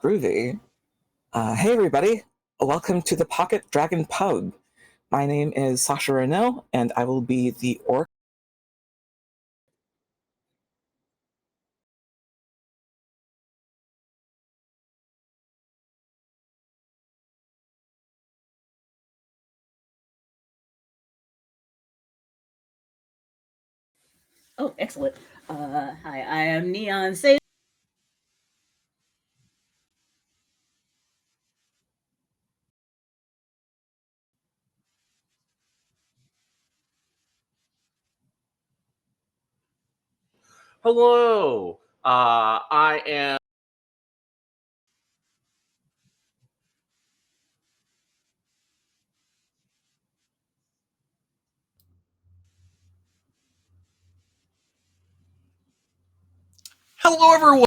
Groovy. Hey, everybody. Welcome to the Pocket Dragon Pub. My name is Sasha Reneau, and I will be the orc. Oh, excellent. Hi, I am Neon Say. Hello, I am. Hello, everyone.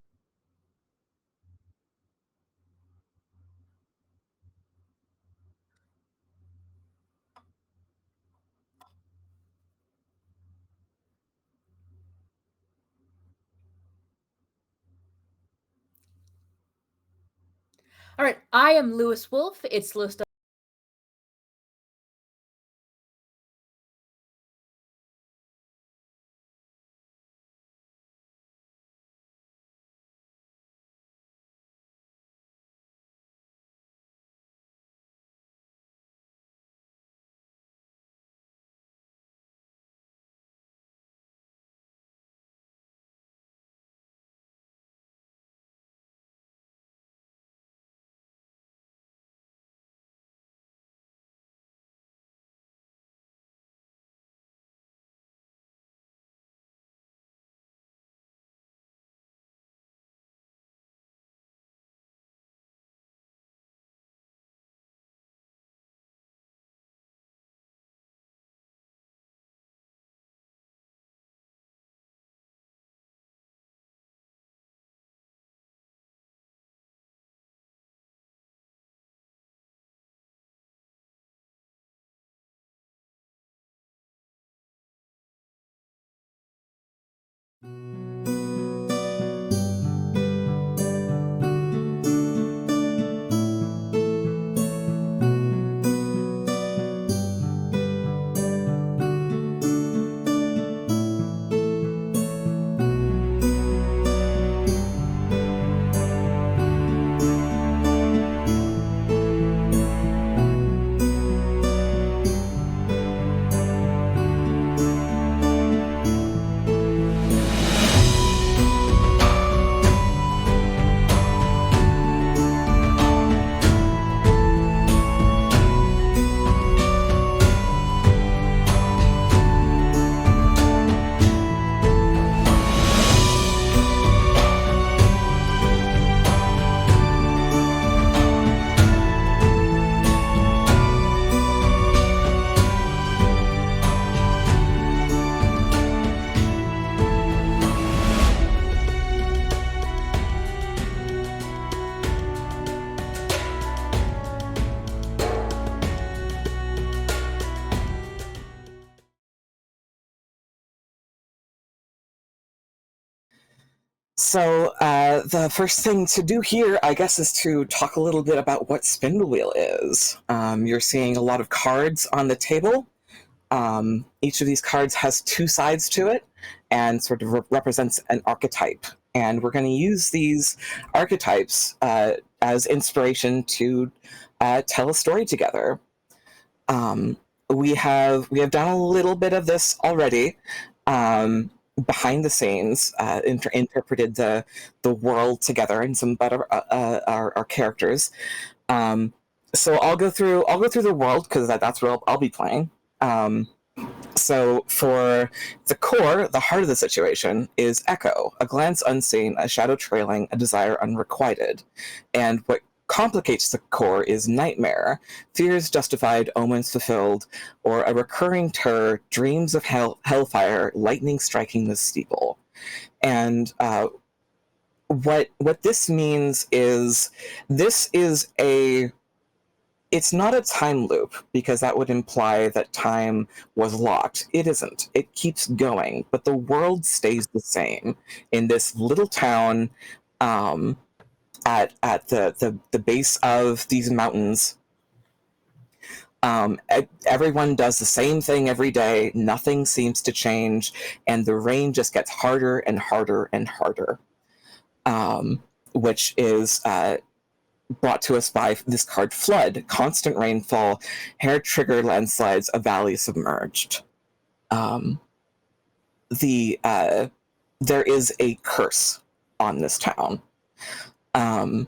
All right, I am Lewis Wolf. It's Lewis. So, the first thing to do here, I guess, is to talk a little bit about what SpindleWheel is. You're seeing a lot of cards on the table. Each of these cards has two sides to it and sort of represents an archetype. And we're going to use these archetypes as inspiration to tell a story together. We have done a little bit of this already. Behind the scenes, interpreted the world together and some better our characters. So I'll go through the world because that's what I'll be playing. So for the core, the heart of the situation is echo, a glance unseen, a shadow trailing, a desire unrequited. And what complicates the core is nightmare, fears justified, omens fulfilled, or a recurring terror, dreams of hellfire, lightning striking the steeple. And what this means is it's not a time loop because that would imply that time was locked. It isn't. It keeps going, but the world stays the same in this little town. at the base of these mountains. Everyone does the same thing every day. Nothing seems to change, and the rain just gets harder and harder and harder, which is brought to us by this card: flood, constant rainfall, hair-trigger landslides, a valley submerged. There is a curse on this town, and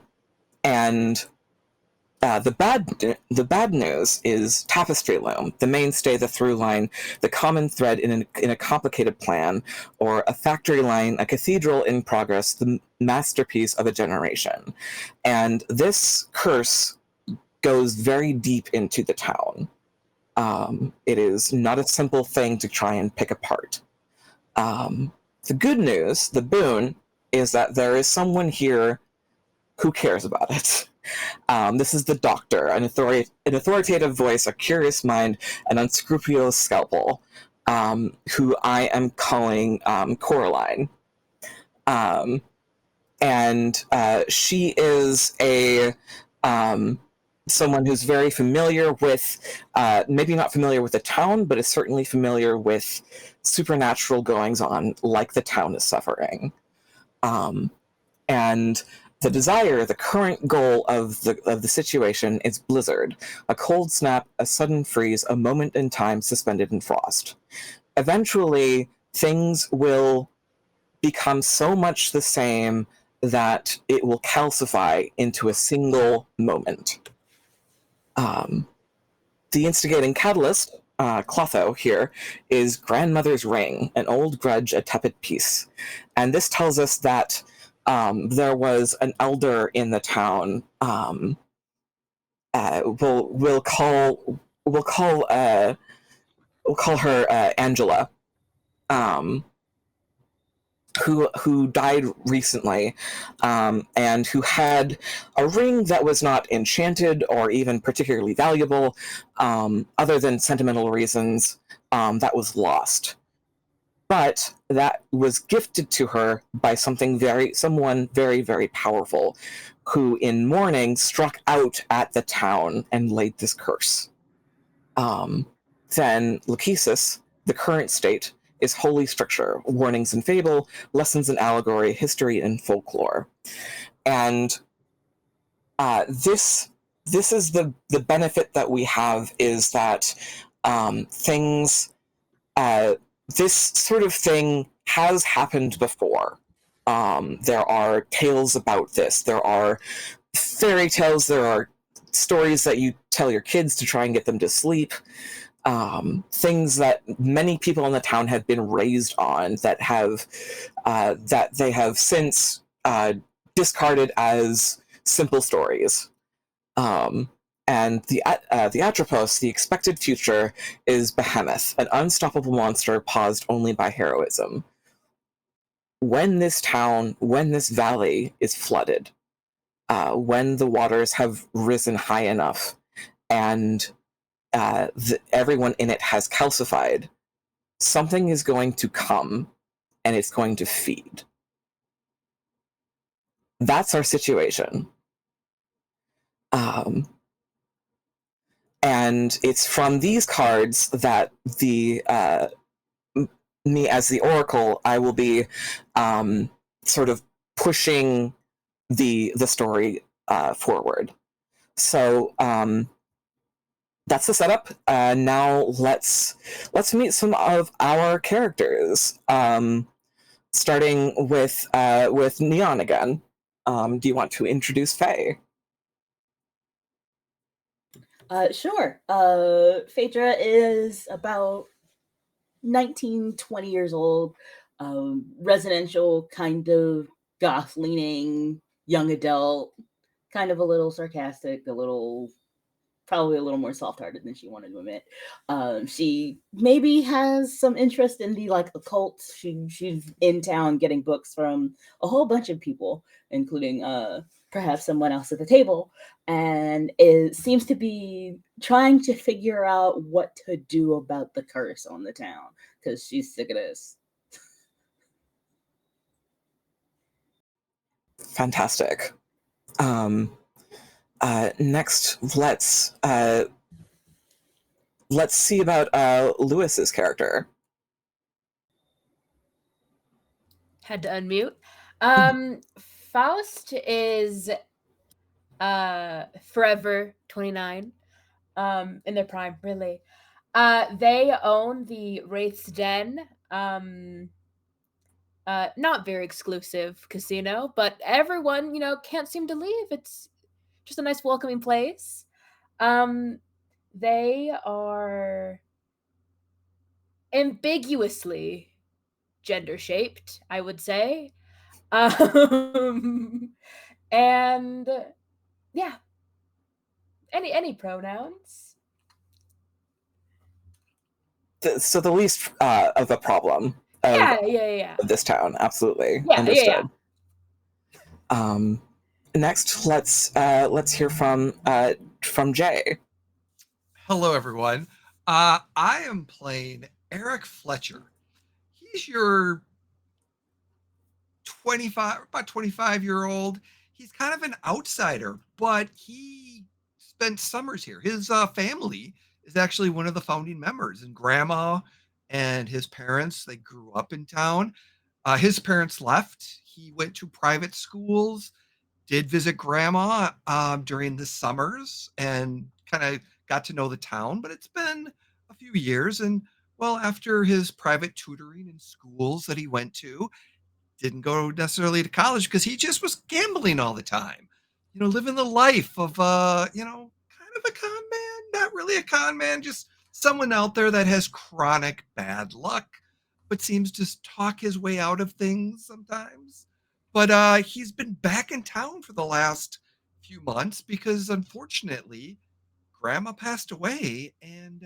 the bad news is tapestry loom, the mainstay, the through line, the common thread in a complicated plan, or a factory line, a cathedral in progress, the masterpiece of a generation. And this curse goes very deep into the town. It is not a simple thing to try and pick apart. The good news, the boon, is that there is someone here who cares about it. This is the doctor, an authoritative voice, a curious mind, an unscrupulous scalpel, who I am calling Coraline. And she is someone who's very familiar with, maybe not familiar with the town, but is certainly familiar with supernatural goings-on, like the town is suffering. And the desire, the current goal of the situation is blizzard, a cold snap, a sudden freeze, a moment in time suspended in frost. Eventually, things will become so much the same that it will calcify into a single moment. The instigating catalyst, Clotho here, is grandmother's ring, an old grudge, a tepid peace. And this tells us that there was an elder in the town. We'll call her Angela, who died recently, and who had a ring that was not enchanted or even particularly valuable, other than sentimental reasons, that was lost. But that was gifted to her by someone very, very powerful, who in mourning struck out at the town and laid this curse. Then Lachesis, the current state, is holy stricture, warnings in fable, lessons in allegory, history and folklore. And this is the benefit that we have, is that this sort of thing has happened before. There are tales about this. There are fairy tales. There are stories that you tell your kids to try and get them to sleep. Things that many people in the town have been raised on, that they have since discarded as simple stories. And the Atropos, the expected future, is Behemoth, an unstoppable monster paused only by heroism. When this valley is flooded, when the waters have risen high enough, and everyone in it has calcified, something is going to come, and it's going to feed. That's our situation. And it's from these cards that me as the Oracle, I will be sort of pushing the story forward. So that's the setup. Now let's meet some of our characters. Starting with Neon again. Do you want to introduce Faye? Sure. Phaedra is about 19, 20 years old, residential, kind of goth-leaning, young adult, kind of a little sarcastic, probably a little more soft-hearted than she wanted to admit. She maybe has some interest in the occult. She's in town getting books from a whole bunch of people, including perhaps someone else at the table, and it seems to be trying to figure out what to do about the curse on the town, because she's sick of this. Fantastic. Next, let's see about Lewis's character. Had to unmute. Faust is forever 29, in their prime, really. They own the Wraith's Den, not very exclusive casino, but everyone, can't seem to leave. It's just a nice welcoming place. They are ambiguously gender shaped, I would say. And yeah, any pronouns. So the least of a problem of Yeah. this town, absolutely. Yeah, Understood. Next, let's hear from Jay. Hello, everyone. I am playing Eric Fletcher. He's your about 25-year-old. He's kind of an outsider, but he spent summers here. His family is actually one of the founding members, and grandma and his parents, they grew up in town. His parents left. He went to private schools, did visit grandma during the summers, and kind of got to know the town. But it's been a few years, and well, after his private tutoring in schools that he went to, didn't go necessarily to college because he just was gambling all the time, living the life of kind of a con man, not really a con man, just someone out there that has chronic bad luck, but seems to talk his way out of things sometimes. But he's been back in town for the last few months because unfortunately grandma passed away, and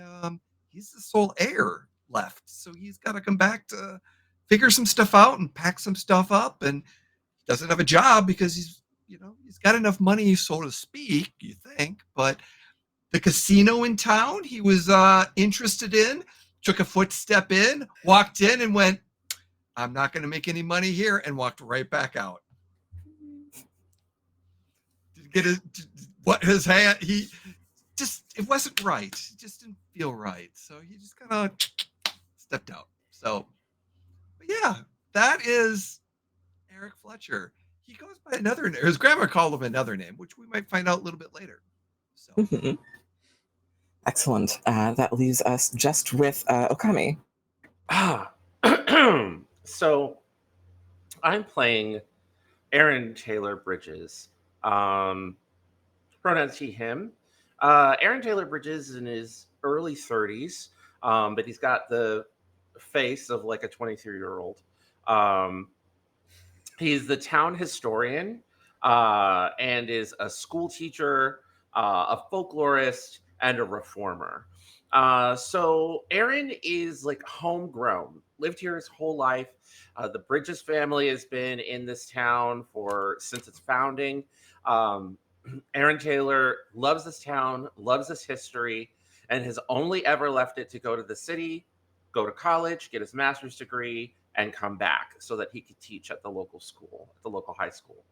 he's the sole heir left. So he's got to come back to figure some stuff out and pack some stuff up, and doesn't have a job because he's got enough money, so to speak, you think. But the casino in town he was interested in, took a footstep in, walked in and went, I'm not going to make any money here, and walked right back out. Get his hand, it wasn't right. It just didn't feel right. So he just kind of stepped out. So, but yeah, that is Eric Fletcher. He goes by another name. His grandma called him another name, which we might find out a little bit later. So. Mm-hmm. Excellent. That leaves us just with Okami. So I'm playing Aaron Taylor Bridges. Pronouns he, him. Aaron Taylor Bridges is in his early 30s, but he's got the face of like a 23-year-old. He's the town historian and is a school teacher, a folklorist, and a reformer. So Aaron is like homegrown, lived here his whole life. The Bridges family has been in this town since its founding. Aaron Taylor loves this town, loves this history, and has only ever left it to go to the city, go to college, get his master's degree, and come back so that he could teach at the local school, at the local high school.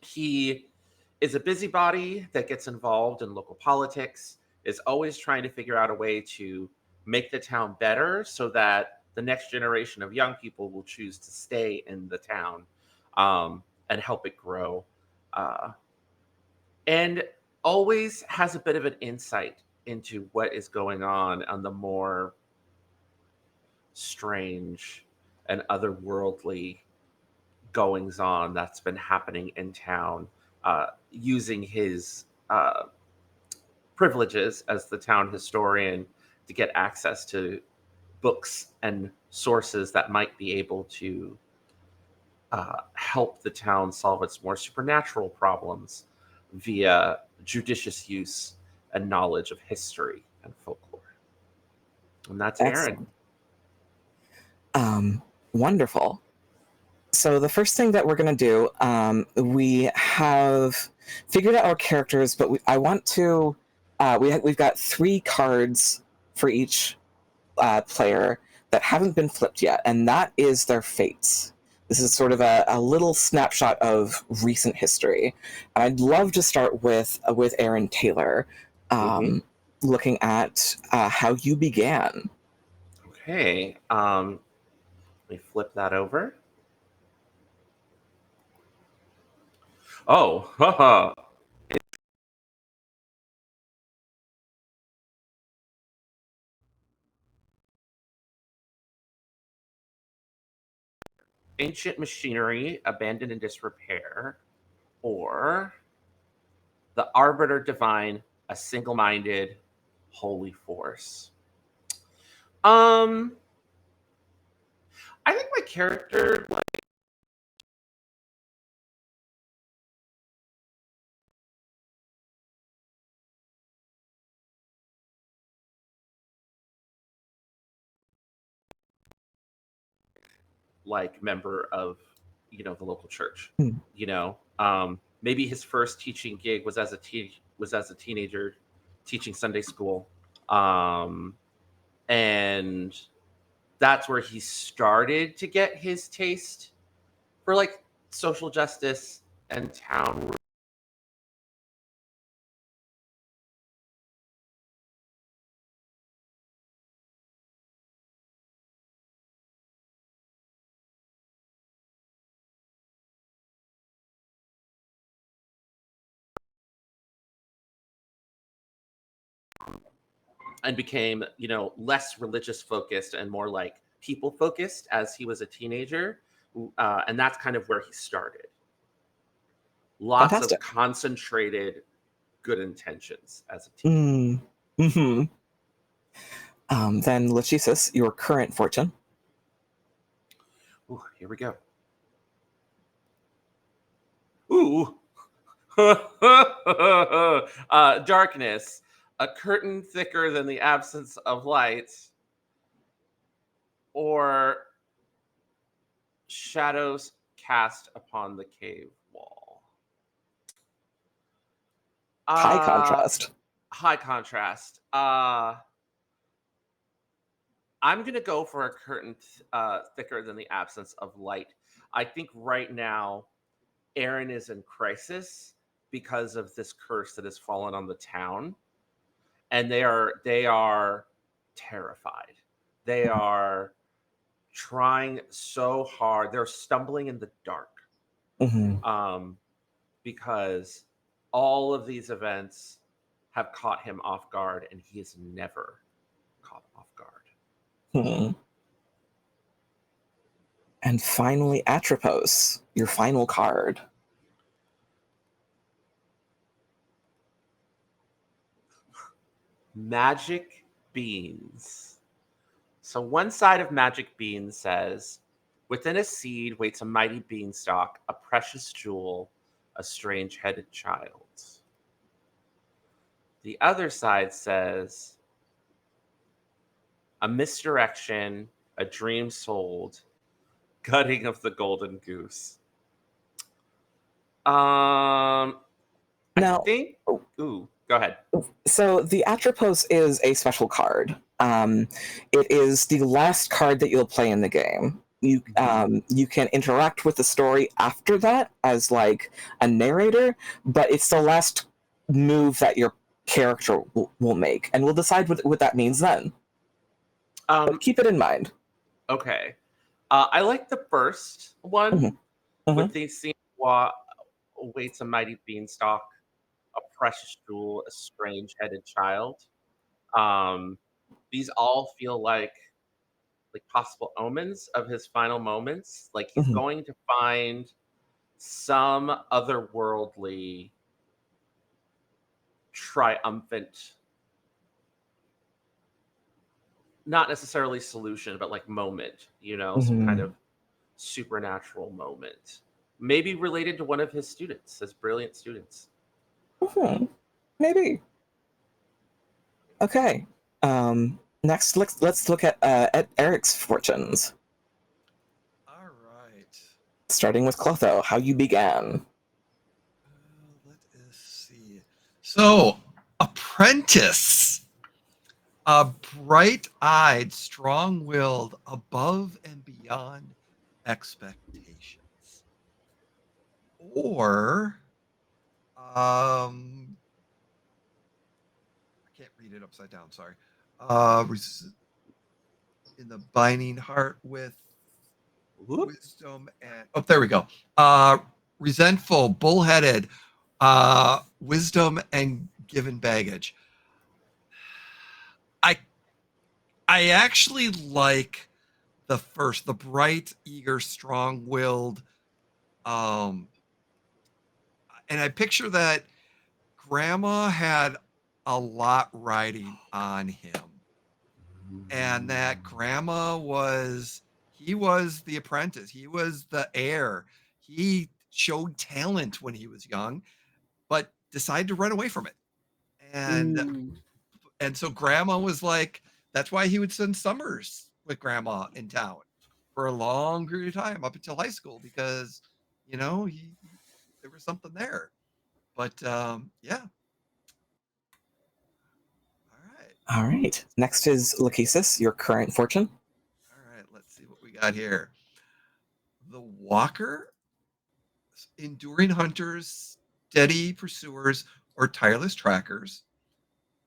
He is a busybody that gets involved in local politics, is always trying to figure out a way to make the town better so that the next generation of young people will choose to stay in the town and help it grow. And always has a bit of an insight into what is going on the more strange and otherworldly goings on that's been happening in town, using his privileges as the town historian to get access to books and sources that might be able to help the town solve its more supernatural problems via judicious use and knowledge of history and folklore. And that's Aaron. Wonderful. So the first thing that we're going to do, we have figured out our characters, but I want to, we've got 3 cards for each player that haven't been flipped yet, and that is their fates. This is sort of a little snapshot of recent history. And I'd love to start with Aaron Taylor, looking at how you began. Okay. Let me flip that over. Oh, haha. Ancient machinery abandoned in disrepair, or the arbiter divine, a single-minded holy force. I think my character like member of the local church. Maybe his first teaching gig was as a teenager teaching Sunday school, and that's where he started to get his taste for like social justice and town. And became, less religious focused and more like people focused as he was a teenager. And that's kind of where he started. Lots Fantastic. of concentrated good intentions as a teenager. Then, Lachesis, your current fortune. Ooh, here we go. Ooh. Darkness, a curtain thicker than the absence of light, or shadows cast upon the cave wall. High contrast. High contrast. I'm going to go for a curtain thicker than the absence of light. I think right now, Aaron is in crisis because of this curse that has fallen on the town. And they are terrified. They are trying so hard. They're stumbling in the dark. Because all of these events have caught him off guard, and he is never caught off guard. And finally, Atropos, your final card. Magic beans. So one side of magic beans says, within a seed waits a mighty beanstalk, a precious jewel, a strange-headed child. The other side says, a misdirection, a dream sold, gutting of the golden goose. I think. Ooh, go ahead. So the Atropos is a special card. It is the last card that you'll play in the game. You can interact with the story after that as like a narrator, but it's the last move that your character will make, and we'll decide what that means then. But keep it in mind. Okay. I like the first one with the scene waits a mighty beanstalk, a precious jewel, a strange-headed child. These all feel like possible omens of his final moments. Like he's going to find some otherworldly, triumphant, not necessarily solution, but like moment, some kind of supernatural moment. Maybe related to one of his students, his brilliant students. Maybe. Okay. Next, let's look at Eric's fortunes. All right. Starting with Clotho, how you began. Let us see. So, apprentice. A bright-eyed, strong-willed, above and beyond expectations. Or I can't read it upside down, sorry. In the binding heart with wisdom and there we go. Resentful, bullheaded, wisdom and given baggage. I actually like the first, the bright, eager, strong-willed, and I picture that Grandma had a lot riding on him, and that Grandma was the apprentice, he was the heir, he showed talent when he was young, but decided to run away from it, and so Grandma was like, that's why he would spend summers with Grandma in town for a long period of time up until high school, because there was something there. But yeah. All right. Next is Lachesis, your current fortune. All right, let's see what we got here. The Walker, enduring hunters, steady pursuers, or tireless trackers,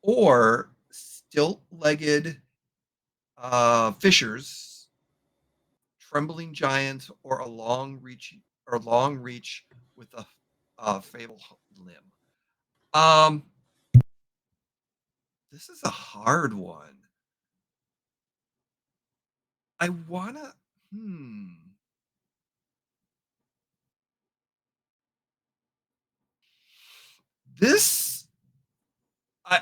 or stilt-legged fishers, trembling giants, or a long reach with a fatal limb. This is a hard one. I wanna. This.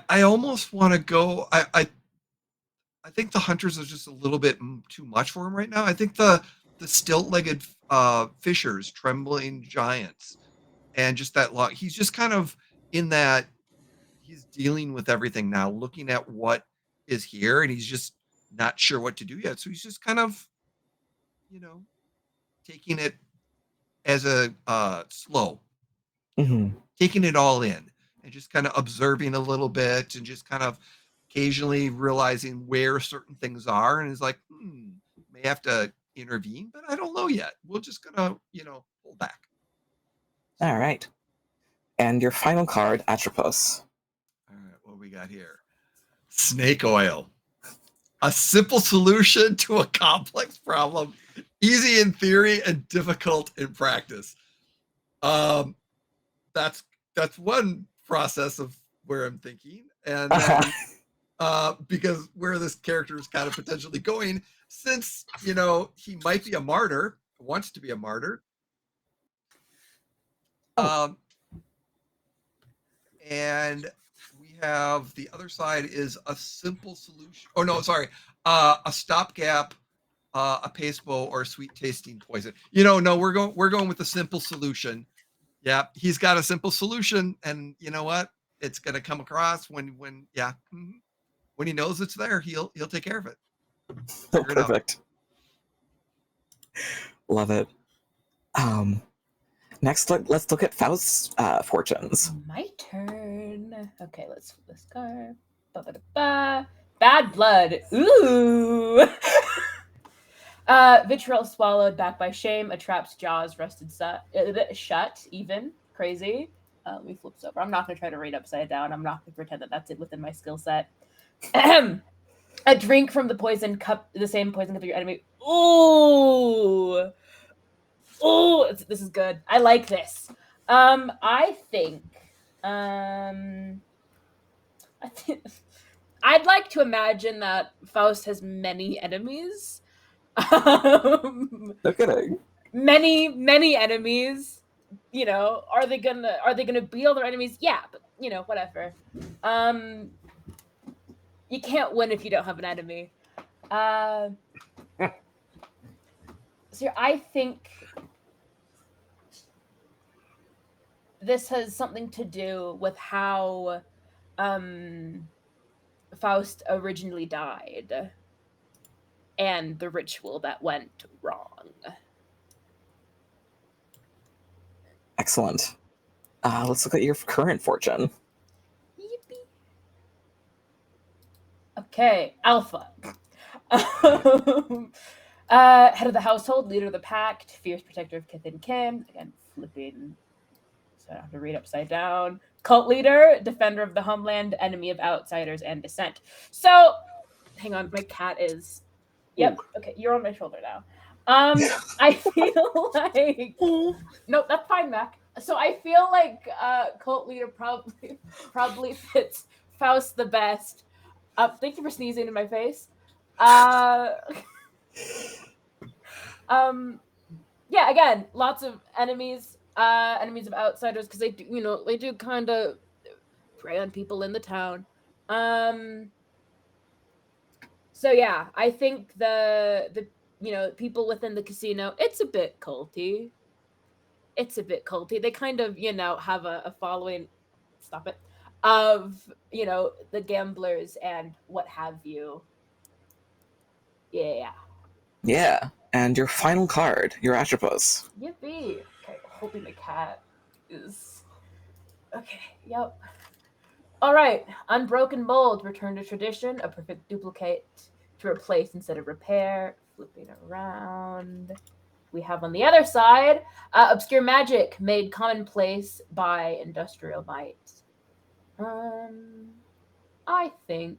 I almost want to go. I think the hunters are just a little bit too much for him right now. I think the stilt-legged fishers, trembling giants, and just that long. He's just kind of in that. He's dealing with everything now, looking at what is here, and he's just not sure what to do yet. So he's just kind of, taking it as a slow, taking it all in, and just kind of observing a little bit, and just kind of occasionally realizing where certain things are, and is like, may have to intervene, but I don't know yet. We're just gonna, pull back. All right. And your final card, Atropos. All right, what we got here? Snake oil. A simple solution to a complex problem, easy in theory and difficult in practice. That's one process of where I'm thinking, and then because where this character is kind of potentially going, since he might be a martyr, wants to be a martyr. And we have the other side is a simple solution. Oh no, sorry, a stopgap, a paste bow, or a sweet tasting poison. No, we're going with the simple solution. Yeah, he's got a simple solution, and you know what? It's gonna come across when he knows it's there. He'll take care of it. Perfect. Love it. Next, let's look at Faust's fortunes. My turn. Okay, let's flip this card. Bad blood. Ooh. Vitriol swallowed, back by shame, attrapts jaws, rusted shut, even. Crazy. Let me flip this over. I'm not going to try to read upside down. I'm not going to pretend that that's it within my skill set. A drink from the poison cup, the same poison cup of your enemy. Ooh. Ooh, this is good. I like this. I think I'd like to imagine that Faust has many enemies. No kidding. Many enemies. Are they gonna be all their enemies? Yeah, but whatever. You can't win if you don't have an enemy. So I think this has something to do with how Faust originally died and the ritual that went wrong. Excellent. Let's look at your current fortune. Yippee. Okay, Alpha. Head of the household, leader of the pack, fierce protector of kith and kin. Again, flipping. So I have to read upside down. Cult leader, defender of the homeland, enemy of outsiders and dissent. So, hang on, my cat is. Yep. Ooh. Okay, you're on my shoulder now. I feel like no, that's fine, Mac. So I feel like cult leader probably fits Faust the best. Thank you for sneezing in my face. Yeah, again, lots of enemies, enemies of outsiders, because they do, they do kind of prey on people in the town. So yeah, I think the people within the casino, it's a bit culty. They kind of, have a following, stop it, of, the gamblers and what have you. Yeah. Yeah. And your final card, your Atropos. Yippee. Okay, hoping the cat is... Okay, yep. All right, unbroken mold, return to tradition, a perfect duplicate to replace instead of repair. Flipping around. We have on the other side, obscure magic made commonplace by industrial might. I think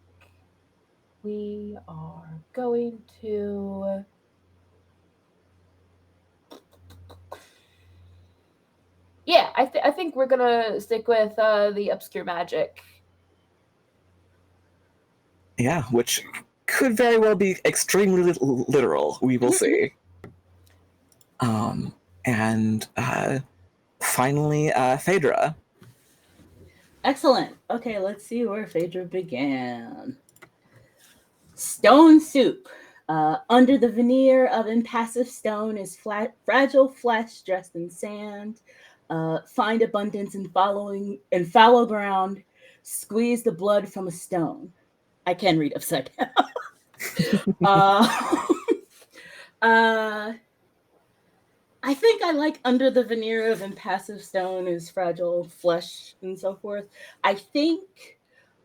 we are going to... Yeah, I think we're gonna stick with the obscure magic. Yeah, which could very well be extremely literal. We will see. And finally, Phaedra. Excellent. Okay, let's see where Phaedra began. Stone soup. Under the veneer of impassive stone is fragile flesh dressed in sand. Find abundance in fallow ground. Squeeze the blood from a stone. I can read upside down. I think I like under the veneer of impassive stone is fragile flesh and so forth. I think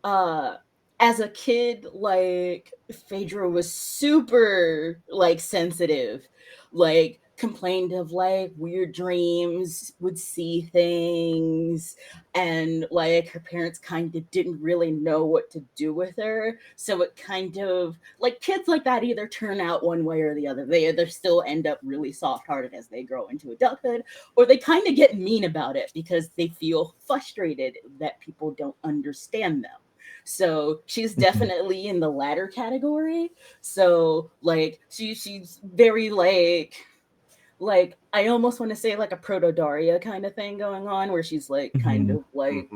as a kid, like Phaedra was super like sensitive, like complained of like weird dreams, would see things, and like her parents kind of didn't really know what to do with her. So it kind of like kids like that either turn out one way or the other. They either still end up really soft-hearted as they grow into adulthood, or they kind of get mean about it because they feel frustrated that people don't understand them. So she's definitely in the latter category. So like she's very like I almost want to say like a proto Daria kind of thing going on, where she's like kind of like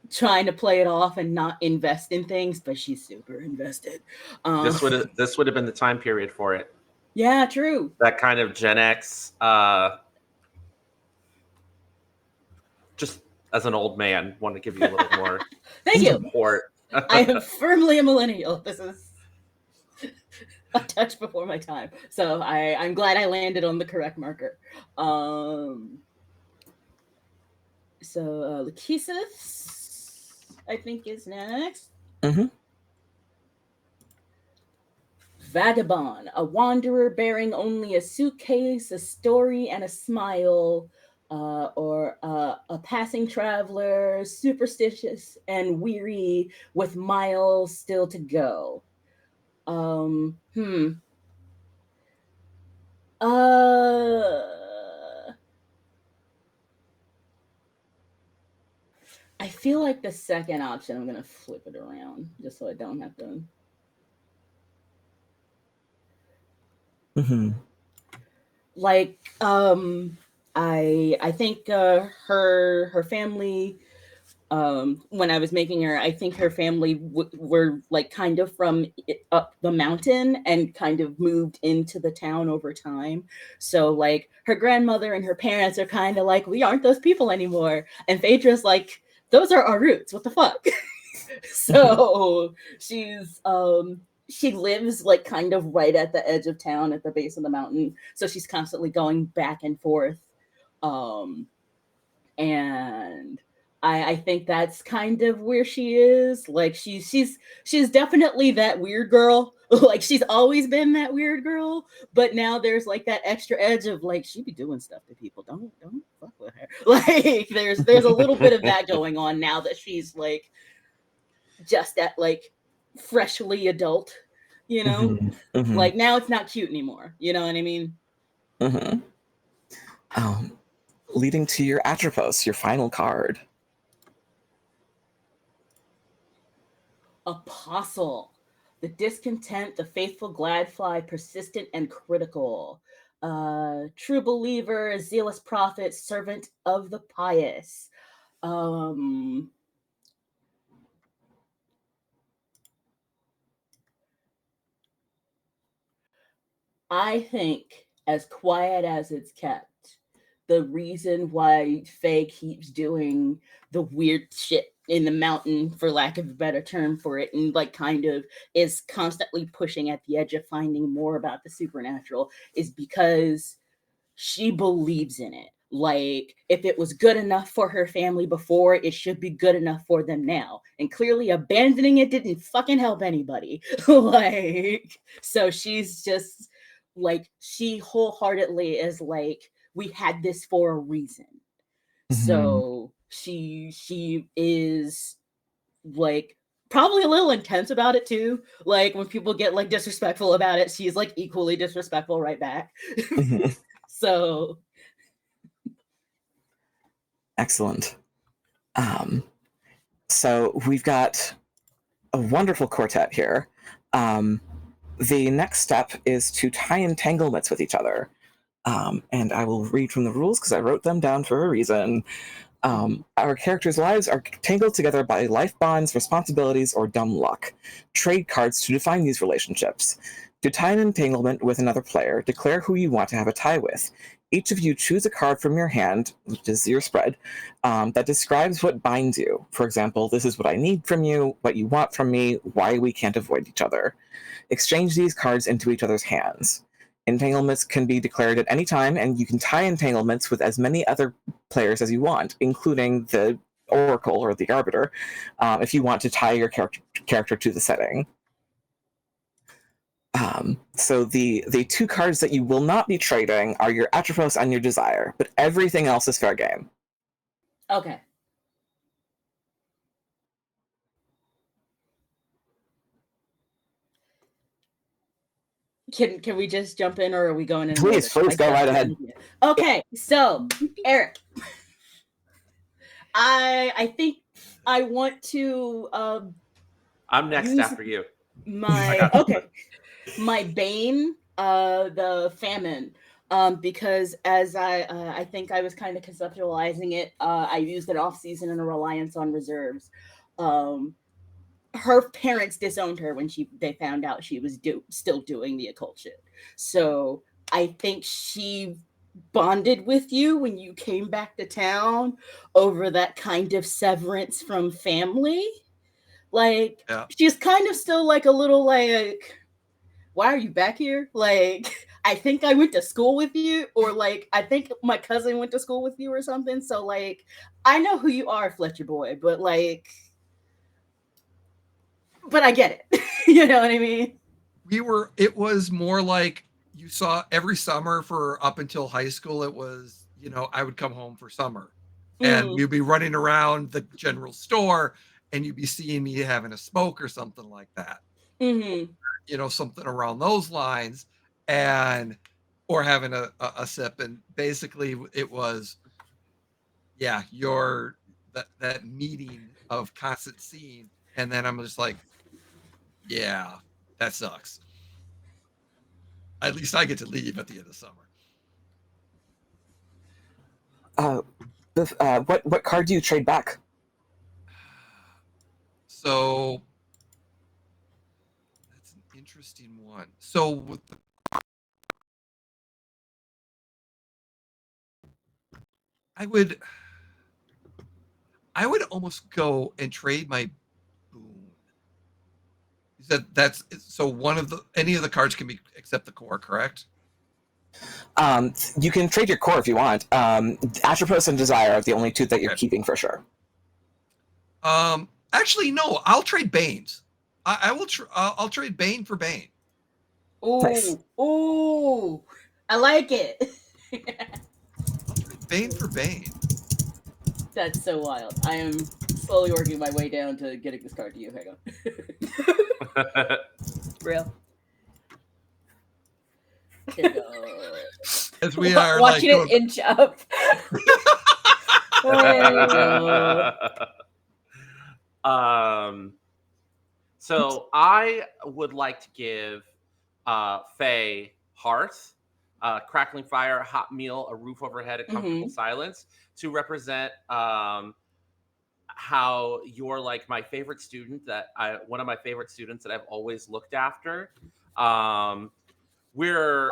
trying to play it off and not invest in things, but she's super invested. This would have been the time period for it. Yeah, true. That kind of Gen X. Just as an old man, want to give you a little more Thank you. support. I am firmly a millennial. This is a touch before my time. So I'm glad I landed on the correct marker. So Lachesis, I think, is next. Vagabond, a wanderer bearing only a suitcase, a story, and a smile, or a passing traveler, superstitious and weary, with miles still to go. I feel like the second option, I'm gonna flip it around just so I don't have to. Like, I think her family. When I was making her, I think her family were like kind of from up the mountain and kind of moved into the town over time. So like her grandmother and her parents are kind of like, we aren't those people anymore. And Phaedra's like, those are our roots. What the fuck? So she's she lives like kind of right at the edge of town at the base of the mountain. So she's constantly going back and forth. And I think that's kind of where she is. Like she's definitely that weird girl. Like she's always been that weird girl, but now there's like that extra edge of like she be doing stuff to people. Don't fuck with her. Like there's a little bit of that going on now that she's like just at like freshly adult, you know? Mm-hmm. Like now it's not cute anymore. You know what I mean? Mm-hmm. Leading to your Atropos, your final card. Apostle, the discontent, the faithful gladfly, persistent and critical. True believer, zealous prophet, servant of the pious. I think, as quiet as it's kept, the reason why Faye keeps doing the weird shit in the mountain, for lack of a better term for it, and like kind of is constantly pushing at the edge of finding more about the supernatural, is because she believes in it. Like, if it was good enough for her family before, it should be good enough for them now. And clearly, abandoning it didn't fucking help anybody. Like, so she's just like, she wholeheartedly is like, we had this for a reason. So she is like probably a little intense about it too. Like when people get like disrespectful about it, she's like equally disrespectful right back. So Excellent. So we've got a wonderful quartet here. The next step is to tie entanglements with each other. And I will read from the rules because I wrote them down for a reason. Our characters' lives are tangled together by life bonds, responsibilities, or dumb luck. Trade cards to define these relationships. To tie an entanglement with another player, declare who you want to have a tie with. Each of you choose a card from your hand, which is your spread, that describes what binds you. For example, this is what I need from you, what you want from me, why we can't avoid each other. Exchange these cards into each other's hands. Entanglements can be declared at any time, and you can tie entanglements with as many other players as you want, including the Oracle or the Arbiter, if you want to tie your character to the setting. So the two cards that you will not be trading are your Atropos and your Desire, but everything else is fair game. okay. Can we just jump in, or are we going in? Please go right ahead. Okay, so Eric, I think I want to I'm next use after you. my my bane, the famine, because as I think I was kind of conceptualizing it, I used an off season and a reliance on reserves. Her parents disowned her when they found out she was still doing the occult shit. So I think she bonded with you when you came back to town over that kind of severance from family. Like she's kind of still like a little like, why are you back here? Like, I think I went to school with you, or like I think my cousin went to school with you or something. So like I know who you are, Fletcher boy, but like, but I get it. You know what I mean? It was more like you saw every summer for up until high school. It was, I would come home for summer and we'd be running around the general store and you'd be seeing me having a smoke or something like that. Something around those lines, or having a sip. And basically it was, that meeting of constant seeing. And then I'm just like, yeah, that sucks. At least I get to leave at the end of summer. What card do you trade back? So that's an interesting one. So with I would almost go and trade my boon. That's so any of the cards can be except the core, correct? You can trade your core if you want. Atropos and Desire are the only two that you're keeping for sure. Actually, no. I'll trade Bane's. I will. I'll trade Bane for Bane. Ooh, Nice. ooh, I like it. I'll trade Bane for Bane. That's so wild. I am slowly working my way down to getting this card to you. Hang on. Real. Here we go. As we are watching like it inch up. So I would like to give Faye Hearth, crackling fire, hot meal, a roof overhead, a comfortable silence to represent how you're like my favorite student one of my favorite students that I've always looked after. We're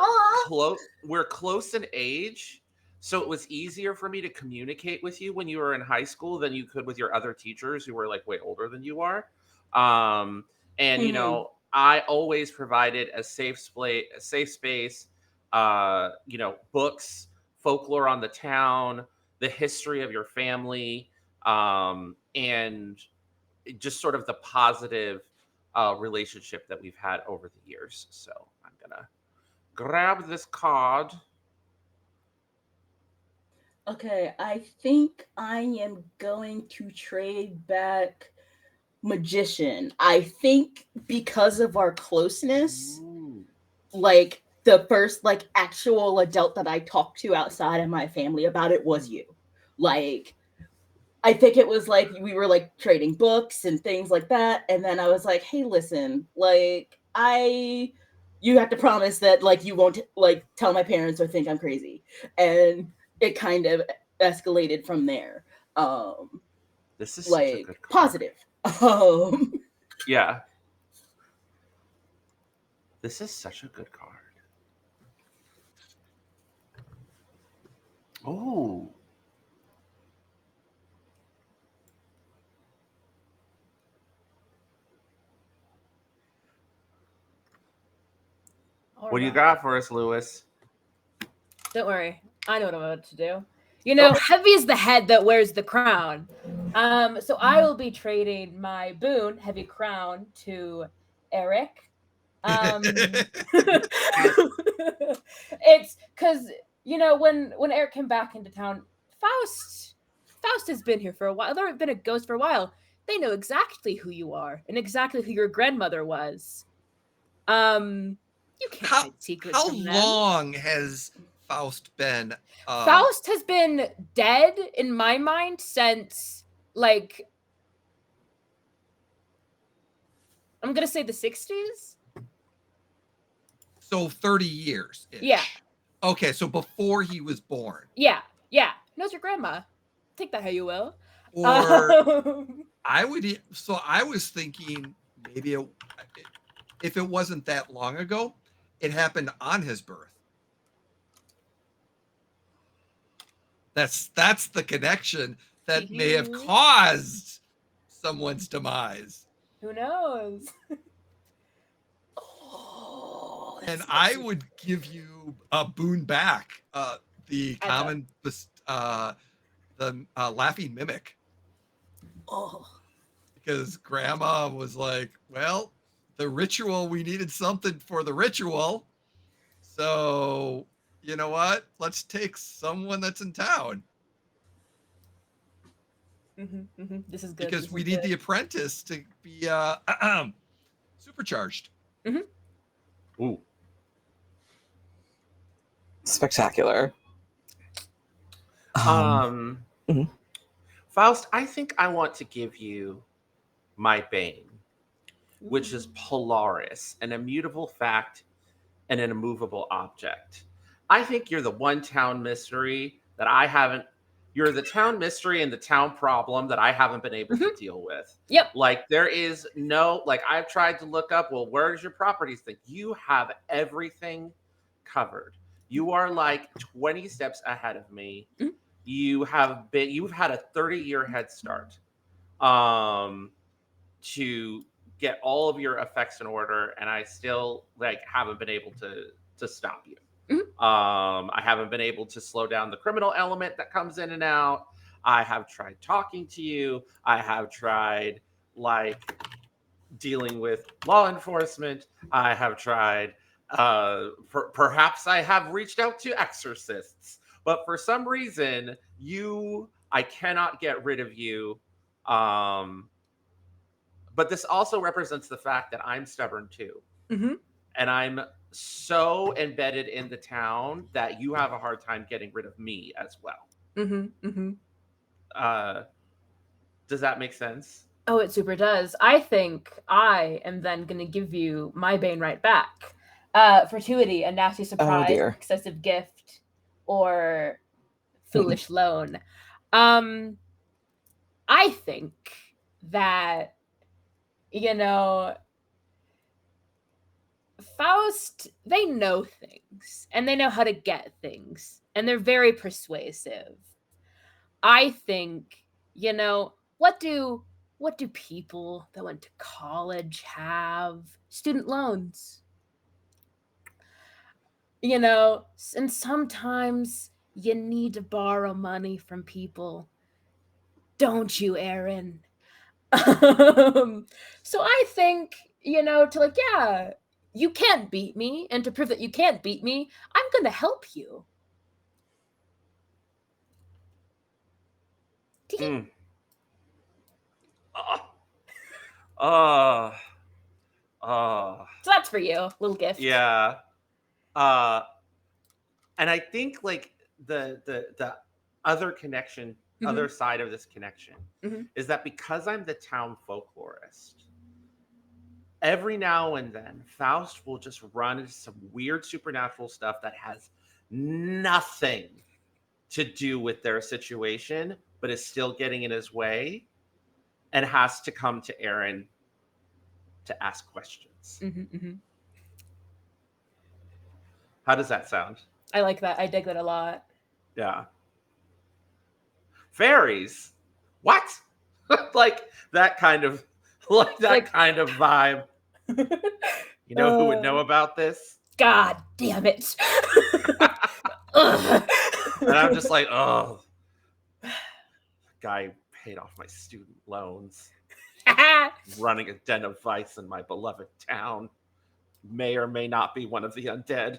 close in age, so it was easier for me to communicate with you when you were in high school than you could with your other teachers who were like way older than you are. And you know, I always provided a safe space, books, folklore on the town, the history of your family, and just sort of the positive relationship that we've had over the years. So I'm gonna grab this card. Okay, I think I am going to trade back Magician. I think because of our closeness, Ooh. like the first like actual adult that I talked to outside of my family about it was you. Like I think it was like we were like trading books and things like that, and then I was like, "Hey, listen, like you have to promise that like you won't like tell my parents or think I'm crazy," and it kind of escalated from there. This is such a Like good card. positive. Yeah. This is such a good card. Oh. What do you got for us, Lewis? Don't worry. I know what I'm about to do. You know, heavy is the head that wears the crown. So I will be trading my boon, Heavy Crown, to Eric. It's because when Eric came back into town, Faust has been here for a while. They've been a ghost for a while. They know exactly who you are and exactly who your grandmother was. You can't hide secrets How from them. long has Faust been? Faust has been dead in my mind since like I'm gonna say the 60s. So 30 years. Yeah. Okay, so before he was born. Yeah. Knows your grandma. Take that how you will. Or I was thinking maybe if it wasn't that long ago, it happened on his birth. That's the connection that may have caused someone's demise. Who knows? And I would give you a boon back, the common, the laughing mimic. Oh. Because grandma was like, well, the ritual, we needed something for the ritual. So, you know what? Let's take someone that's in town. This is good. Because we need the apprentice to be supercharged. Ooh. Spectacular. Faust, I think I want to give you my bane, which is Polaris, an immutable fact and an immovable object. I think you're the one town mystery that I haven't. You're the town mystery and the town problem that I haven't been able to deal with. Yep. Like there is no, like I've tried to look up, well, where's your properties thing? You have everything covered. You are like 20 steps ahead of me. You've had a 30-year head start to get all of your effects in order, and I still like haven't been able to stop you. I haven't been able to slow down the criminal element that comes in and out. I have tried talking to you. I have tried like dealing with law enforcement. I have tried. Perhaps I have reached out to exorcists, but for some reason, I cannot get rid of you. But this also represents the fact that I'm stubborn too. Mm-hmm. And I'm so embedded in the town that you have a hard time getting rid of me as well. Mm-hmm. Mm-hmm. Does that make sense? Oh, it super does. I think I am then going to give you my bane right back. Fortuity, a nasty surprise, dear. excessive gift, or foolish loan. I think that, you know, Faust, they know things and they know how to get things, and they're very persuasive. I think, you know, what do people that went to college have? Student loans. You know, and sometimes you need to borrow money from people. Don't you, Aaron? So I think, you know, to like, yeah, you can't beat me, and to prove that you can't beat me, I'm going to help you. Mm. Uh, So that's for you, little gift. yeah. And I think like the other connection, other side of this connection is that because I'm the town folklorist, every now and then Faust will just run into some weird supernatural stuff that has nothing to do with their situation, but is still getting in his way and has to come to Aaron to ask questions. How does that sound? I like that. I dig that a lot. Yeah. Fairies? What? Like that kind of kind of vibe. You know who would know about this? God damn it. And I'm just like, oh, guy paid off my student loans. Running a den of vice in my beloved town. May or may not be one of the undead.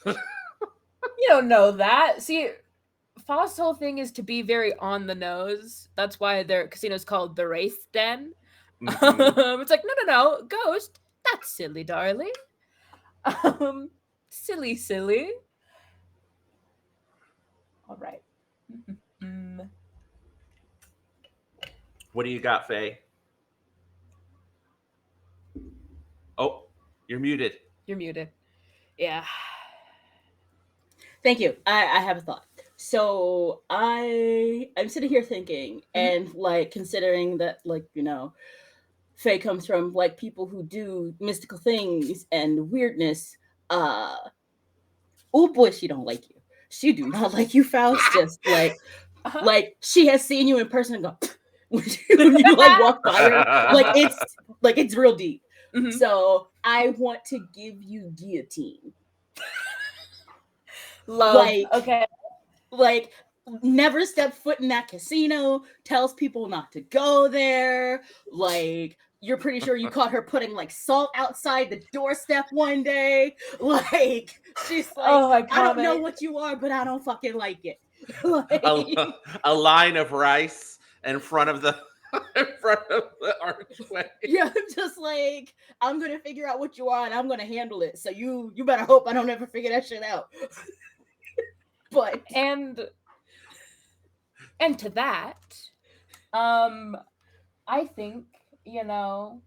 You don't know that. See, Faust's whole thing is to be very on the nose. That's why their casino's called the Wraith Den. It's like, no, ghost. That's silly, darling. Silly. All right. What do you got, Faye? Oh, you're muted. You're muted. Yeah. Thank you. I have a thought. So I'm sitting here thinking and like considering that, like, you know, Faye comes from like people who do mystical things and weirdness. Oh boy, she don't like you. She do not like you, Faust. Just like she has seen you in person and go when you like walk by her. Like it's real deep. So I want to give you guillotine. Love. Okay. Like never step foot in that casino, tells people not to go there. Like you're pretty sure you caught her putting like salt outside the doorstep one day. Like she's like, I don't know what you are, but I don't fucking like it. Like, a line of rice in front of the archway. Yeah, just like I'm gonna figure out what you are and I'm gonna handle it. So you better hope I don't ever figure that shit out. But and to that, I think, you know,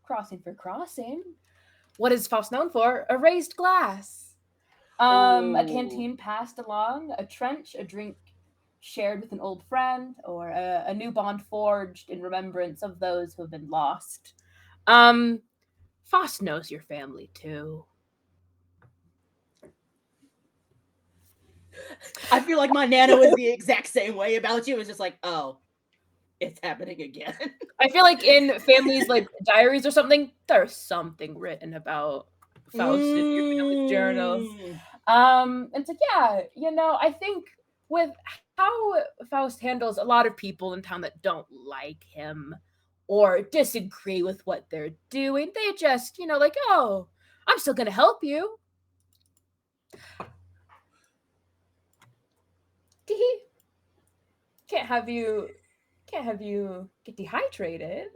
crossing for crossing. What is Faust known for? A raised glass. A canteen passed along, a trench, a drink shared with an old friend, or a new bond forged in remembrance of those who have been lost. Faust knows your family too. I feel like my Nana was the exact same way about you. It's just like, oh, it's happening again. I feel like in families like diaries or something, there's something written about Faust in your family journals. It's like, yeah, you know, I think with how Faust handles a lot of people in town that don't like him or disagree with what they're doing. They just, like, oh, I'm still gonna help you. Tee-hee. Can't have you get dehydrated.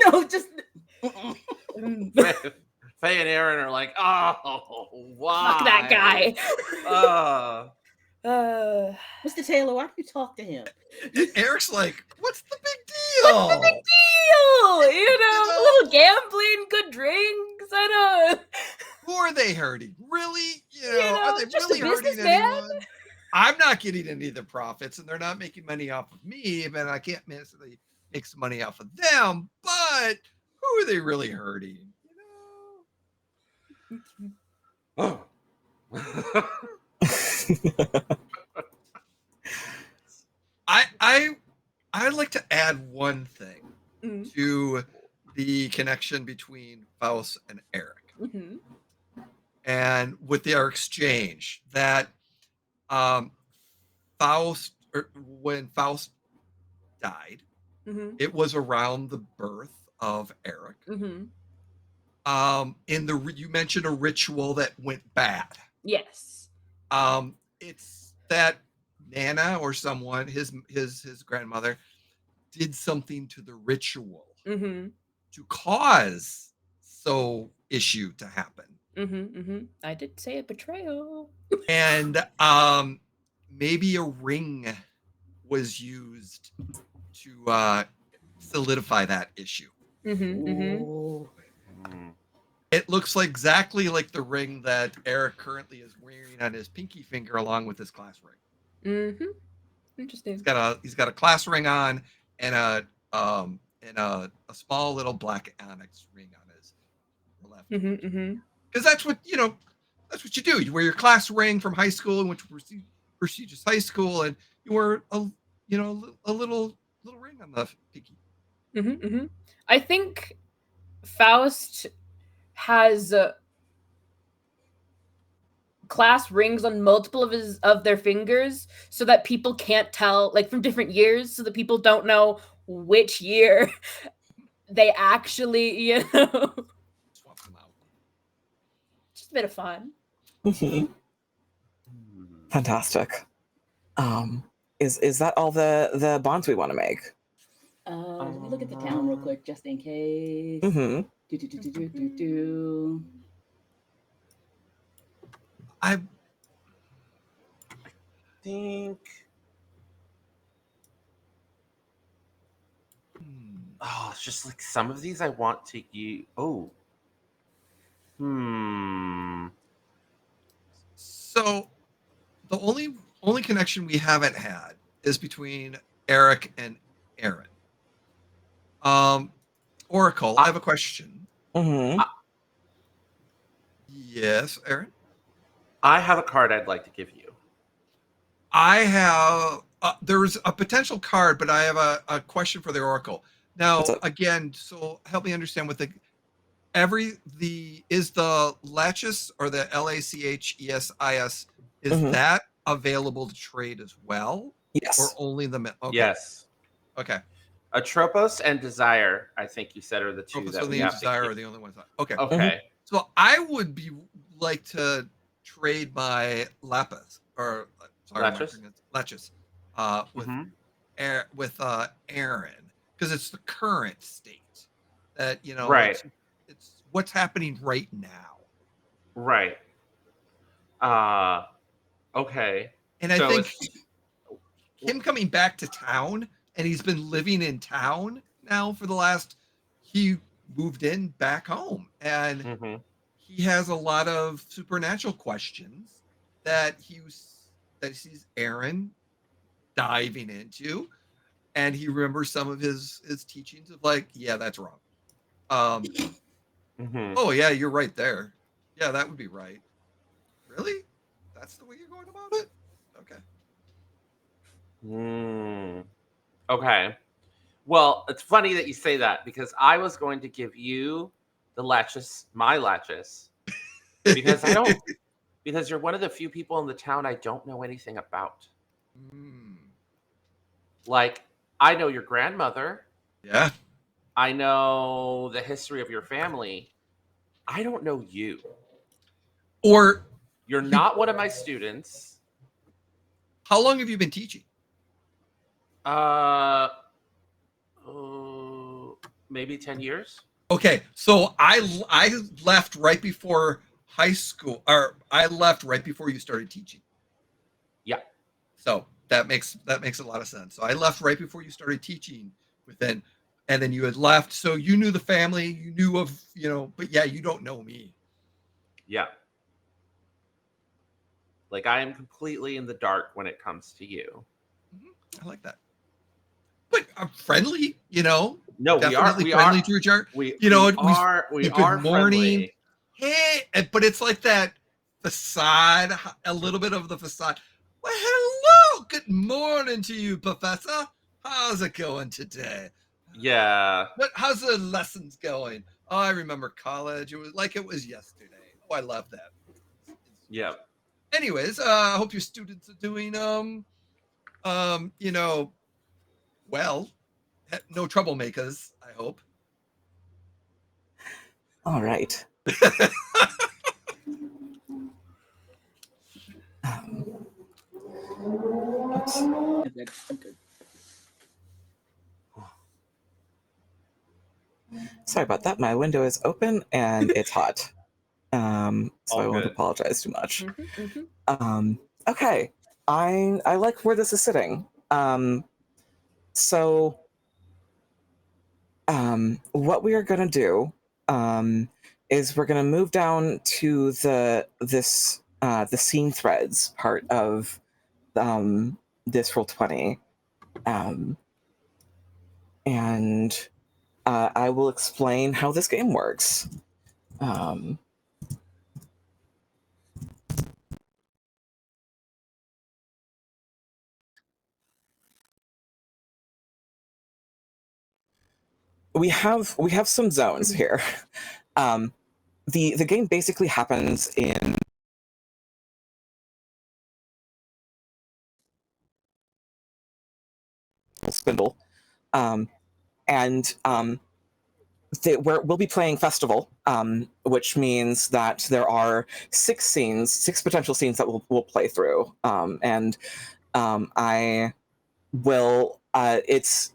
No, just Faye and Aaron are like, oh, why? Fuck that guy. Mr. Taylor, why don't you talk to him? And Eric's like, what's the big deal? What's the big deal? A little gambling, good drinks, and Who are they hurting? Really? Are they just really a hurting businessman. anyone? I'm not getting any of the profits, and they're not making money off of me, but I can't necessarily make some money off of them. But who are they really hurting? Oh. I'd like to add one thing to the connection between Faust and Eric, and with their exchange that Faust, when Faust died, it was around the birth of Eric. You mentioned a ritual that went bad. Yes. It's that Nana or someone, his grandmother, did something to the ritual to cause issue to happen. I did say a betrayal. And maybe a ring was used to solidify that issue. It looks like exactly like the ring that Eric currently is wearing on his pinky finger, along with his class ring. Interesting. He's got a class ring on and a small little black onyx ring on his left. Because that's what you do. You wear your class ring from high school and went to prestigious high school, and you wear a little ring on the pinky. I think Faust has class rings on multiple of their fingers so that people can't tell, like from different years, so that people don't know which year they actually, swap them out. Just a bit of fun. Fantastic. Is that all the bonds we want to make? Let me look at the town real quick, just in case. I think. Oh, it's just like some of these I want to use. Oh. So the only connection we haven't had is between Eric and Aaron. Oracle, I have a question. Yes, Aaron? I have a card I'd like to give you. I have there's a potential card, but I have a question for the Oracle. Now, again, so help me understand with is the Lachis or the LACHESIS, is that available to trade as well? Yes. Or only the okay. Yes. Okay. Atropos and Desire, I think you said, are the two Atropos that and we have Desire to are the only ones. Okay. Okay. So I would like to trade my Lapis or Lachis with Aaron, because it's the current state that right. It's what's happening right now. Right. Okay. And I think him coming back to town, and he's been living in town now for he moved in back home, and he has a lot of supernatural questions that he sees Aaron diving into, and he remembers some of his teachings of like, yeah, that's wrong. Oh yeah, you're right there. Yeah, that would be right. Really? That's the way you're going about it? Okay. Okay. Well, it's funny that you say that because I was going to give you the latches, my latches, because because you're one of the few people in the town I don't know anything about. Mm, Like, I know your grandmother. yeah. I know the history of your family. I don't know you. Or You're not one of my students. how long have you been teaching? Uh, maybe 10 years. Okay, so I left right before high school, or I left right before you started teaching. Yeah. So that makes a lot of sense. So I left right before you started teaching within, and then you had left. So you knew the family, you knew of, but yeah, you don't know me. Yeah. Like, I am completely in the dark when it comes to you. I like that. But I'm friendly, No, definitely friendly to each other. we Good are morning. friendly. Hey, but it's like that facade, a little bit of the facade. Well, hello, good morning to you, Professor. How's it going today? Yeah. How's the lessons going? Oh, I remember college. It was like it was yesterday. Oh, I love that. Yeah. Anyways, I hope your students are doing well. No troublemakers, I hope. All right. Oops. I'm good. Sorry about that. My window is open and it's hot. So All I won't good. apologize too much. Mhm. Okay. I like where this is sitting. So what we are gonna do is we're gonna move down to the scene threads part of this Roll20. And I will explain how this game works. We have some zones here. The game basically happens in Spindle, and we'll be playing Festival, which means that there are six potential scenes that we'll play through, and I will. It's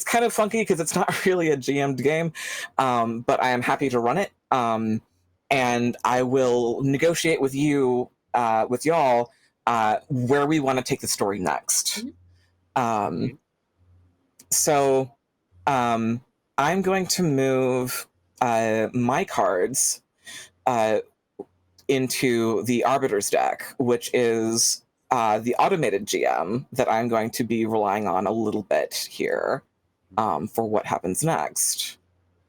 kind of funky because it's not really a GM'd game, but I am happy to run it, and I will negotiate with y'all, where we want to take the story next. So I'm going to move my cards into the Arbiter's deck, which is the automated GM that I'm going to be relying on a little bit here for what happens next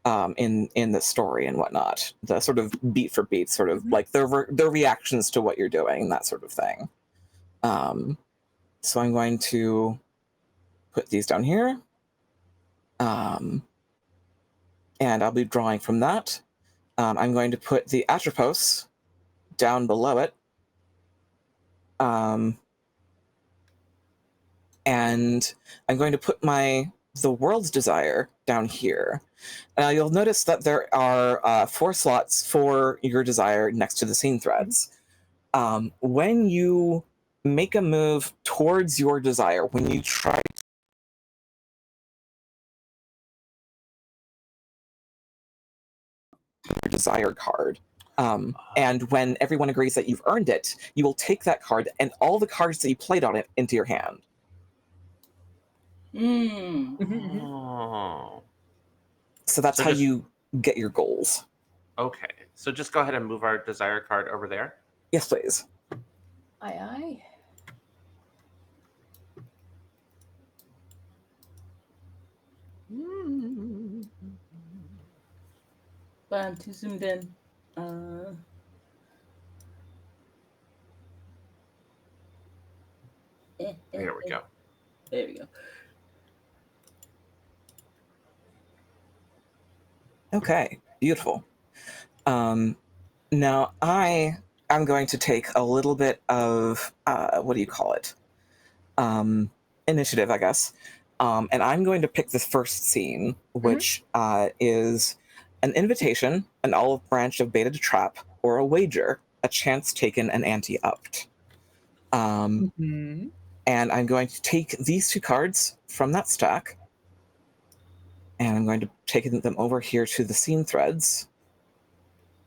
in the story and whatnot. The sort of beat for beat, sort of like their reactions to what you're doing, that sort of thing. So I'm going to put these down here. And I'll be drawing from that. I'm going to put the Atropos down below it. And I'm going to put the World's Desire down here. Now you'll notice that there are 4 slots for your desire next to the scene threads. When you make a move towards your desire, when you try your desire card, and when everyone agrees that you've earned it, you will take that card and all the cards that you played on it into your hand. Oh. So that's So how just- you get your goals. Okay. So just go ahead and move our desire card over there. Yes, please. Aye, aye. But I'm too zoomed in. There we go. There we go. Okay, beautiful. Now I am going to take a little bit of what do you call it? Initiative, I guess. And I'm going to pick the first scene, which is an invitation, an olive branch of beta to trap, or a wager, a chance taken and ante-upped. And I'm going to take these two cards from that stack, and I'm going to take them over here to the scene threads,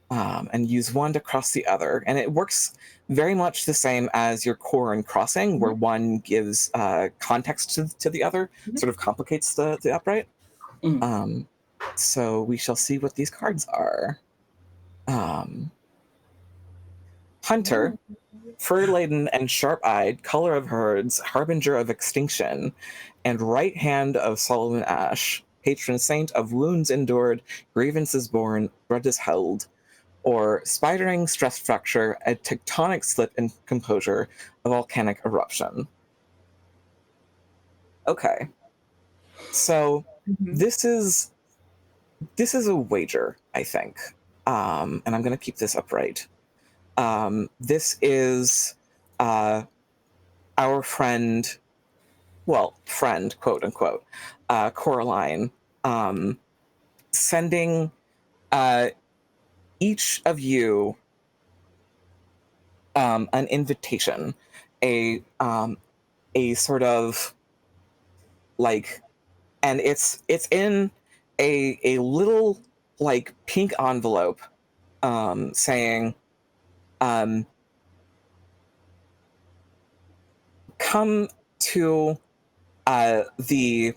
and use one to cross the other. And it works very much the same as your core and crossing, where one gives context to the other, sort of complicates the upright. So we shall see what these cards are. Hunter, fur-laden and sharp-eyed, color of herds, harbinger of extinction, and right hand of Solomon Ash, patron saint of wounds endured, grievances borne, grudges held, or spidering stress fracture, a tectonic slip in composure, a volcanic eruption. Okay. So this is a wager, I think. And I'm going to keep this upright. This is our friend, quote unquote, Coraline, sending each of you an invitation, a sort of like, and it's in a little like pink envelope, saying, come to the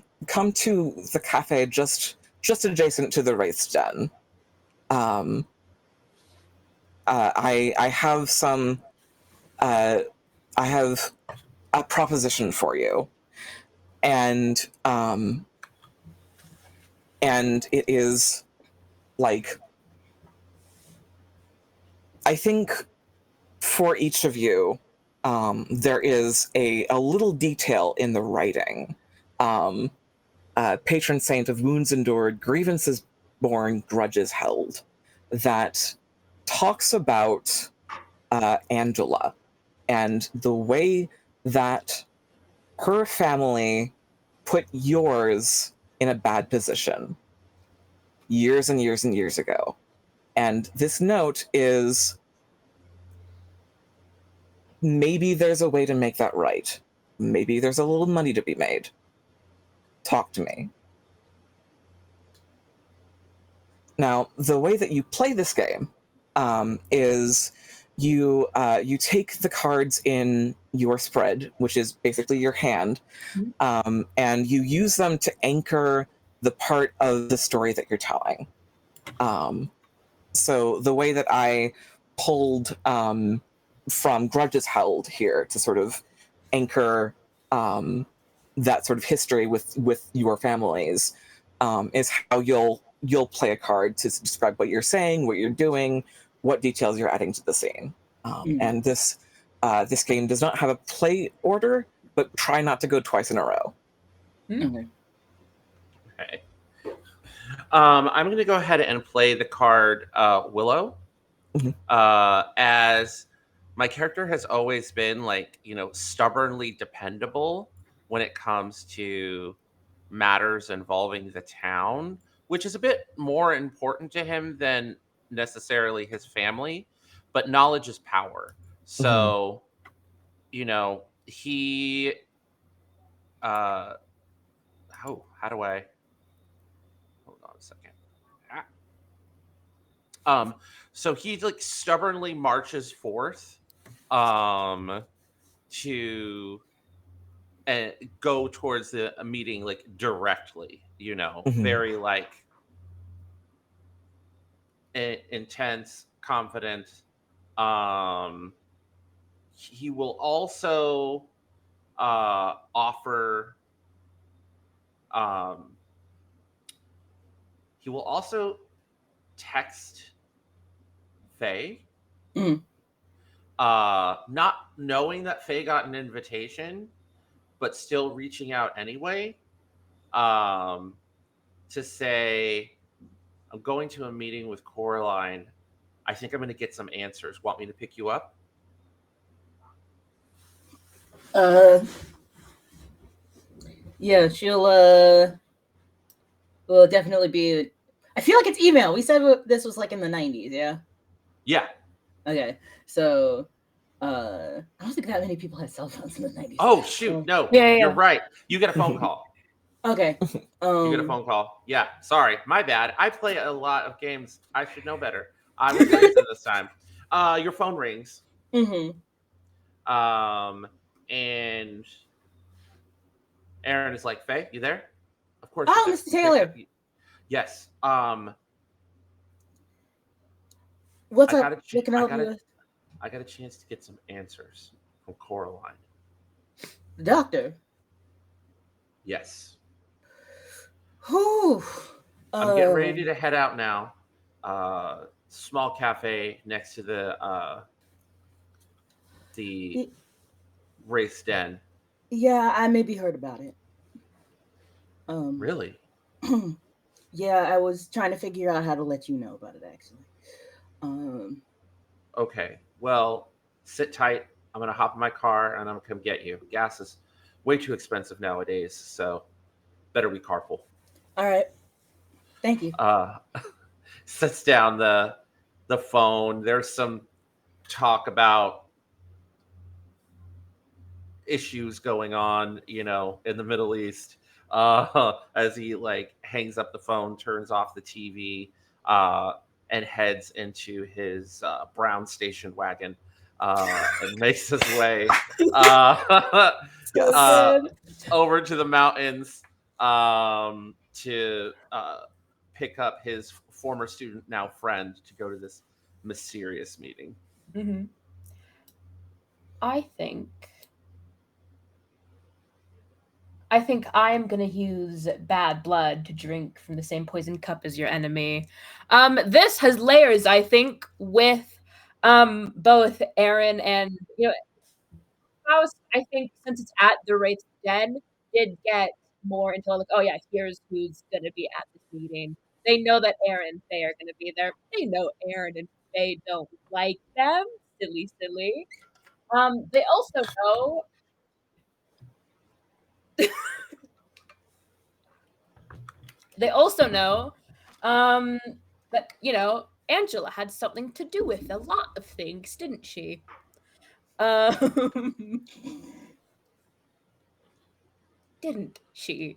cafe just adjacent to the Wraith's Den. I have some I have a proposition for you, and it is like, I think for each of you, there is a little detail in the writing. Patron saint of wounds endured, grievances borne, grudges held, that talks about Angela and the way that her family put yours in a bad position years and years and years ago. And this note is, maybe there's a way to make that right. Maybe there's a little money to be made. Talk to me. Now, the way that you play this game is you take the cards in your spread, which is basically your hand, and you use them to anchor the part of the story that you're telling. So the way that I pulled from Grudges Held here to sort of anchor that sort of history with your families is how you'll play a card to describe what you're saying, what you're doing, what details you're adding to the scene. And this game does not have a play order, but try not to go twice in a row. Okay. Okay. I'm going to go ahead and play the card Willow. As my character has always been like, stubbornly dependable when it comes to matters involving the town, which is a bit more important to him than necessarily his family, but knowledge is power. So, he how do I hold on a second. So he like stubbornly marches forth to go towards the meeting like directly, very like intense, confident. He will also offer he will also text Faye. Not knowing that Faye got an invitation, but still reaching out anyway, to say, I'm going to a meeting with Coraline. I think I'm going to get some answers. Want me to pick you up? Yeah, she'll will definitely be. I feel like it's email. We said this was like in the 90s, yeah? Yeah. Okay. So I don't think that many people had cell phones in the 90s. Oh shoot, no. Yeah, yeah, You're yeah. right. You get a phone call. Okay. You get a phone call. Yeah, sorry. My bad. I play a lot of games. I should know better. I was racing this time. Your phone rings. Mm-hmm. And Aaron is like, Faye, you there? Of course Oh, she's Mr. there. Taylor. Yes. What's I up? got a What can I help you with? I got a chance to get some answers from Coraline. The doctor. Yes. I'm getting ready to head out now. Small cafe next to the race den. Yeah, I maybe heard about it. Really? Yeah, I was trying to figure out how to let you know about it actually. Okay. Well, sit tight. I'm gonna hop in my car and I'm gonna come get you. Gas is way too expensive nowadays, so better be careful. All right. Thank you. Sets down the phone. There's some talk about issues going on, in the Middle East. As he like hangs up the phone, turns off the TV, and heads into his brown station wagon, and makes his way Yes. over to the mountains, to pick up his former student, now friend, to go to this mysterious meeting. Mm-hmm. I think I'm gonna use bad blood to drink from the same poison cup as your enemy. This has layers, I think, with both Aaron and House. I think since it's at the Wraith's Den, did get more into like, oh yeah, here's who's gonna be at this meeting. They know that Aaron and Faye are gonna be there. They know Aaron and Faye don't like them. Silly, silly. They also know that, Angela had something to do with a lot of things, didn't she? Didn't she?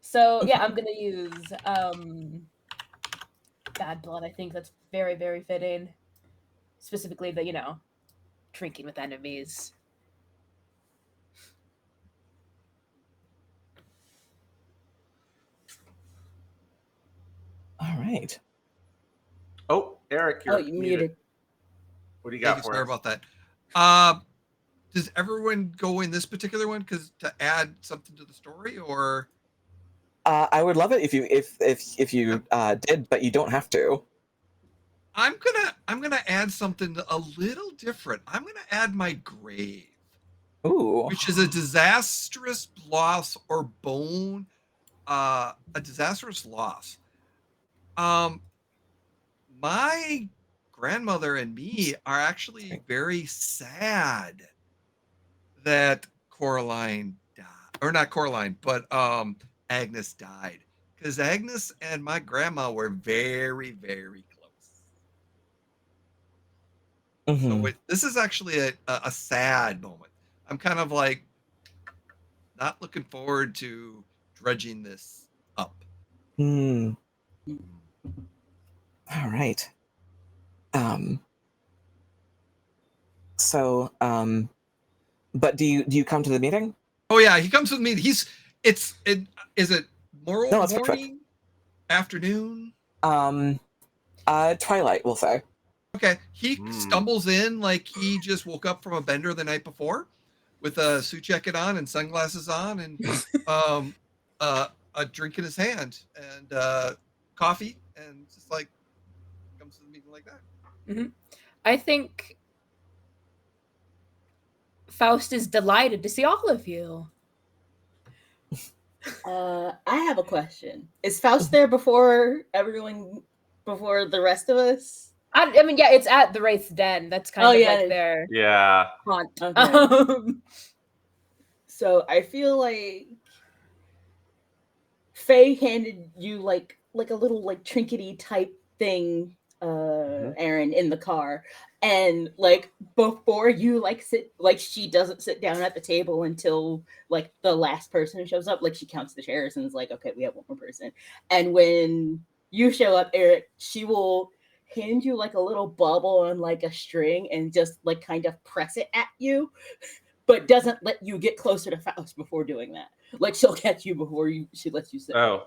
So yeah, I'm gonna use bad blood. I think that's very, very fitting. Specifically the, drinking with enemies. All right. Oh, Eric, you're you muted. muted. What do you Thank got you, for sorry us? about that. Does everyone go in this particular one because to add something to the story, or I would love it if you did, but you don't have to. I'm gonna add something a little different. I'm gonna add my grave, Ooh. which is a disastrous loss or bone, a disastrous loss. My grandmother and me are actually very sad that Coraline died, or not Coraline, but Agnes died, because Agnes and my grandma were very, very close. Mm-hmm. So this is actually a sad moment. I'm kind of like not looking forward to dredging this up. Mm. All right. So, but do you come to the meeting? Oh yeah, he comes with me. Is it No, that's perfect. morning, afternoon? Twilight, we'll say. Okay, he stumbles in like he just woke up from a bender the night before, with a suit jacket on and sunglasses on, and a drink in his hand and coffee, and just like comes to the meeting like that. Mm-hmm. I think Faust is delighted to see all of you. I have a question. Is Faust there before everyone before the rest of us? I mean, yeah, it's at the Wraith's Den. That's kind of like their Yeah. haunt. Okay. So I feel like Faye handed you like a little like trinkety type thing, Aaron, in the car, and like before you like sit, like she doesn't sit down at the table until like the last person shows up. Like she counts the chairs and is like, okay, we have one more person. And when you show up, Eric, she will hand you like a little bubble on like a string and just like kind of press it at you, but doesn't let you get closer to Faust before doing that. Like she'll catch you before she lets you sit. Oh,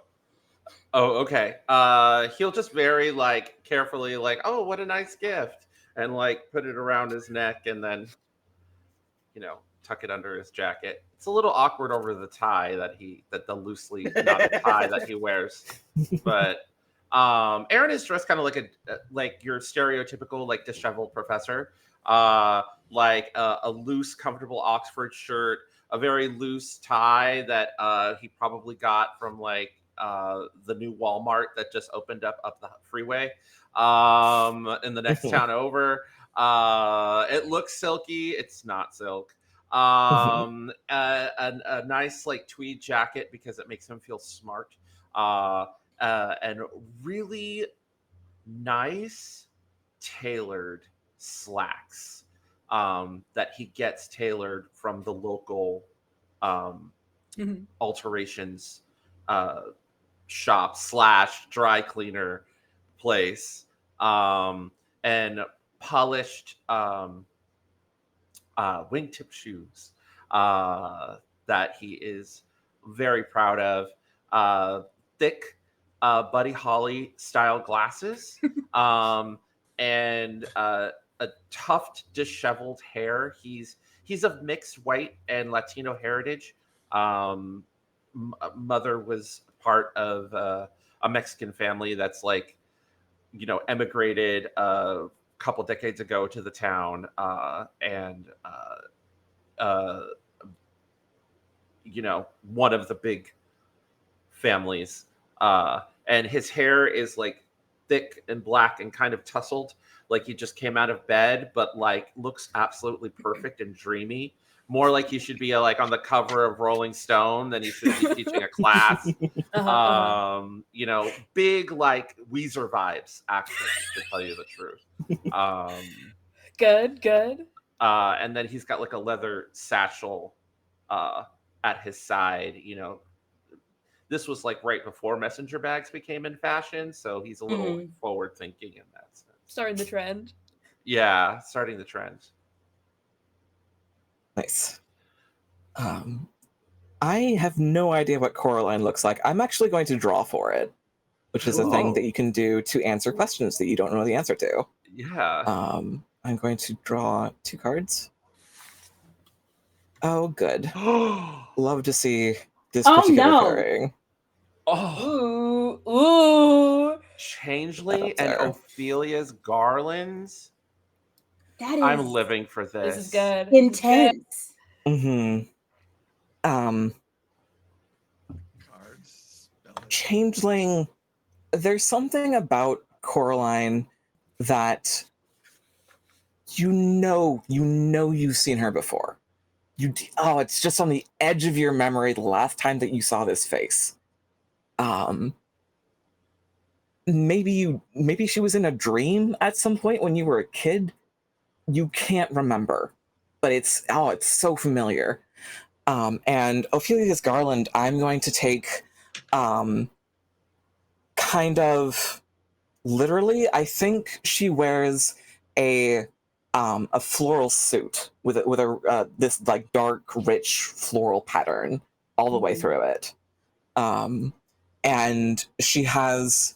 okay. He'll just very like carefully, like, oh, what a nice gift, and like put it around his neck, and then, tuck it under his jacket. It's a little awkward over the tie that the loosely knotted tie that he wears, but Aaron is dressed kind of like your stereotypical like disheveled professor, like a loose, comfortable Oxford shirt, a very loose tie that he probably got from like the new Walmart that just opened up the freeway in the next town over. It looks silky. It's not silk. A nice like tweed jacket because it makes him feel smart. And really nice tailored slacks that he gets tailored from the local alterations shop / dry cleaner place, and polished wingtip shoes that he is very proud of, thick Buddy Holly style glasses, and a tuft disheveled hair. He's of mixed white and Latino heritage. Mother was part of a Mexican family that's like, emigrated a couple decades ago to the town, and one of the big families. And his hair is like thick and black and kind of tousled, like he just came out of bed, but like looks absolutely perfect and dreamy. More like he should be like on the cover of Rolling Stone than he should be teaching a class. Big like Weezer vibes, actually, to tell you the truth. Good. And then he's got like a leather satchel at his side. This was like right before messenger bags became in fashion, so he's a little forward thinking in that sense. Starting the trend. Yeah, starting the trend. Nice. I have no idea what Coraline looks like. I'm actually going to draw for it, which is a thing that you can do to answer questions that you don't know the answer to. Yeah. I'm going to draw 2 cards. Oh, good. Love to see this particular pairing. Oh. Ooh. Changeling and Ophelia's garlands. That is I'm living for this. This is good. Intense. Cards. Changeling. There's something about Coraline that you've seen her before. It's just on the edge of your memory the last time that you saw this face. Maybe she was in a dream at some point when you were a kid. You can't remember, but it's so familiar. And Ophelia's garland, I'm going to take kind of literally. I think she wears a floral suit with this like dark, rich floral pattern all the way through it. And she has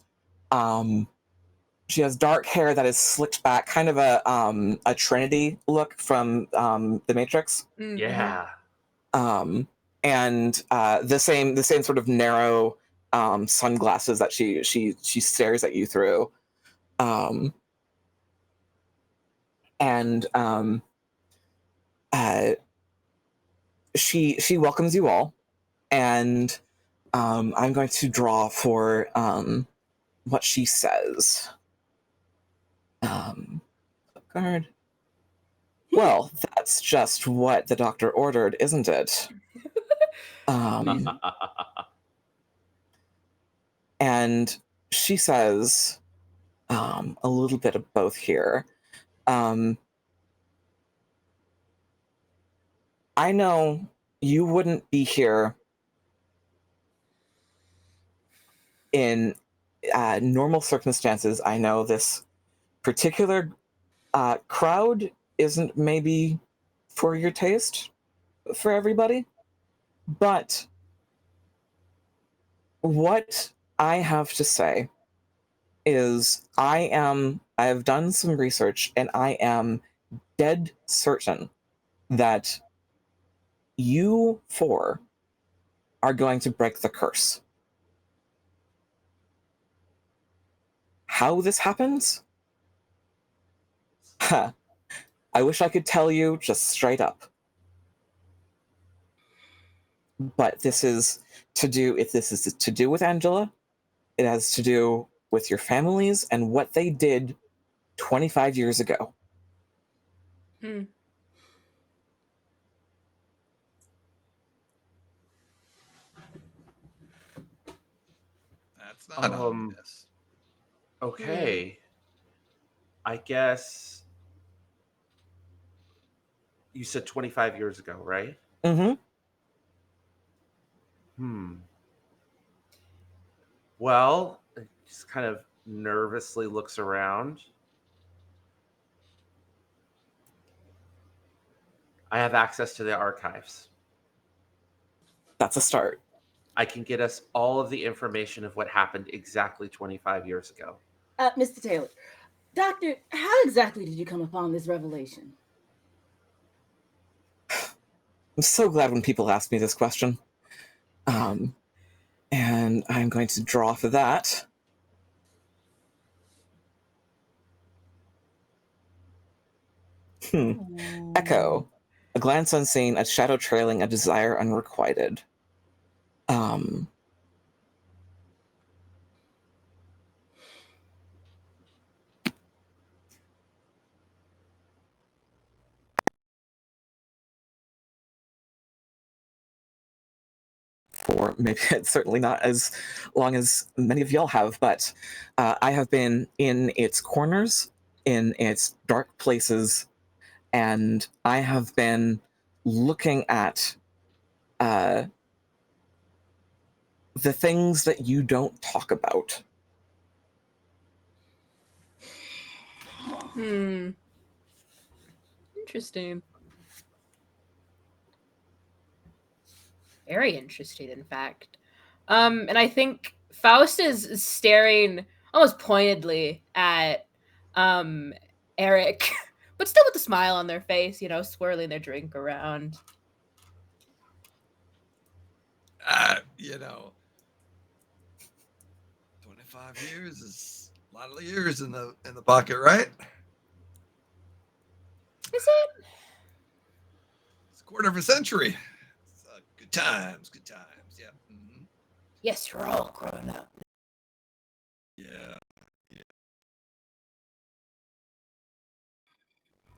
dark hair that is slicked back, kind of a Trinity look from The Matrix. Yeah. And the same sort of narrow sunglasses that she stares at you through. She welcomes you all, and I'm going to draw for what she says. Guard. Well, that's just what the doctor ordered, isn't it? And she says a little bit of both here. I know you wouldn't be here in normal circumstances. I know this particular crowd isn't maybe for your taste for everybody, but what I have to say is I have done some research and I am dead certain that you four are going to break the curse. How this happens? I wish I could tell you just straight up. But this is to do, if this is to do with Angela, it has to do with your families and what they did 25 years ago. That's not obvious. Okay. I guess you said 25 years ago, right? Mm-hmm. Well, it just kind of nervously looks around. I have access to the archives. That's a start. I can get us all of the information of what happened exactly 25 years ago. Mr. Taylor, Doctor, how exactly did you come upon this revelation? I'm so glad when people ask me this question. And I'm going to draw for that. Echo. A glance unseen, a shadow trailing, a desire unrequited. For maybe it's certainly not as long as many of y'all have, but I have been in its corners, in its dark places, and I have been looking at the things that you don't talk about. Interesting. Very interesting, in fact. And I think Faust is staring almost pointedly at Eric, but still with a smile on their face, swirling their drink around. 25 years is a lot of years in the bucket, right? Is it? It's a quarter of a century. It's, good times. Yeah. Mm-hmm. Yes, we're all growing up. Yeah.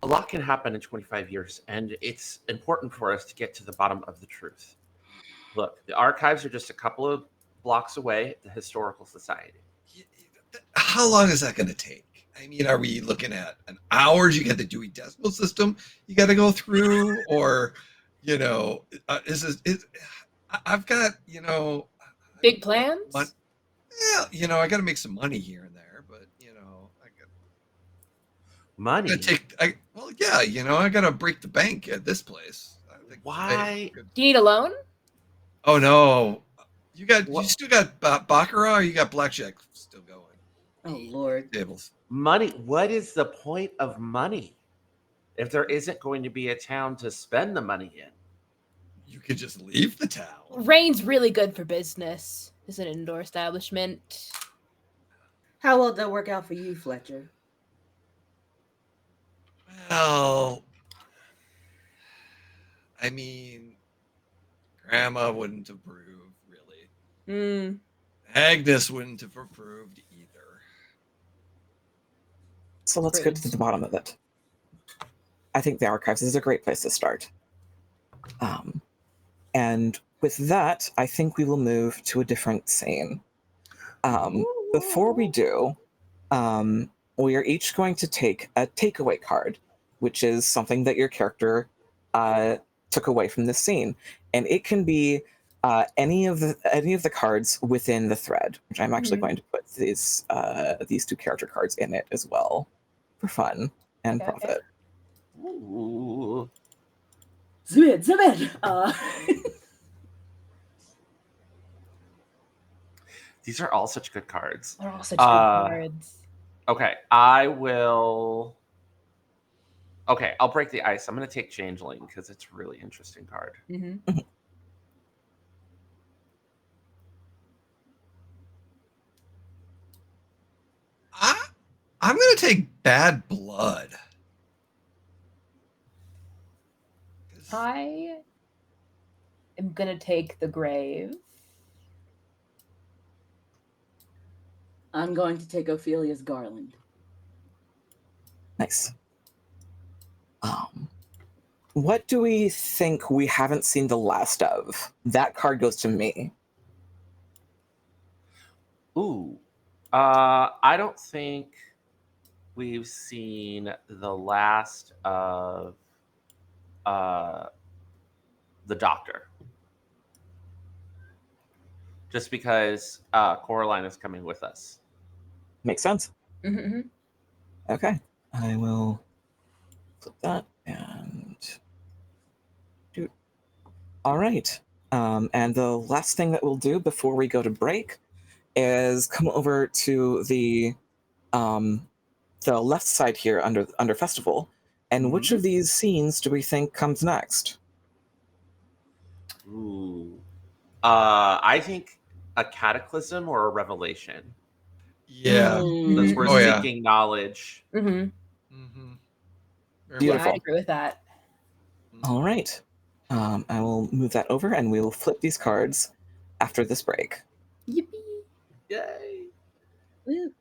A lot can happen in 25 years, and it's important for us to get to the bottom of the truth. Look, the archives are just a couple of blocks away at the Historical Society. How long is that going to take? I mean, are we looking at an hour? You got the Dewey Decimal System you got to go through, or I've got big plans. Yeah, I got to make some money here and there, but I got money. I got to break the bank at this place. Why? Do you need a loan? Oh no, you still got baccarat, or you got blackjack still going? Oh Lord, tables. Money. What is the point of money if there isn't going to be a town to spend the money in? You could just leave the town. Rain's really good for business. It's an indoor establishment. How will that work out for you, Fletcher? Well, I mean, Grandma wouldn't approve, really. Agnes wouldn't have approved either. So let's go to the bottom of it. I think the archives is a great place to start. And with that, I think we will move to a different scene. Before we do, we are each going to take a takeaway card, which is something that your character took away from this scene, and it can be any of the cards within the thread. Which I'm actually going to put these 2 character cards in it as well, for fun and profit. Ooh. Zoom in. These are all such good cards. They're all such good cards. Okay, I will. Okay, I'll break the ice. I'm going to take Changeling because it's a really interesting card. Mm-hmm. I'm going to take Bad Blood. I am gonna take the Grave. I'm going to take Ophelia's Garland. Nice. What do we think we haven't seen the last of? That card goes to me. Ooh. I don't think we've seen the last of the Doctor. Just because Coraline is coming with us. Makes sense. Mm-hmm. Okay. I will flip that and do. All right. And the last thing that we'll do before we go to break is come over to the left side here under festival. And which of these scenes do we think comes next? Ooh. I think a cataclysm or a revelation. Yeah. Because we're Oh, yeah. seeking knowledge. Mm-hmm. Mm-hmm. Beautiful. Yeah, I agree with that. All right. I will move that over and we will flip these cards after this break. Yippee! Yay! Woo.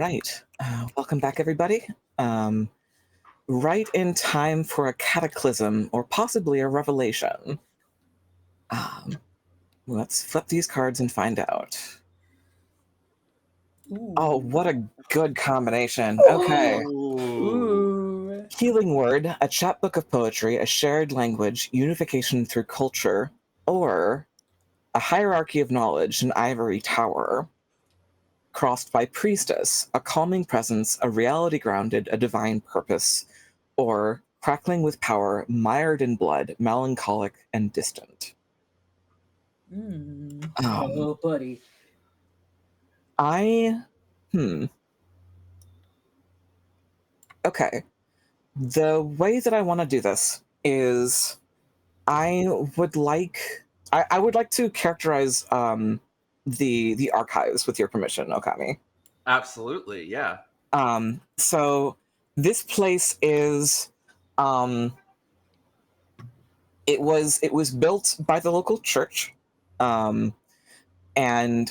right. Welcome back, everybody. Right in time for a cataclysm or possibly a revelation. Let's flip these cards and find out. Oh, what a good combination. Okay. Ooh. Healing Word, a chapbook of poetry, a shared language, unification through culture, or a hierarchy of knowledge, an ivory tower. Crossed by Priestess, a calming presence, a reality grounded, a divine purpose, or crackling with power, mired in blood, melancholic and distant. Oh, buddy. Okay. The way that I want to do this is I would like to characterize the archives with your permission, Okami. Absolutely, yeah. So this place is it was built by the local church, and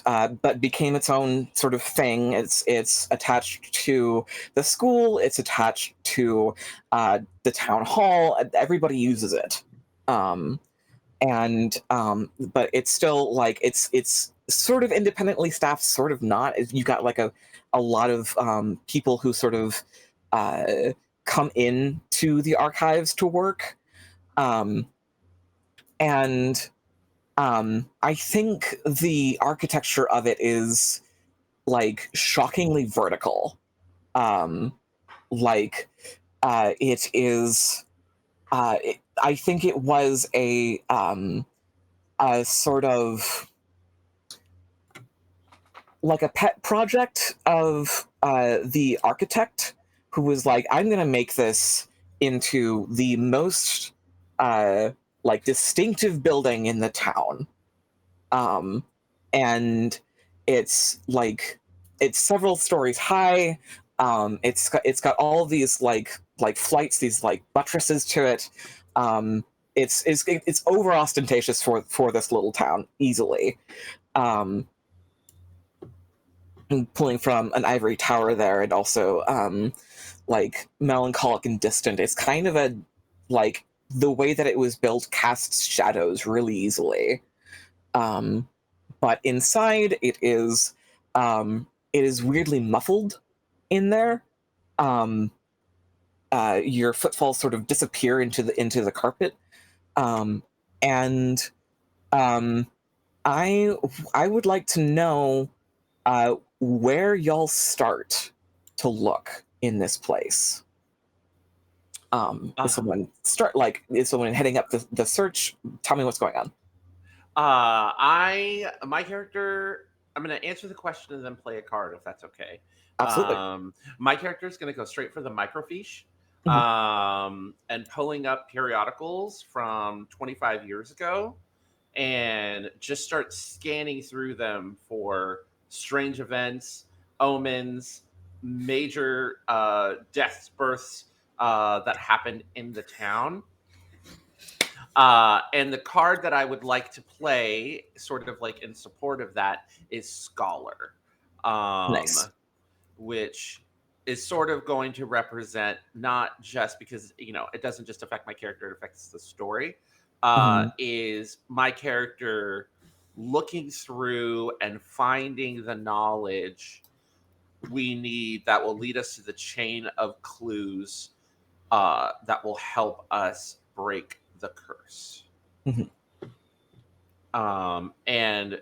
but became its own sort of thing. It's attached to the school. It's attached to the town hall. Everybody uses it, and but it's still like it's sort of independently staffed, sort of not. You've got like a lot of people who sort of come in to the archives to work, and I think the architecture of it is like shockingly vertical. Like it is. I think it was a sort of like a pet project of the architect, who was like, I'm going to make this into the most like distinctive building in the town. And it's like it's several stories high. It's got all of these like flights, these like buttresses to it. It's over ostentatious for this little town easily. Pulling from an ivory tower there, and also like melancholic and distant. It's kind of a like the way that it was built casts shadows really easily. But inside it is weirdly muffled in there. Your footfalls sort of disappear into the carpet, and I would like to know where y'all start to look in this place. Is someone heading up the search? Tell me what's going on. My character, I'm going to answer the question and then play a card if that's okay. Absolutely. My character is going to go straight for the microfiche, and pulling up periodicals from 25 years ago and just start scanning through them for strange events, omens, major deaths, births that happened in the town. And the card that I would like to play, sort of like in support of that, is Scholar. Nice. Which is sort of going to represent not just because, it doesn't just affect my character, it affects the story. Is my character looking through and finding the knowledge we need that will lead us to the chain of clues that will help us break the curse. And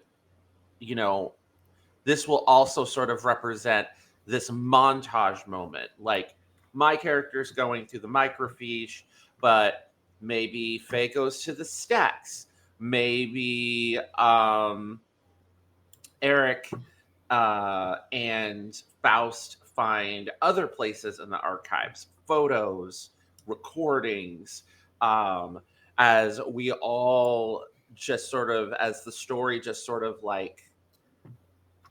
this will also sort of represent this montage moment. Like, my character's going through the microfiche, but maybe Faye goes to the stacks. Maybe Eric and Faust find other places in the archives, photos, recordings, as we all just sort of, as the story just sort of like,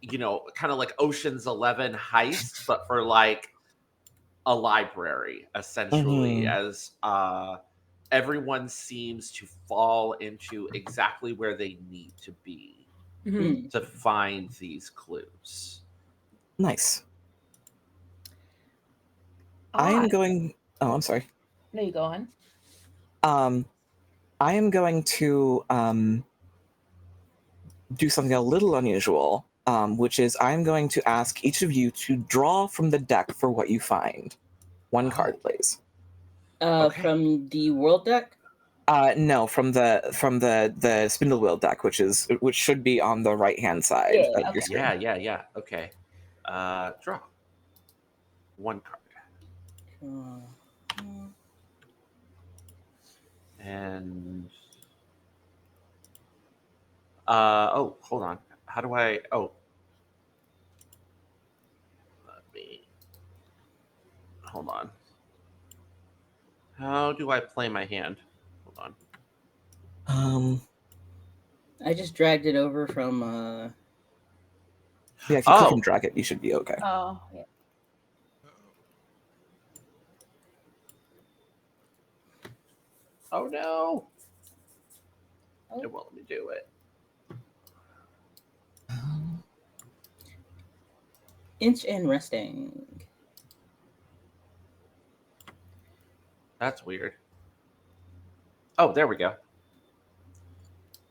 kind of like Ocean's 11 heist, but for like a library, essentially, as everyone seems to fall into exactly where they need to be to find these clues. Nice. I am Odd. going. Oh, I'm sorry. No, you go on. I am going to do something a little unusual, which is I'm going to ask each of you to draw from the deck for what you find. One card, please. Okay. From the world deck. No, from the SpindleWheel deck, which should be on the right hand side Yeah, of your okay. screen. Yeah. Okay. Draw. One card. And oh, hold on. How do I let me hold on. How do I play my hand? Hold on. I just dragged it over from. Yeah, if you click and drag it, you should be okay. Oh, yeah. Oh no. Oh. It won't let me do it. Inch and resting. That's weird. Oh, there we go.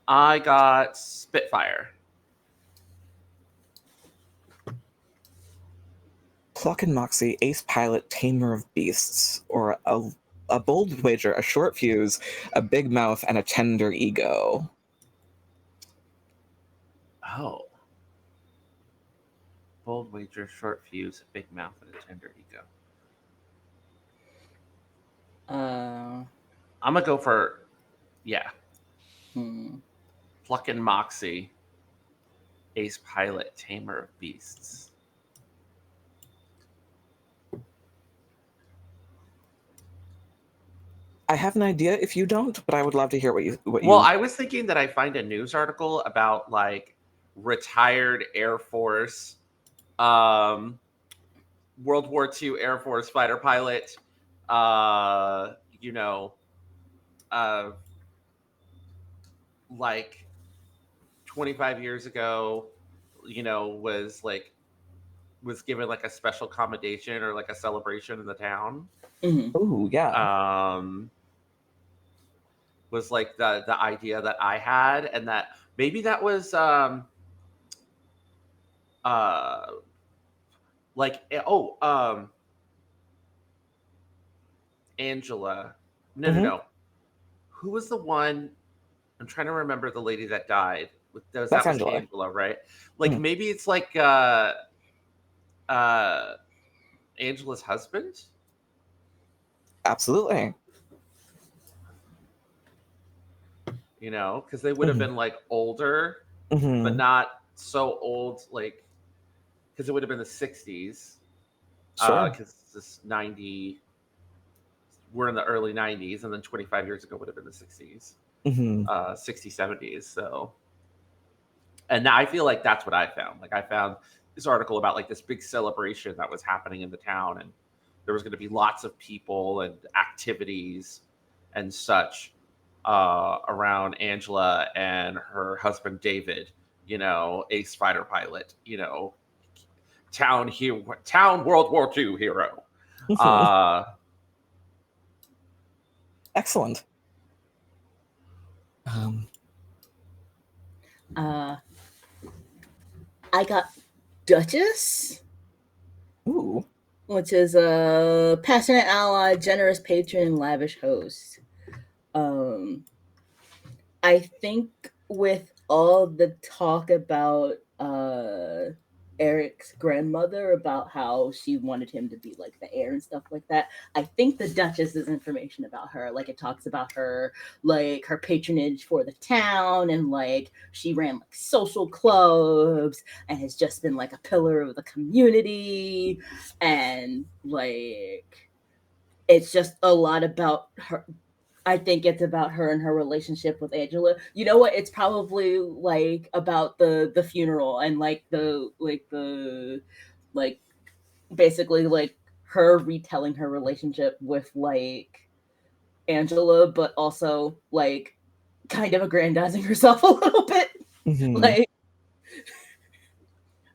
I got Spitfire. Pluck and Moxie, Ace Pilot, Tamer of Beasts, or a bold wager, a short fuse, a big mouth, and a tender ego. Oh. Bold wager, short fuse, a big mouth, and a tender ego. I'm gonna go for Pluck and Moxie, Ace Pilot, Tamer of Beasts. I have an idea if you don't, but I would love to hear what you. I was thinking that I find a news article about like retired Air Force, World War II Air Force fighter pilot, like 25 years ago, was given like a special commendation or like a celebration in the town. Mm-hmm. Oh yeah. Was like the idea that I had, and that maybe that was Angela. No. Who was the one? I'm trying to remember the lady that died. That was Angela, right? Like maybe it's like Angela's husband. Absolutely. Because they would have been like older, but not so old, like because it would have been the 60s. Sure. Because this 90, we're in the early 90s, and then 25 years ago would have been the 60s, 60s, 70s. So, and I feel like that's what I found. Like I found this article about like this big celebration that was happening in the town, and there was going to be lots of people and activities and such around Angela and her husband David, ace fighter pilot, town World War II hero. Excellent. I got Duchess. Ooh. Which is a passionate ally, generous patron, and lavish host. I think with all the talk about Eric's grandmother, about how she wanted him to be like the heir and stuff like that, I think the Duchess is information about her. Like it talks about her, like her patronage for the town, and like she ran like social clubs and has just been like a pillar of the community, and like it's just a lot about her. I think it's about her and her relationship with Angela. You know what? It's probably like about the funeral and like basically like her retelling her relationship with like Angela, but also like kind of aggrandizing herself a little bit.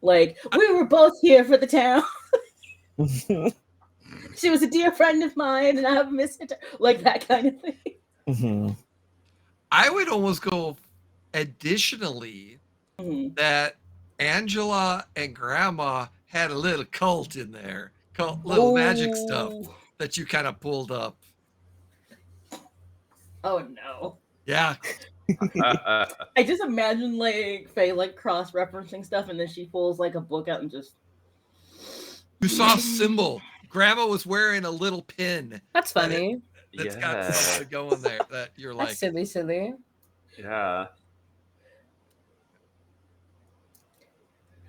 Like we were both here for the town. She was a dear friend of mine, and I have missed her. Like that kind of thing. Mm-hmm. I would almost go additionally Mhm. that Angela and Grandma had a little cult in there, little magic stuff Ooh. that you kind of pulled up. Oh no. Yeah. I just imagine like Faye like cross-referencing stuff, and then she pulls like a book out and just. You saw a symbol. Grandma was wearing a little pin. That's funny. That's got Yeah. something going there that you're like. That's silly. Yeah.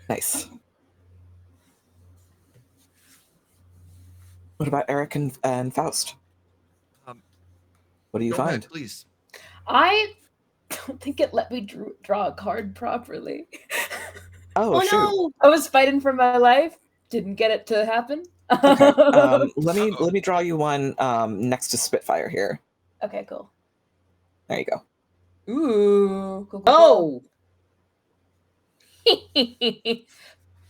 Nice. What about Eric and Faust? Um, What do you Go find? ahead, please. I don't think it let me draw a card properly. Oh, shoot. no! I was fighting for my life. Didn't get it to happen. Okay. Let me draw you one next to Spitfire here. Okay, cool. There you go. Ooh. Cool. Oh!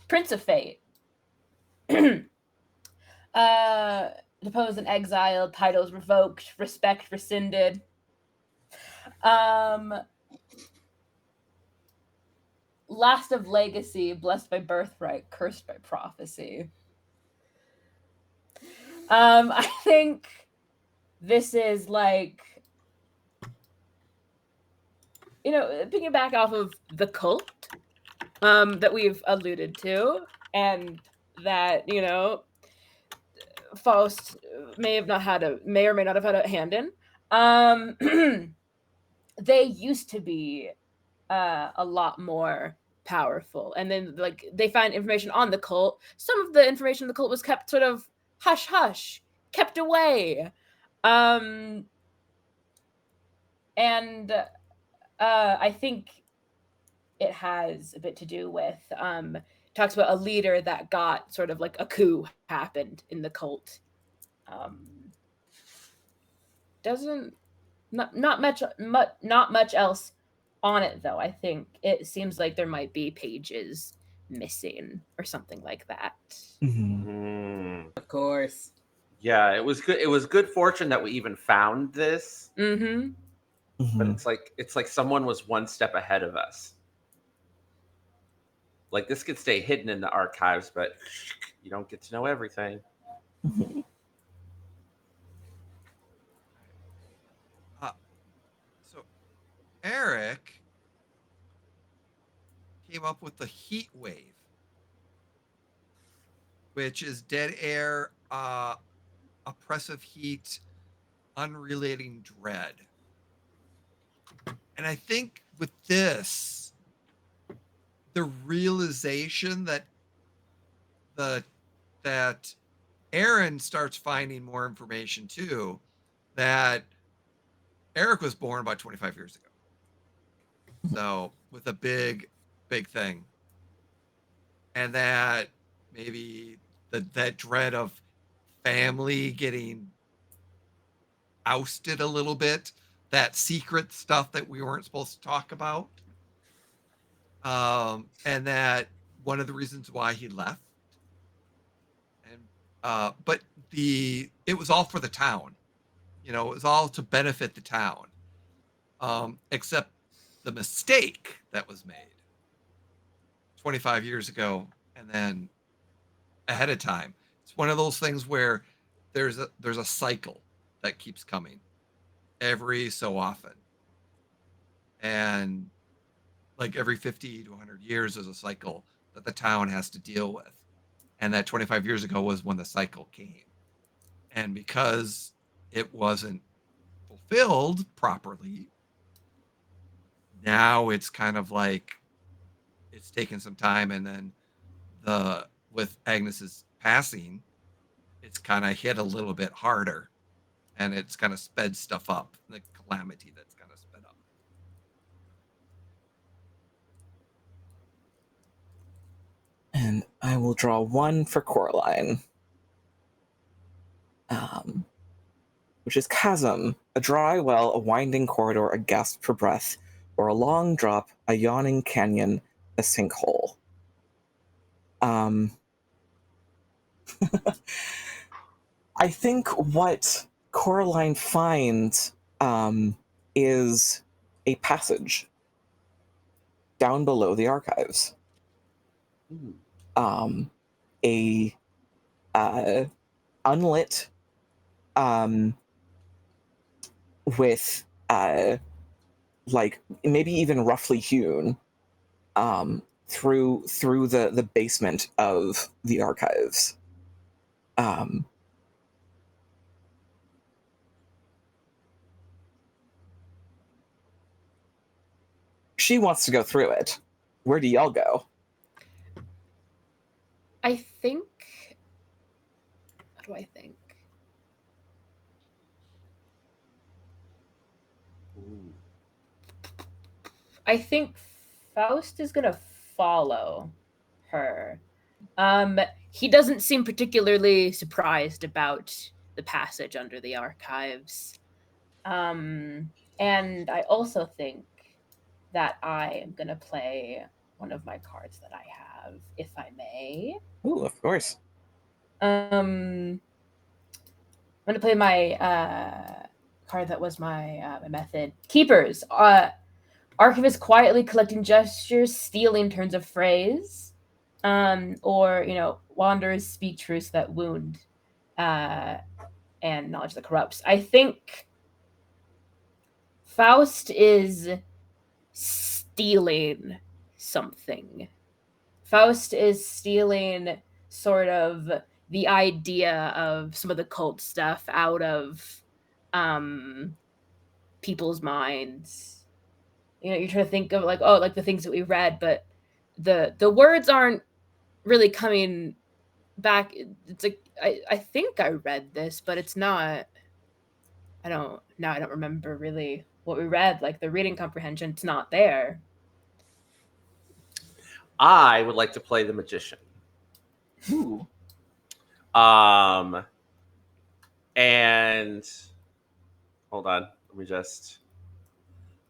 Prince of Fate. Deposed and exiled, titles revoked, respect rescinded. Last of legacy, blessed by birthright, cursed by prophecy. I think this is like, picking back off of the cult that we've alluded to, and that, Faust may or may not have had a hand in. They used to be a lot more powerful, and then like they find information on the cult. Some of the information on the cult was kept sort of hush hush, kept away, and I think it has a bit to do with talks about a leader that got sort of like a coup happened in the cult. Doesn't not much else on it though. I think it seems like there might be pages missing or something like that. Mm-hmm. Of course. Yeah, it was good. It was good fortune that we even found this. Mm-hmm. But Mm-hmm. it's like someone was one step ahead of us. Like this could stay hidden in the archives, but you don't get to know everything. Mm-hmm. So Eric came up with the heat wave, which is dead air, oppressive heat, unrelating dread. And I think with this, the realization that that Aaron starts finding more information too, that Eric was born about 25 years ago. So with a big thing. And that maybe that dread of family getting ousted a little bit, that secret stuff that we weren't supposed to talk about. And that one of the reasons why he left. And but it was all for the town. It was all to benefit the town. Except the mistake that was made 25 years ago and then ahead of time. It's one of those things where there's a cycle that keeps coming every so often. And like every 50 to 100 years, there's a cycle that the town has to deal with. And that 25 years ago was when the cycle came. And because it wasn't fulfilled properly, now it's kind of like it's taken some time. And then with Agnes's passing, it's kind of hit a little bit harder. And it's kind of sped stuff up, the calamity that's kind of sped up. And I will draw one for Coraline. Which is chasm, a dry well, a winding corridor, a gasp for breath, or a long drop, a yawning canyon, a sinkhole. I think what Coraline finds is a passage down below the archives. A unlit, with like maybe even roughly hewn, through the basement of the archives. She wants to go through it. Where do y'all go? I think. What do I think? I think Faust is gonna follow her. He doesn't seem particularly surprised about the passage under the archives. And I also think that I am gonna play one of my cards that I have, if I may. Ooh, of course. I'm gonna play my card that was my method. Keepers. Archivist quietly collecting gestures, stealing turns of phrase, or wanderers speak truths that wound, and knowledge that corrupts. I think Faust is stealing something. Faust is stealing sort of the idea of some of the cult stuff out of people's minds. You're trying to think of like the things that we read, but the words aren't really coming back. It's like I think I read this, but it's not. I don't remember really what we read. Like the reading comprehension, it's not there. I would like to play the magician. Ooh. And hold on, let me just.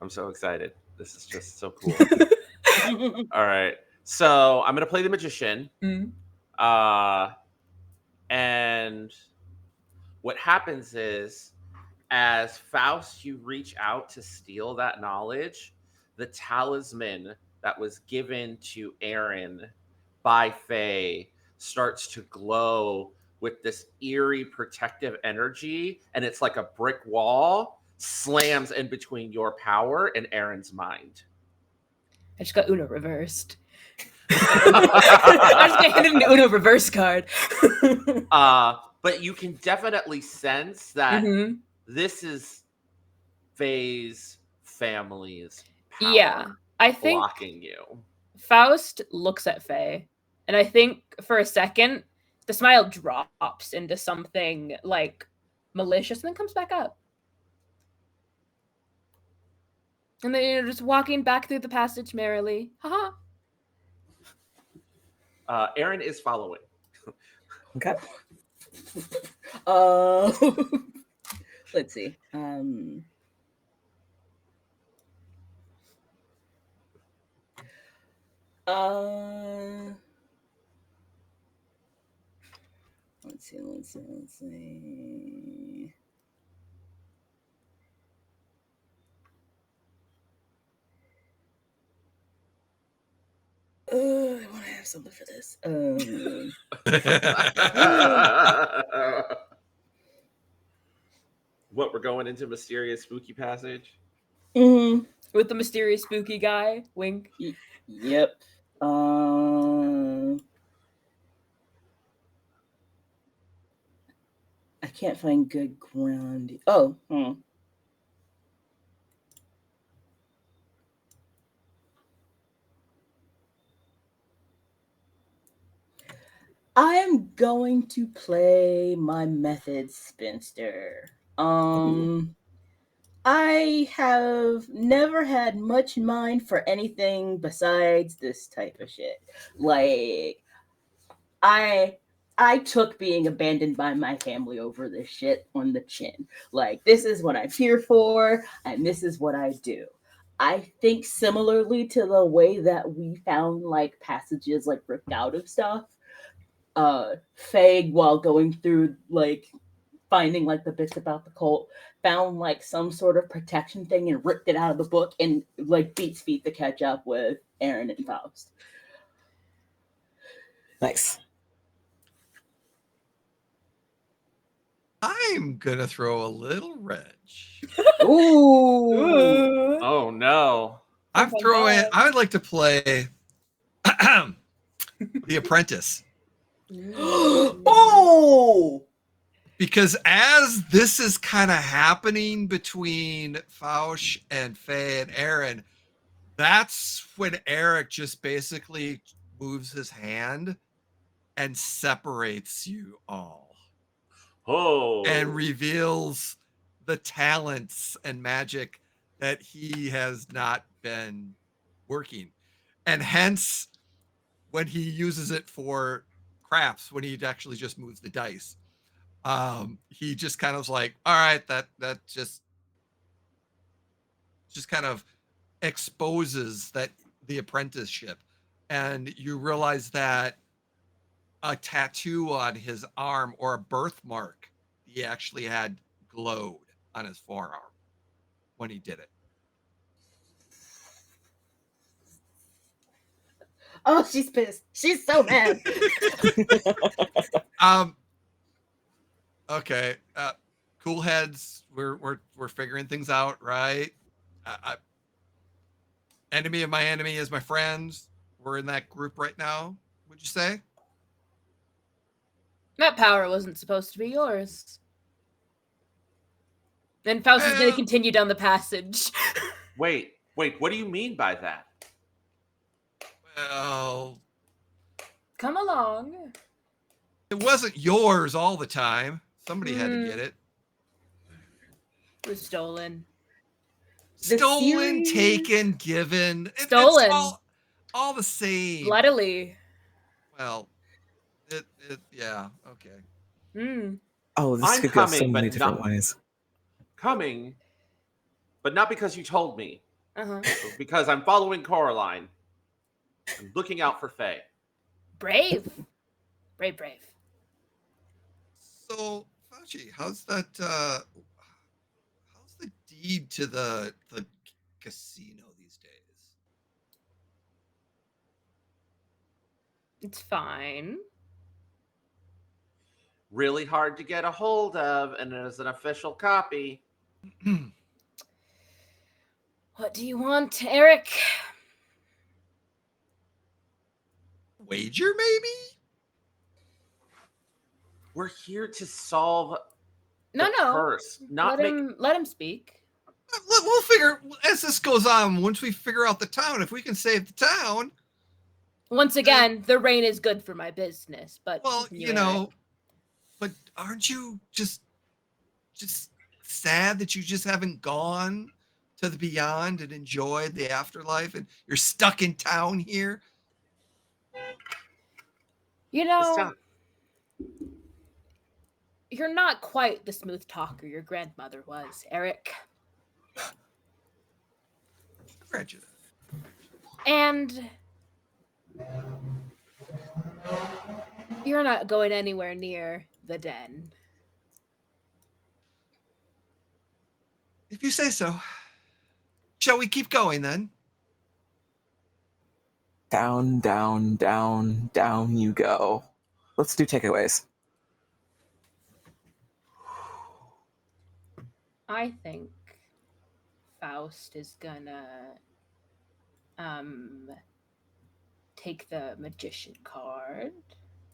I'm so excited. This is just so cool. All right, so I'm gonna play the magician. And what happens is, as Faust, you reach out to steal that knowledge, the talisman that was given to Aaron by Faye starts to glow with this eerie protective energy, and it's like a brick wall slams in between your power and Aaron's mind. I just got Uno reversed. I just got handed an Uno reverse card. But you can definitely sense that this is Faye's family's power I think blocking you. Faust looks at Faye, and I think for a second the smile drops into something like malicious and then comes back up. And then you're just walking back through the passage merrily. Haha. Aaron is following. Okay. Let's see. Let's see. I want to have something for this. What, we're going into mysterious spooky passage? With the mysterious spooky guy. Wink. Yep. I can't find good ground. Oh. I'm going to play my method spinster. I have never had much mind for anything besides this type of shit. Like, I took being abandoned by my family over this shit on the chin. Like, this is what I'm here for, and this is what I do. I think similarly to the way that we found like passages like ripped out of stuff, Faye, while going through like finding like the bits about the cult, found like some sort of protection thing and ripped it out of the book and like beats feet to catch up with Aaron and Faust. Nice. I'm gonna throw a little wrench. Ooh. Oh no. I'm throwing. I would like to play The Apprentice. Oh. Because as this is kind of happening between Fausch and Faye and Aaron, that's when Eric just basically moves his hand and separates you all. Oh. And reveals the talents and magic that he has not been working. And hence, when he uses it for crafts, when he actually just moves the dice, he just kind of was like, all right, that just kind of exposes that the apprenticeship. And you realize that a tattoo on his arm or a birthmark he actually had glowed on his forearm when he did it. Oh, she's pissed. She's so mad. Okay. Cool heads. We're figuring things out, right? Enemy of my enemy is my friends. We're in that group right now. Would you say? That power wasn't supposed to be yours. And Faust is going to continue down the passage. Wait, what do you mean by that? Well, Come along. it wasn't yours all the time. Somebody had to get it. It was stolen. Stolen, taken, given. Stolen. It's all the same. Bloodily. Well, yeah, okay. Oh, this I'm could go so coming, many but different not- ways. Coming, but not because you told me. Uh-huh. Because I'm following Coraline. I'm looking out for Faye. Brave. Brave. So, Fauci, how's that? How's the deed to the casino these days? It's fine. Really hard to get a hold of, and as an official copy. What do you want, Eric? Wager, maybe? We're here to solve No. curse, not Let him speak. We'll figure as this goes on. Once we figure out the town, if we can save the town. Once again, the rain is good for my business, but Well, you know, but aren't you just sad that you just haven't gone to the beyond and enjoyed the afterlife, and you're stuck in town here? You know, you're not quite the smooth talker your grandmother was, Eric. Prejudice. And you're not going anywhere near the den. If you say so. Shall we keep going then? Down, down, down, down you go. Let's do takeaways. I think Faust is gonna take the magician card.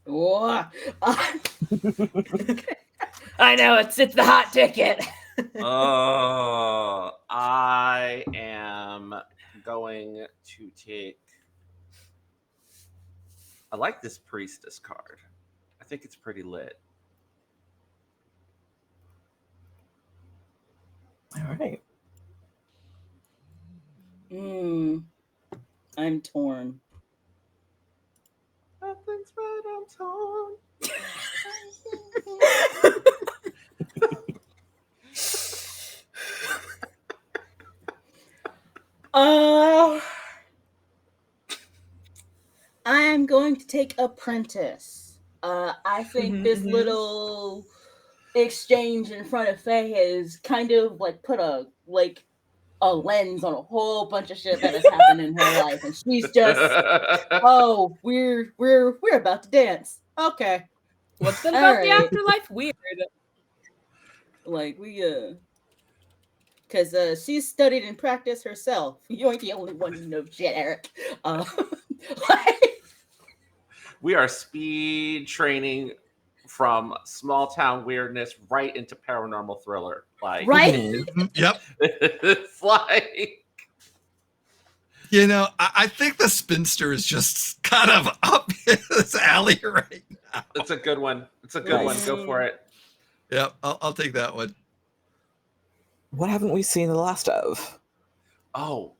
Oh. I know it's the hot ticket. I am going to take. I like this priestess card. I think it's pretty lit. All right. I'm torn. Nothing's right, I'm torn. I'm going to take Apprentice. I think this little exchange in front of Faye has kind of like put a lens on a whole bunch of shit that has happened in her life, and she's just, oh, we're about to dance. Okay, What's that All about the right. afterlife? Weird. like because she's studied and practiced herself. You ain't the only one who knows shit, Eric. Like, We are speed training from small town weirdness right into paranormal thriller. Like, right? Yep. it's like, You know, I think the spinster is just kind of up his alley right now. it's a good one. It's a good one. Go for it. Yep, I'll take that one. What haven't we seen the last of? Oh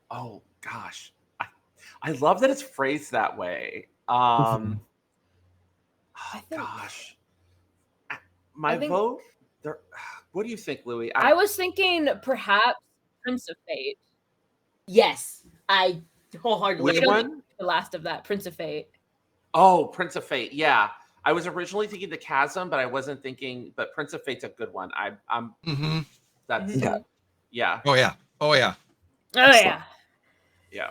gosh. I love that it's phrased that way. Mhm. Oh, think- gosh. My I think- vote. There. What do you think, Louis? I was thinking perhaps Prince of Fate. Yes, I wholeheartedly Which agree. one? The last of that, Prince of Fate. Oh, Prince of Fate. Yeah, I was originally thinking the Chasm, but I wasn't thinking. But Prince of Fate's a good one. I'm. Mm-hmm. That's Mhm. yeah. Oh yeah. Oh Excellent. yeah. Yeah.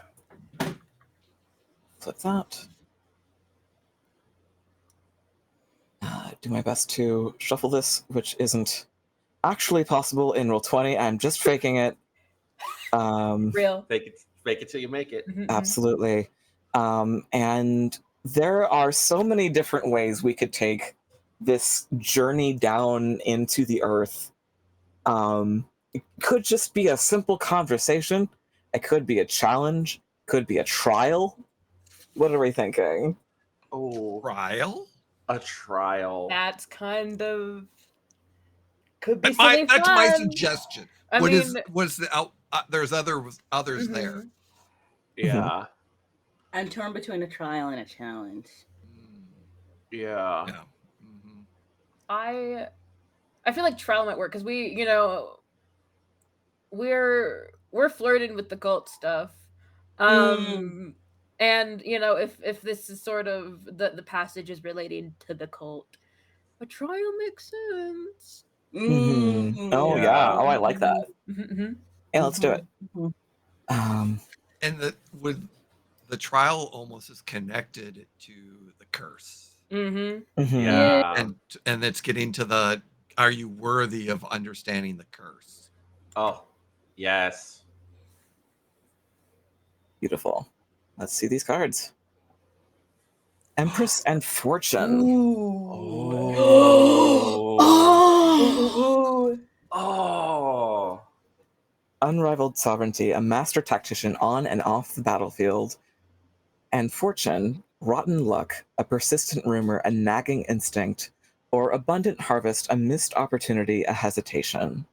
Flip that. Do my best to shuffle this, which isn't actually possible in Roll20. I'm just faking it. Real. Fake it till you make it. Mhm, mhm. Absolutely. And there are so many different ways we could take this journey down into the earth. It could just be a simple conversation. It could be a challenge. Could be a trial. What are we thinking? Oh, Trial? a trial. That's kind of could be That's my something fun. suggestion. I What mean, is what's the out? There's others mhm. there. Yeah. I'm torn between a trial and a challenge. Yeah. Yeah. Mhm. I feel like trial might work because we're flirting with the cult stuff. And if this is sort of the passage is relating to the cult, a trial makes sense. Oh yeah. Oh, I like that. Mhm. Yeah, let's do it. Mhm. And the trial almost is connected to the curse, Mhm. Yeah. and it's getting to the are you worthy of understanding the curse? Oh, yes. Beautiful. Let's see these cards. Empress and Fortune. Oh. Oh. Unrivaled sovereignty, a master tactician on and off the battlefield. And Fortune, rotten luck, a persistent rumor, a nagging instinct, or abundant harvest, a missed opportunity, a hesitation.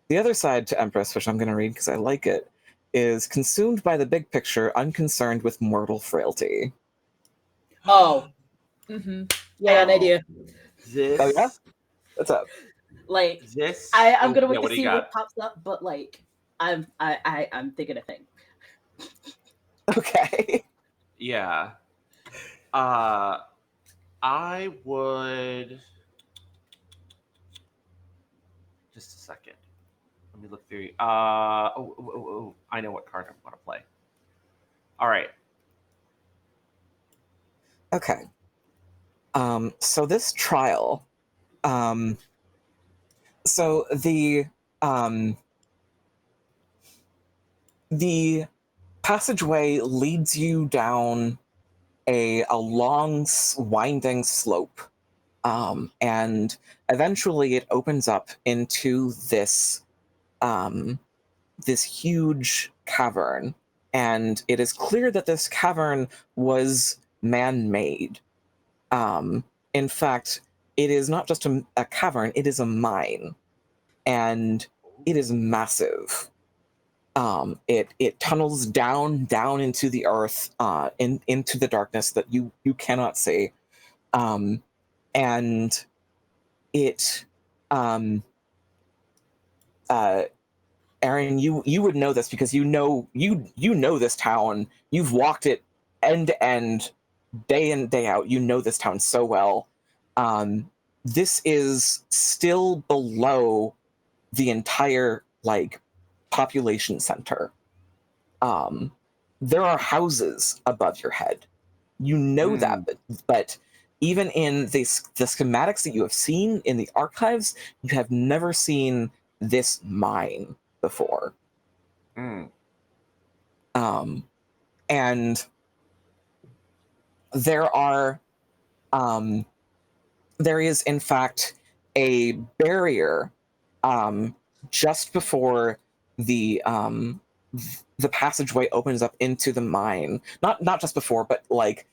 The other side to Empress, which I'm going to read because I like it, is consumed by the big picture, unconcerned with mortal frailty. Oh, Mhm. I got an idea. This. Oh, yeah? What's up? Like, This. I'm gonna wait what to do you see what got? pops up, but like, I'm thinking a thing. Okay. Yeah. I would. Just a second. Let me look through. I know what card I want to play. All right. Okay. So this trial, so the passageway leads you down a long winding slope, and eventually it opens up into this this huge cavern, and it is clear that this cavern was man-made. In fact, it is not just a cavern, it is a mine, and it is massive. It tunnels down into the earth, into the darkness that you cannot see, and it, Aaron, you would know this because you know this town. You've walked it end to end, day in day out. You know this town so well. this is still below the entire like population center. There are houses above your head. You know that, but even in the schematics that you have seen in the archives, you have never seen this mine before. And there is in fact a barrier just before the passageway opens up into the mine. Not just before, but like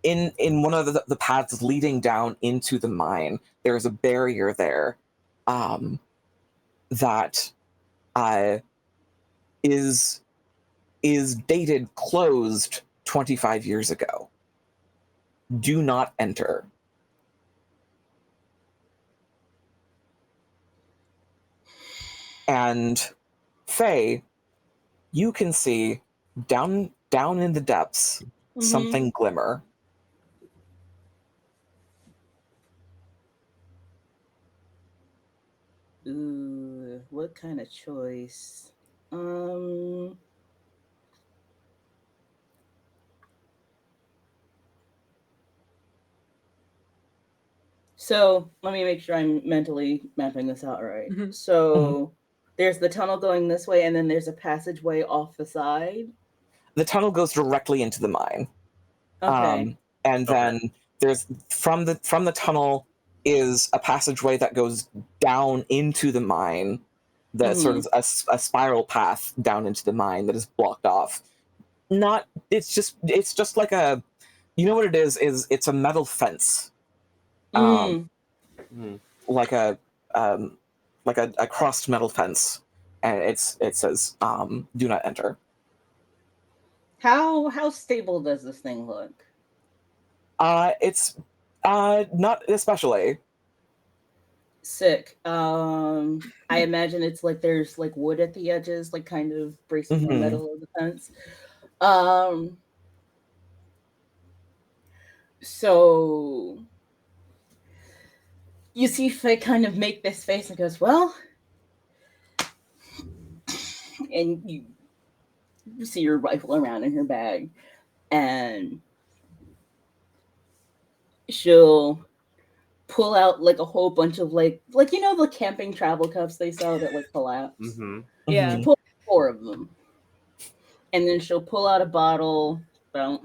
in one of the paths leading down into the mine, there's a barrier there that is dated closed 25 years ago. Do not enter. And Faye, you can see down in the depths something glimmer. Ooh, what kind of choice? So let me make sure I'm mentally mapping this out right. So there's the tunnel going this way, and then there's a passageway off the side. The tunnel goes directly into the mine. Okay. And then there's from the tunnel is a passageway that goes down into the mine. That's sort of a spiral path down into the mine that is blocked off. It's just like a, you know what it is it's a metal fence. Like a crossed metal fence, and it says do not enter. How stable does this thing look? It's not especially. Sick. I imagine it's like there's like wood at the edges, like kind of bracing the metal of the fence. So you see Faye kind of make this face and goes, well, and you see her rifle around in her bag, and she'll pull out like a whole bunch of like you know the camping travel cups they sell that like collapse. Yeah. She pulls 4 of them, and then she'll pull out a bottle about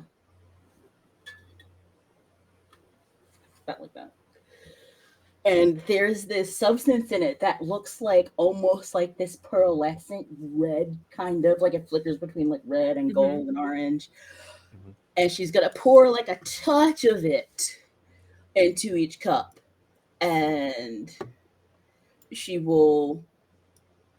like that. And there's this substance in it that looks like almost like this pearlescent red, kind of like it flickers between like red and gold and orange. And she's gonna pour like a touch of it into each cup, and she will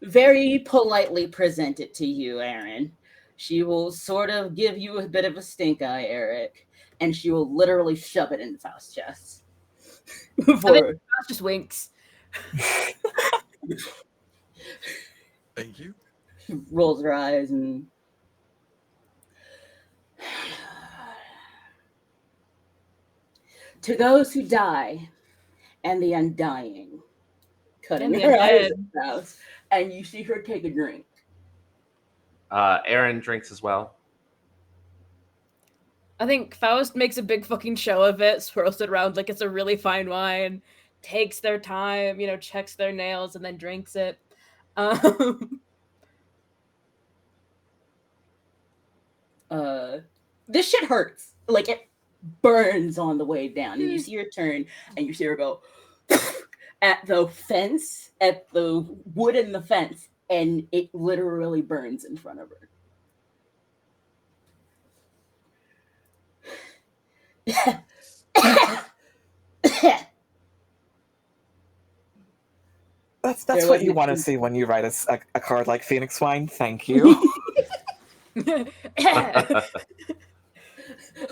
very politely present it to you, Aaron. She will sort of give you a bit of a stink eye, Eric, and she will literally shove it in Faust's chest. Faust just winks. Thank you. She rolls her eyes and to those who die and the undying, cutting her eyes out, and you see her take a drink. Aaron drinks as well. I think Faust makes a big fucking show of it, swirls it around like it's a really fine wine, takes their time, checks their nails, and then drinks it. This shit hurts. Like, it burns on the way down. And you see her turn, and you see her go at the fence, at the wood in the fence, and it literally burns in front of her. That's what you want to see when you write a card like Phoenix Wine. Thank you.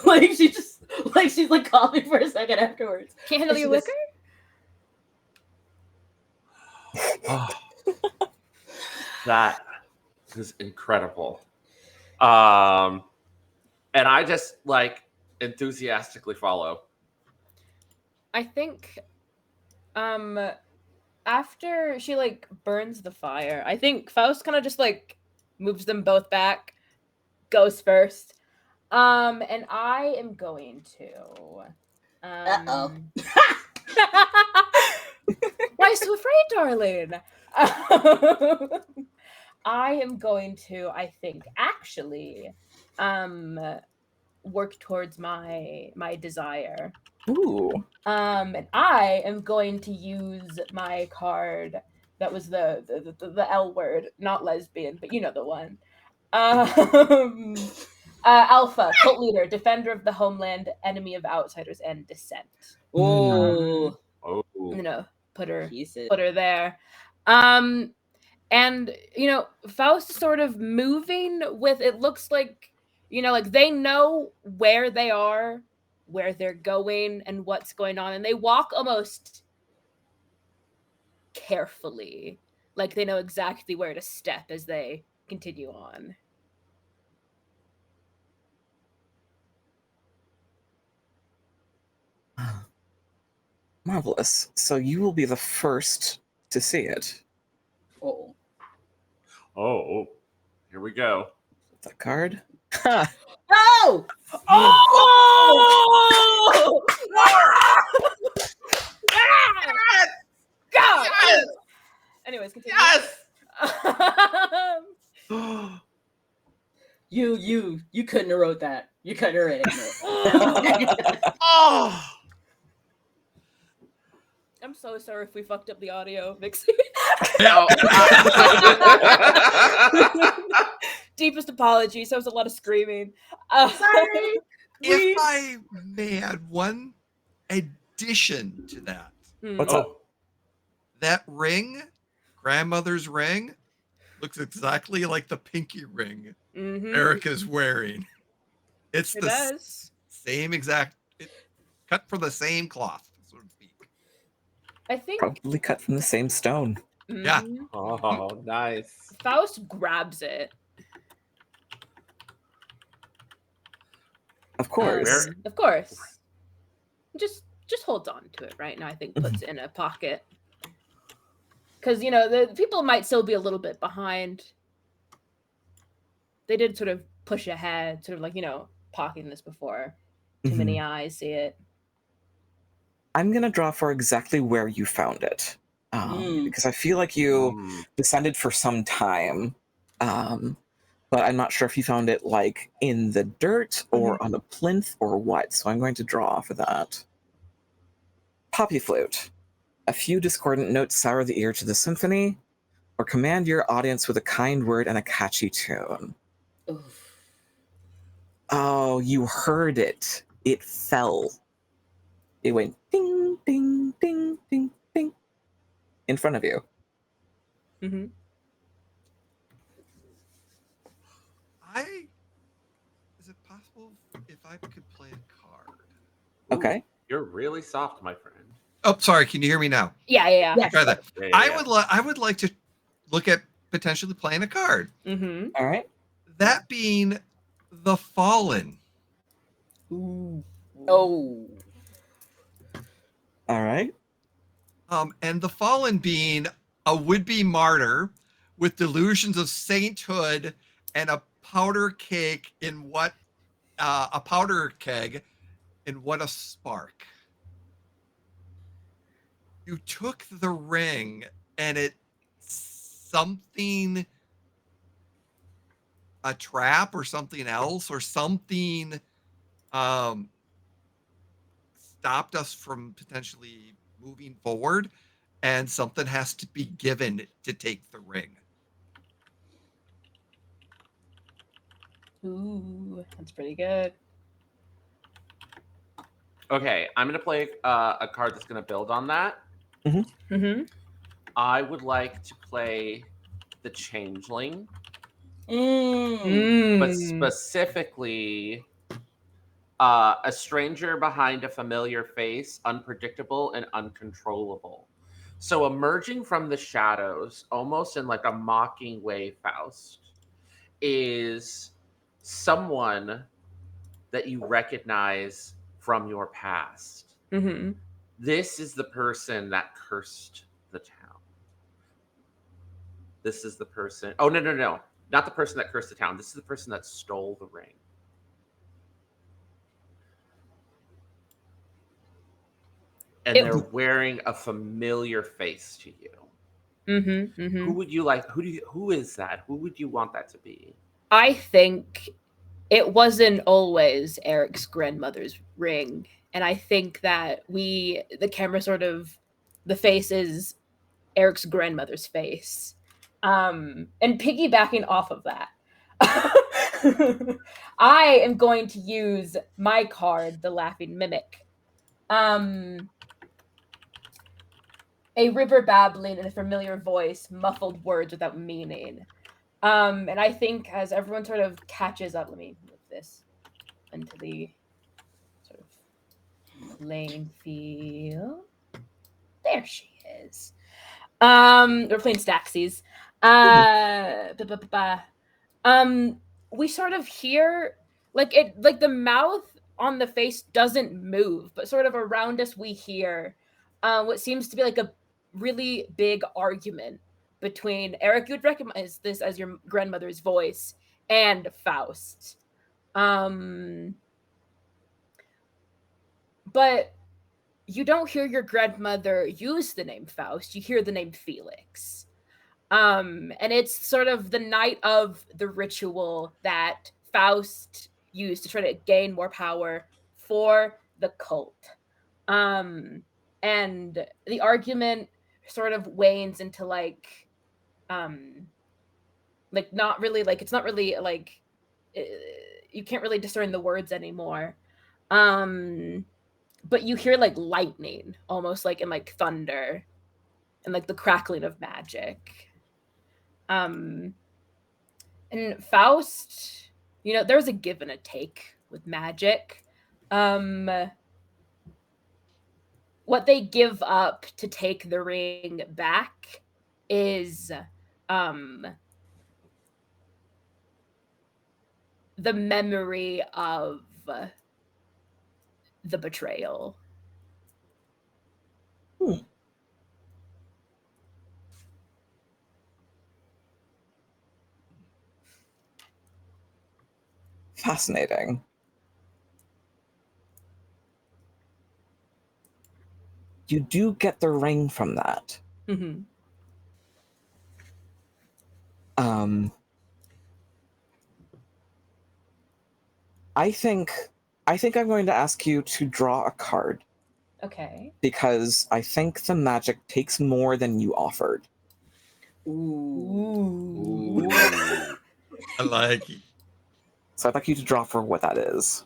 Like she's like coughing for a second afterwards. Can't handle your liquor? That is incredible. And I just like enthusiastically follow. I think After she like burns the fire, I think Faust kind of just like moves them both back, goes first. And I am going to Uh-oh. Why so afraid, darling? I am going to, I think, actually work towards my desire. Ooh. And I am going to use my card that was the L word, not lesbian, but you know the one. Alpha, cult leader, defender of the homeland, enemy of outsiders, and dissent. Oh, Oh. You know, put her pieces. there. And Faust is sort of moving with, it looks like, like they know where they are, where they're going, and what's going on, and they walk almost carefully, like they know exactly where to step as they continue on. Marvelous. So you will be the first to see it. Oh. Oh. Here we go. That card. Ha! Oh! Oh! Go! Yes! Anyways, continue. Yes! You couldn't have wrote that. You couldn't have written it. Oh! I'm so sorry if we fucked up the audio mixing. No. Deepest apologies. There was a lot of screaming. Sorry. If I may add one addition to that, What's up? that ring, grandmother's ring, looks exactly like the pinky ring Erica's wearing. It's It the does. same exact, cut from the same cloth, so to speak. I think Probably cut from the same stone. Yeah. Oh, nice. Faust grabs it. Of course. Of course. Just holds on to it right now. I think puts it in a pocket. Because, the people might still be a little bit behind. They did sort of push ahead, sort of like, pocketing this before too many eyes see it. I'm going to draw for exactly where you found it. Because I feel like you descended for some time. But I'm not sure if you found it like in the dirt or on a plinth or what. So I'm going to draw for that. Poppy flute. A few discordant notes sour the ear to the symphony, or command your audience with a kind word and a catchy tune. Oof. Oh, you heard it. It fell. It went ding, ding, ding, ding, ding in front of you. Is it possible if I could play a card? Okay. You're really soft, my friend. Oh, sorry. Can you hear me now? Yeah. Try that. Yeah, I would like to look at potentially playing a card. All right. That being the Fallen. Ooh. Oh. All right. And the Fallen being a would-be martyr with delusions of sainthood and a powder keg in what a spark. You took the ring and it something, a trap or something else or something stopped us from potentially moving forward, and something has to be given to take the ring. Ooh, that's pretty good. Okay, I'm going to play a card that's going to build on that. I would like to play the Changeling. But specifically, a stranger behind a familiar face, unpredictable and uncontrollable. So emerging from the shadows, almost in like a mocking way, Faust, is someone that you recognize from your past. This is the person that cursed the town. This is the person. Oh, no. Not the person that cursed the town. This is the person that stole the ring. And they're wearing a familiar face to you. Who would you like? Who is that? Who would you want that to be? I think it wasn't always Eric's grandmother's ring. And I think that the camera the face is Eric's grandmother's face. And piggybacking off of that, I am going to use my card, the Laughing Mimic. A river babbling in a familiar voice, muffled words without meaning. And I think as everyone sort of catches up, let me move this into the sort of playing field. There she is. We're playing Staxies. We sort of hear like the mouth on the face doesn't move, but sort of around us we hear what seems to be like a really big argument between Eric. You would recognize this as your grandmother's voice, and Faust. But you don't hear your grandmother use the name Faust. You hear the name Felix. And it's sort of the night of the ritual that Faust used to try to gain more power for the cult. And the argument sort of wanes into not really it's not really you can't really discern the words anymore. But you hear like lightning, almost like in like thunder, and like the crackling of magic. And Faust, there's a give and a take with magic. What they give up to take the ring back is the memory of the betrayal. Fascinating. You do get the ring from that. Mm-hmm. I think I'm going to ask you to draw a card. Okay. Because I think the magic takes more than you offered. Ooh. I like it. So I'd like you to draw for what that is.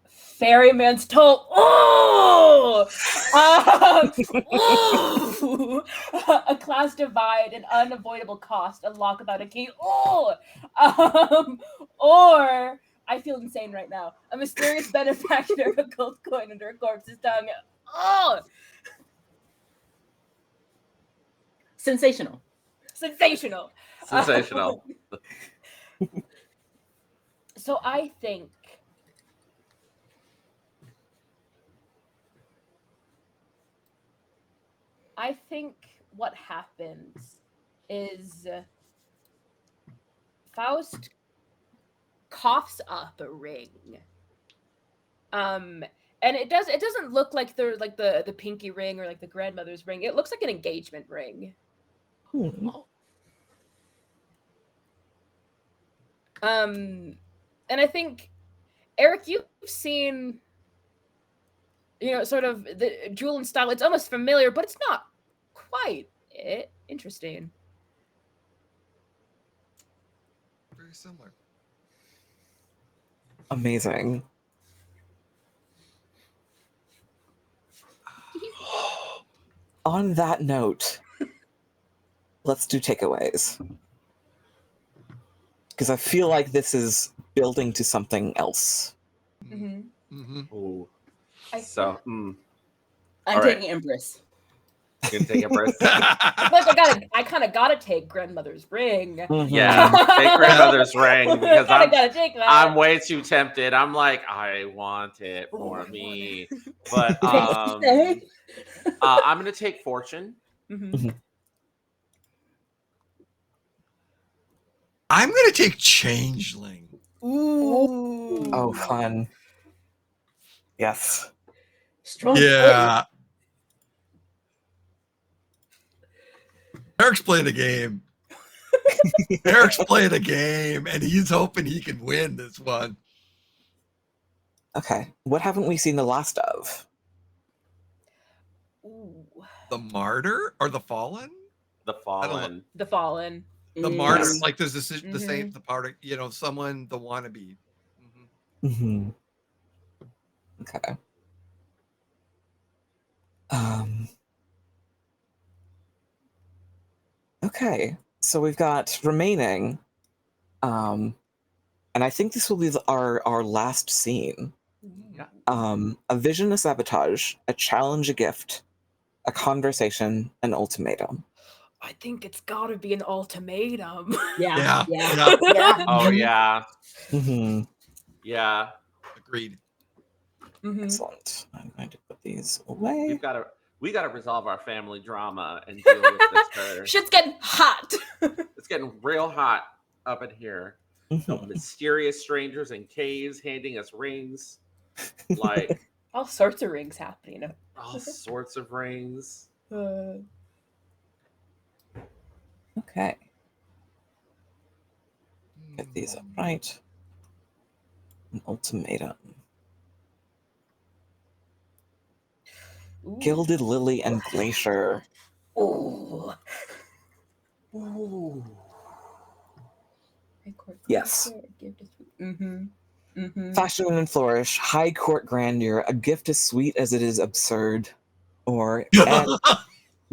Ferryman's toll. Oh! Ooh! A class divide, an unavoidable cost, a lock without a key. Oh! Or, I feel insane right now, a mysterious benefactor of a gold coin under a corpse's tongue. Oh! Sensational. Sensational. So I think what happens is Faust coughs up a ring. And it doesn't look like the pinky ring or like the grandmother's ring. It looks like an engagement ring. And I think, Eric, you've seen, sort of the jewel and style. It's almost familiar, but it's not quite it. Interesting. Very similar. Amazing. On that note, let's do takeaways. Because I feel like this is building to something else. Mm-hmm. Ooh. I'm All right. taking Empress. You can take Empress. Like I kind of gotta take grandmother's ring. Mhm. Yeah, take grandmother's ring because Kinda gotta take that. I'm way too tempted. I'm like, I want it for me. But Okay. I'm gonna take fortune. Mhm. I'm gonna take changeling. Ooh. Oh, fun. Yes. Strong Yeah. Eric's playing a game. Eric's playing a game, and he's hoping he can win this one. Okay. What haven't we seen the last of? Ooh. The martyr or the fallen? The fallen. The Fallen. The martyr, Yes. like there's the same, the part of, someone, the wannabe. Mm-hmm. Okay. Okay. So we've got remaining, and I think this will be our last scene. Yeah. A vision, a sabotage, a challenge, a gift, a conversation, an ultimatum. I think it's gotta be an ultimatum. Yeah. Oh yeah. Mm-hmm. Yeah. Agreed. Mhm. Excellent. I'm going to put these away. We gotta resolve our family drama and deal with this her. Shit's getting hot. It's getting real hot up in here. Mhm. Mysterious strangers in caves handing us rings. Like All sorts of rings happening. all sorts of rings. Okay. Get these up right. An ultimatum. Ooh. Gilded Lily and Glacier. Ooh. Ooh. Yes. Mm-hmm. Mm-hmm. Fashion and flourish, high court grandeur, a gift as sweet as it is absurd. Or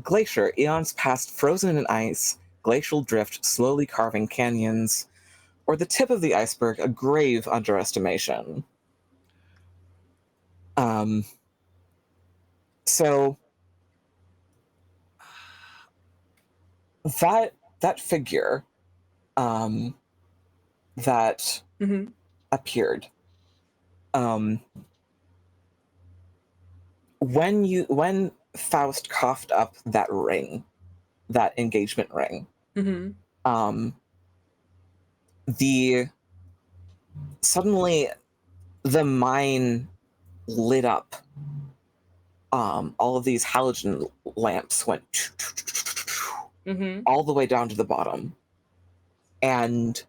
Glacier, eons past frozen in ice, glacial drift slowly carving canyons. Or the tip of the iceberg, a grave underestimation. So that figure that Mm-hmm. appeared, when Faust coughed up that ring, that engagement ring, Mm-hmm. Suddenly the mine lit up. All of these halogen lamps went Mm-hmm. all the way down to the bottom, and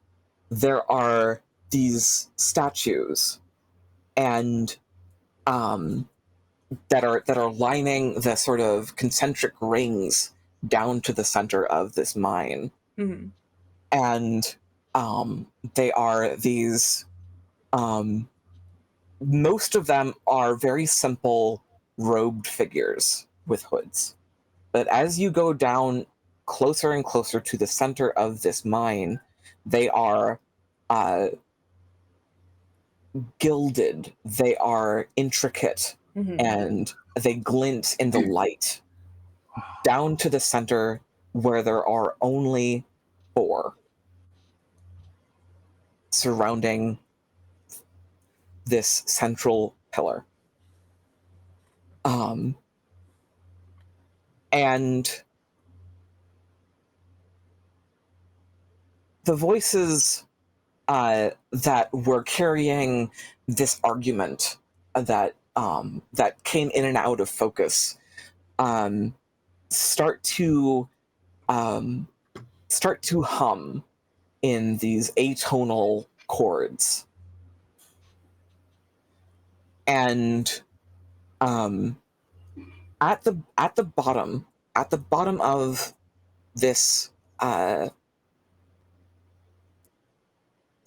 there are these statues and that are lining the sort of concentric rings down to the center of this mine. Mm-hmm. And they are these most of them are very simple robed figures with hoods. But as you go down closer and closer to the center of this mine, they are gilded, they are intricate, Mm-hmm. and they glint in the light down to the center where there are only 4 surrounding this central pillar. And the voices that were carrying this argument that came in and out of focus start to hum in these atonal chords, and at the bottom of this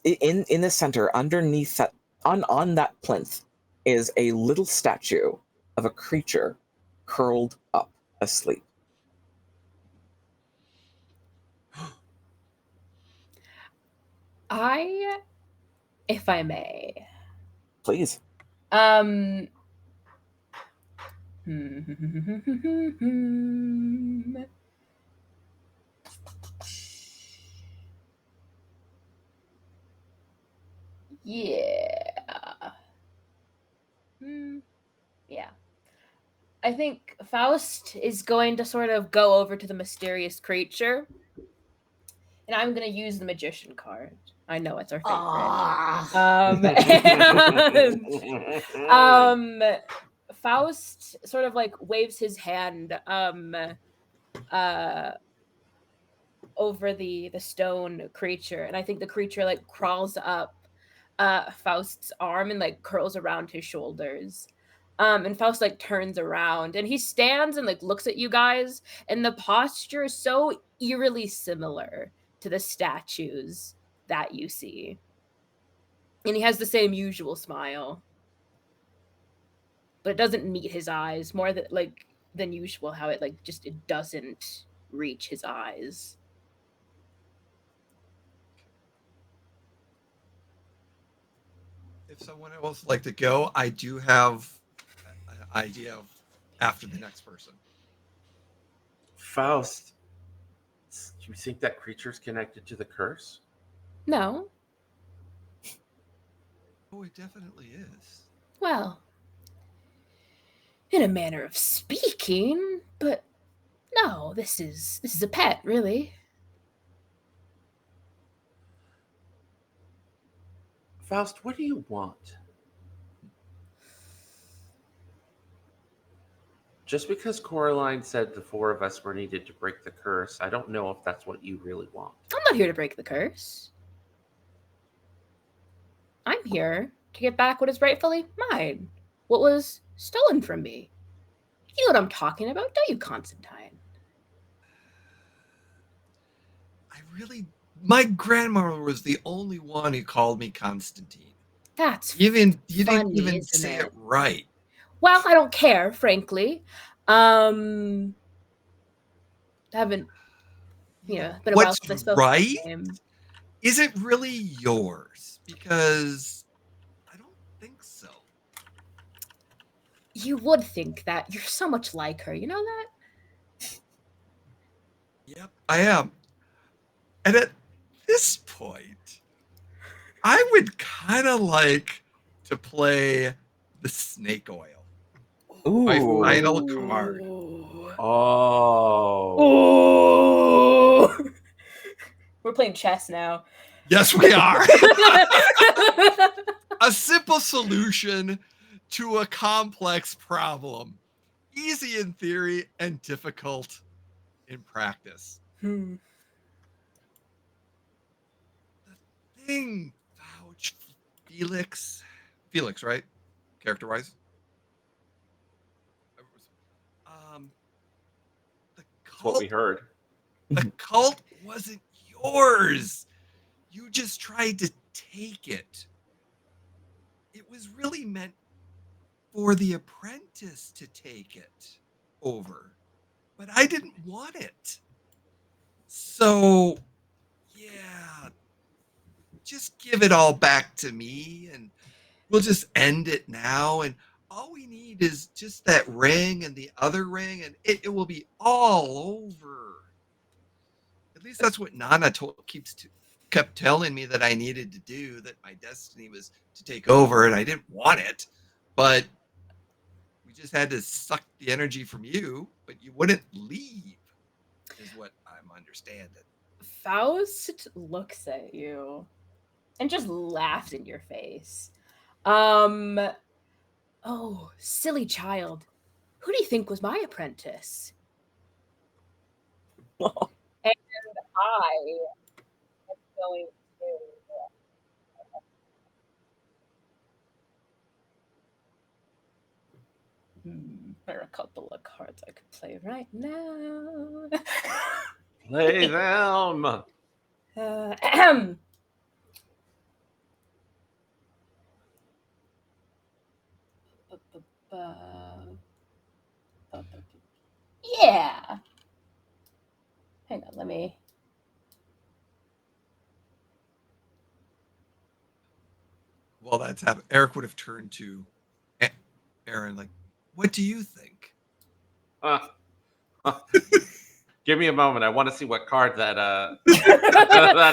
in the center, underneath that, on that plinth, is a little statue of a creature curled up asleep. If I may, Please. I Yeah. Yeah. I think Faust is going to sort of go over to the mysterious creature, and I'm going to use the magician card. I know it's our favorite. Faust sort of like waves his hand over the stone creature, and I think the creature like crawls up Faust's arm and like curls around his shoulders. And Faust like turns around and he stands and like looks at you guys, and the posture is so eerily similar to the statues that you see. And he has the same usual smile, but it doesn't meet his eyes more than usual, how it like just it doesn't reach his eyes. If someone else would like to go, I do have an idea of after the next person. Faust, do you think that creature's connected to the curse? No. Oh, it definitely is. Well, in a manner of speaking, but no, this is a pet, really. Faust, what do you want? Just because Coraline said the four of us were needed to break the curse, I don't know if that's what you really want. I'm not here to break the curse. I'm here to get back what is rightfully mine. What was stolen from me. You know what I'm talking about, don't you, Constantine? My grandmother was the only one who called me Constantine. That's You didn't funny, even isn't say it? it right. Well, I don't care, frankly. Haven't been a while What's since I spoke right to him. isn't really yours, because I don't think so. You would think that. You're so much like her, you know that? Yep, I am. And at this point, I would kind of like to play the snake oil. My final card. Oh. We're playing chess now. Yes, we are. A simple solution to a complex problem. Easy in theory and difficult in practice. The thing, Fouch, Felix, right? Character-wise. The That's what we heard. The cult wasn't yours. You just tried to take it. It was really meant for the apprentice to take it over. But I didn't want it. So, yeah, just give it all back to me and we'll just end it now. And all we need is just that ring and the other ring, and it will be all over. At least that's what Nana kept telling me that I needed to do, that my destiny was to take over, and I didn't want it. But we just had to suck the energy from you, but you wouldn't leave, is what I'm understanding. Faust looks at you and just laughs in your face. Oh, silly child. Who do you think was my apprentice? And I am going to. There are a couple of cards I could play right now. Play them. Yeah. Hang on, let me. Well, that's happened. Eric would have turned to Aaron like, what do you think? Give me a moment. I want to see what card that that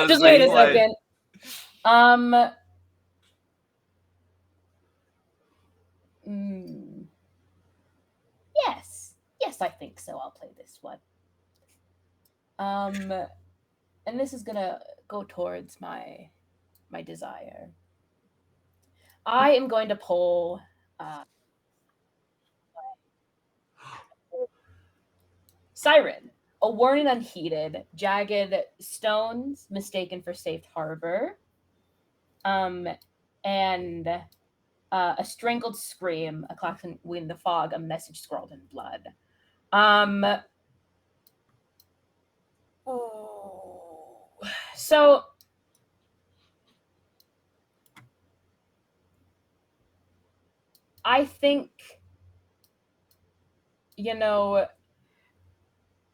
is Just wait a being played. second. Yes. Yes, I think so. I'll play this one. And this is gonna go towards my desire. I am going to pull Siren. A warning unheeded, jagged stones mistaken for safe harbor. And a strangled scream, a klaxon in the fog, a message scrawled in blood. So I think,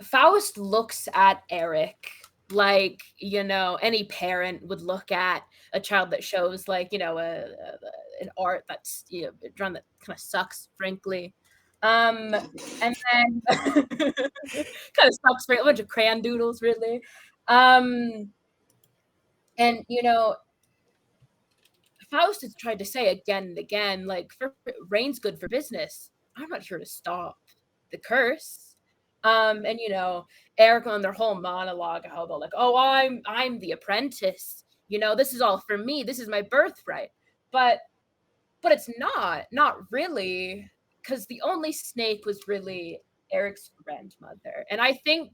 Faust looks at Eric like, any parent would look at a child that shows like, an art that's drawn that kind of sucks, frankly. And then kind of sucks, for a bunch of crayon doodles, really. And Faust has tried to say again and again, like, rain's good for business. I'm not here to stop the curse. And Eric on their whole monologue, how they're like, oh, I'm the apprentice. This is all for me. This is my birthright. But it's not really, because the only snake was really Eric's grandmother. And I think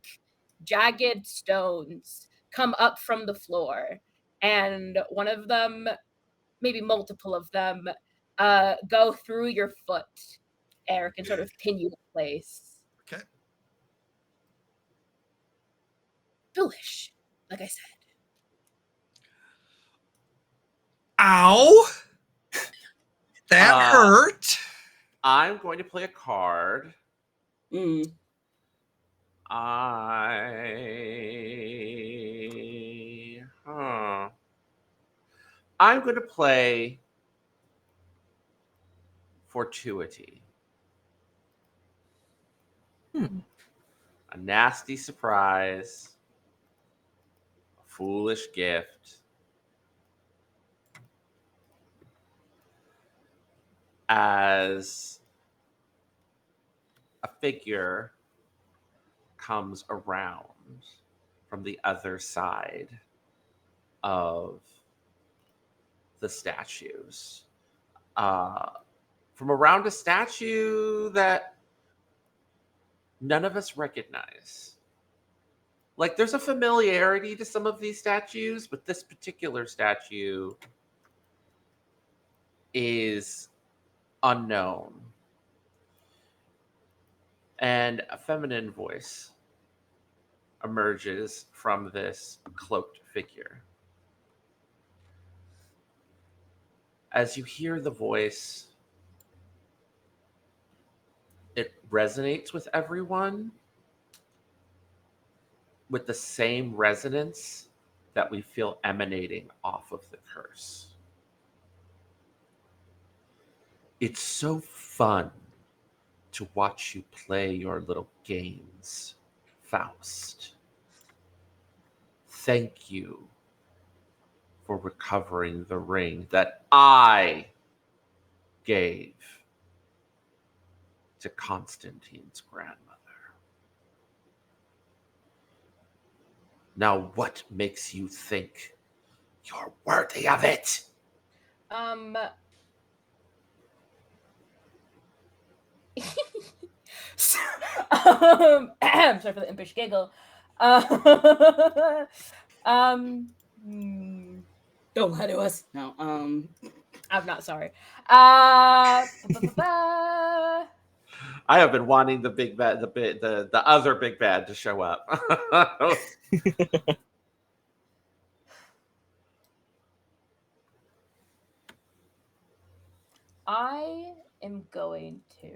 jagged stones come up from the floor, and one of them, maybe multiple of them, go through your foot, Eric, and sort of pin you in place. Okay. Foolish, like I said. Ow! That hurt. I'm going to play a card. I'm going to play Fortuity. A nasty surprise. A foolish gift. As a figure comes around from the other side of the statues. From around a statue that none of us recognize. Like, there's a familiarity to some of these statues, but this particular statue is unknown. And a feminine voice emerges from this cloaked figure. As you hear the voice, it resonates with everyone with the same resonance that we feel emanating off of the curse. It's so fun to watch you play your little games, Faust. Thank you for recovering the ring that I gave to Constantine's grandmother. Now, what makes you think you're worthy of it? Sorry for the impish giggle. Don't lie to us. No. I'm not sorry. I have been wanting the big bad, the other big bad to show up. I am going to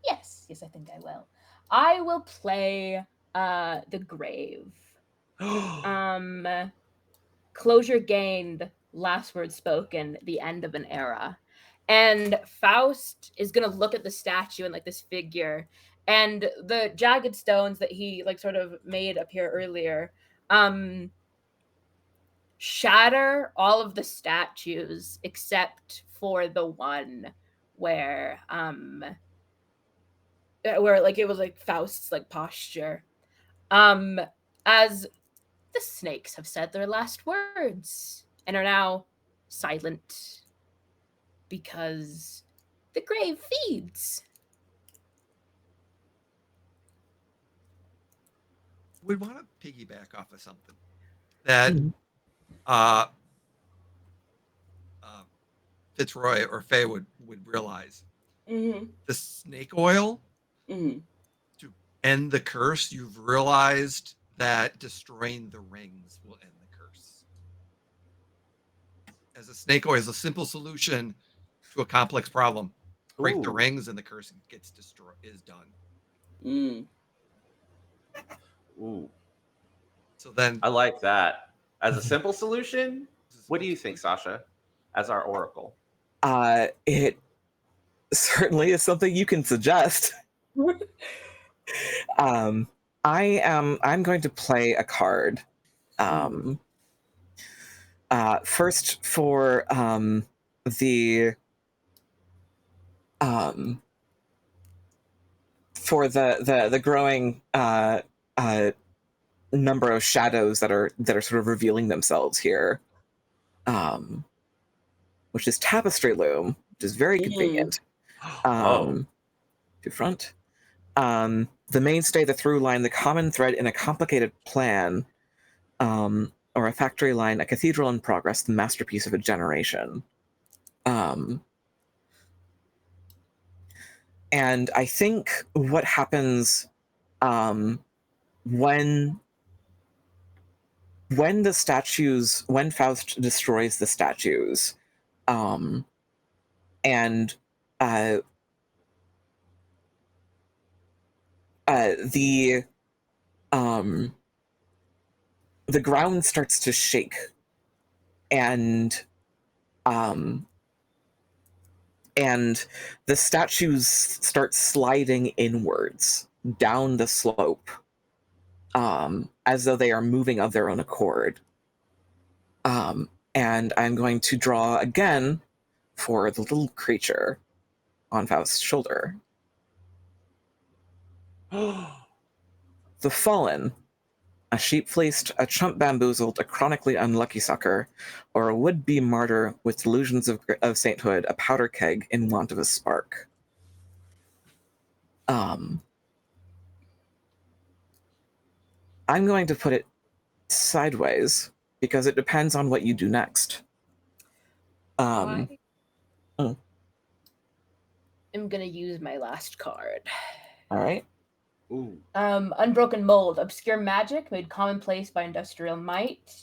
yes, I think I will. I will play the grave. Closure gained, last word spoken, the end of an era. And Faust is gonna look at the statue and like this figure, and the jagged stones that he like sort of made appear earlier shatter all of the statues except for the one where like it was like Faust's like posture. As the snakes have said their last words and are now silent because the grave feeds. We want to piggyback off of something that Mhm. Fitzroy or Faye would realize. Mm-hmm. The snake oil Mm-hmm. to end the curse, you've realized that destroying the rings will end the curse. As a snake oil is a simple solution to a complex problem. Break the Ooh. rings and the curse gets destroyed, is done. Mm. Ooh. So then I like that. As a simple solution, what do you think, solution. Sasha, as our oracle? It certainly is something you can suggest. um, I'm going to play a card. First for the for the growing number of shadows that are sort of revealing themselves here, which is Tapestry Loom, which is very convenient. Oh. To front. The mainstay, the through line, the common thread in a complicated plan, or a factory line, a cathedral in progress, the masterpiece of a generation. And I think what happens when the statues, when Faust destroys the statues, and the ground starts to shake, and the statues start sliding inwards down the slope, as though they are moving of their own accord. And I'm going to draw again for the little creature on Faust's shoulder. The Fallen, a sheep-fleeced, a chump-bamboozled, a chronically unlucky sucker, or a would-be martyr with delusions of sainthood, a powder keg in want of a spark. I'm going to put it sideways because it depends on what you do next. I mm. am gonna use my last card. All right. Ooh. Unbroken mold, obscure magic made commonplace by industrial might.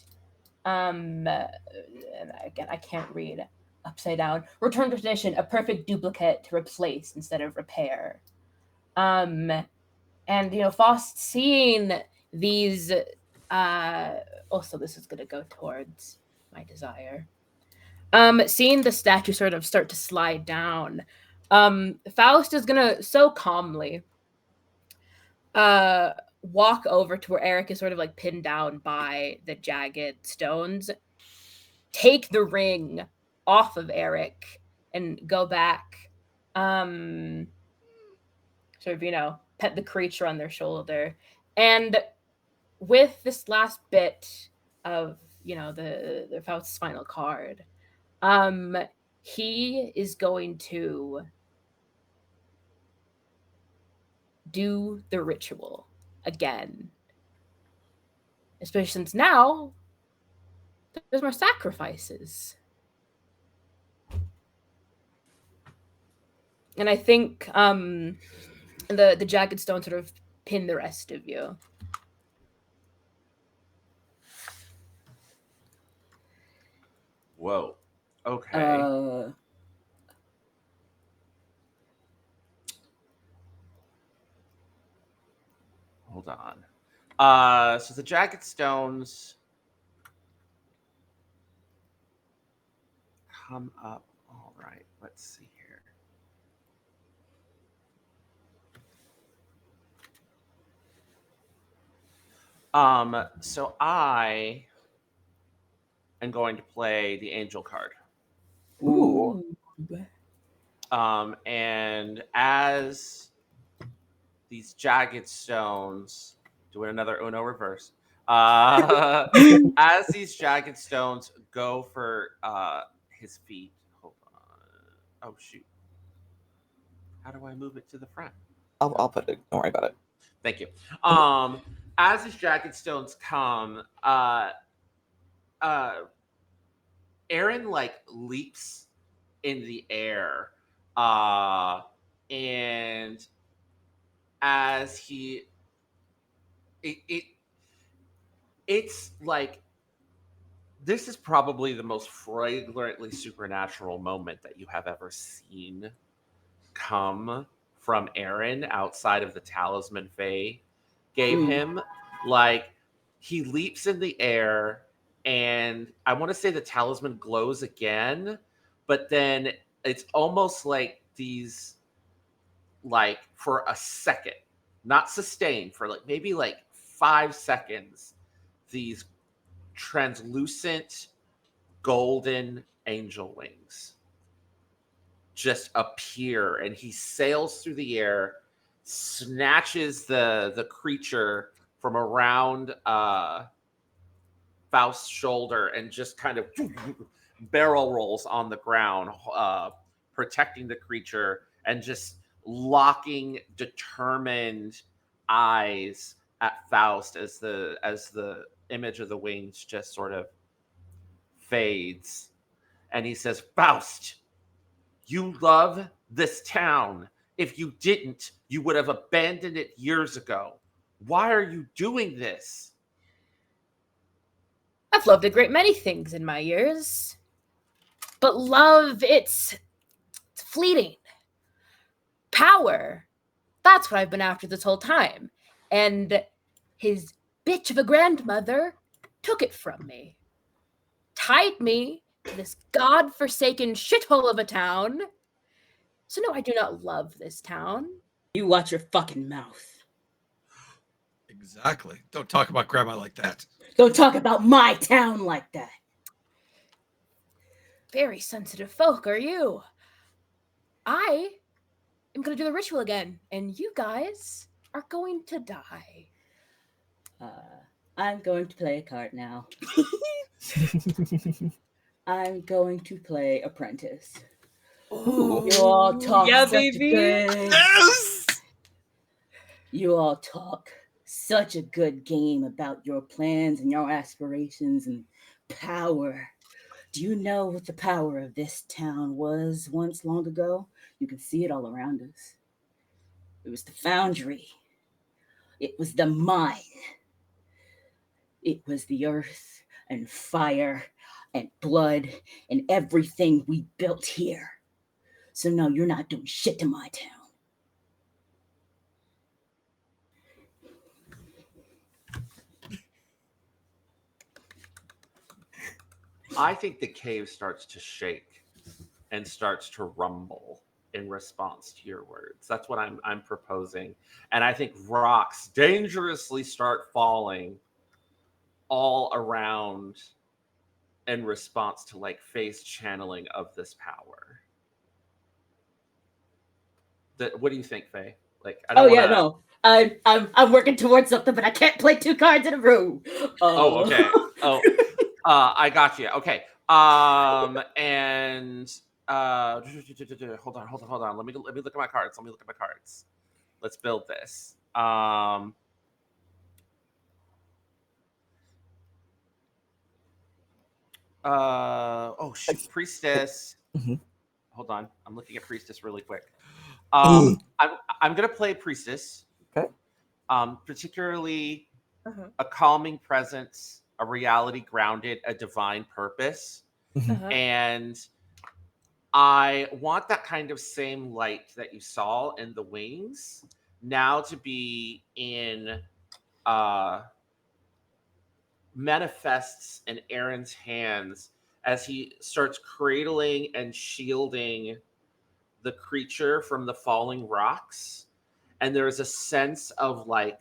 And again, I can't read upside down. Return to tradition, a perfect duplicate to replace instead of repair. And Faust seeing these. Also, this is gonna go towards my desire. Seeing the statue sort of start to slide down. Faust is gonna so calmly walk over to where Eric is sort of like pinned down by the jagged stones, take the ring off of Eric and go back, sort of, pet the creature on their shoulder. And with this last bit of, the Faust's final card, he is going to do the ritual again. Especially since now there's more sacrifices. And I think the jagged stone sort of pin the rest of you. Whoa. Okay. Hold on. So the jagged stones come up. All right, let's see here. So I am going to play the angel card. Ooh. And as these jagged stones, doing another Uno reverse, as these jagged stones go for his feet. Hold on. Oh shoot. How do I move it to the front? I'll put it. Don't worry about it. Thank you. As these jagged stones come, Aaron like leaps in the air, and as it's like this is probably the most flagrantly supernatural moment that you have ever seen come from Aaron outside of the talisman Faye gave him. Like, he leaps in the air, and I want to say the talisman glows again, but then it's almost like these, like, for a second, not sustained, for like maybe like 5 seconds, these translucent golden angel wings just appear, and he sails through the air, snatches the creature from around Faust's shoulder, and just kind of barrel rolls on the ground, protecting the creature, and just locking determined eyes at Faust as the image of the wings just sort of fades. And he says, "Faust, you love this town. If you didn't, you would have abandoned it years ago. Why are you doing this?" I've loved a great many things in my years. But love, it's fleeting. Power, that's what I've been after this whole time. And his bitch of a grandmother took it from me. Tied me to this god-forsaken shithole of a town. So no, I do not love this town. You watch your fucking mouth. Exactly. Don't talk about grandma like that. Don't talk about my town like that. Very sensitive folk are you. I am going to do the ritual again, and you guys are going to die. I'm going to play a card now. I'm going to play Apprentice. Ooh. You all talk Yeah, such baby. good. Yes! You all talk such a good game about your plans and your aspirations and power. Do you know what the power of this town was once long ago? You can see it all around us. It was the foundry. It was the mine. It was the earth and fire and blood and everything we built here. So no, you're not doing shit to my town. I think the cave starts to shake and starts to rumble in response to your words. That's what I'm proposing. And I think rocks dangerously start falling all around in response to like Faye's channeling of this power. What do you think, Faye? Like, I don't wanna... No. I'm working towards something, but I can't play 2 cards in a row. Oh, okay. Oh, I got you. Okay. And hold on. Let me look at my cards. Let's build this. Oh shoot, Priestess. Mhm. Hold on, I'm looking at Priestess really quick. I'm gonna play Priestess. Okay. Particularly a calming presence, a reality grounded, a divine purpose. And I want that kind of same light that you saw in the wings now to be in manifests in Aaron's hands as he starts cradling and shielding the creature from the falling rocks. And there's a sense of like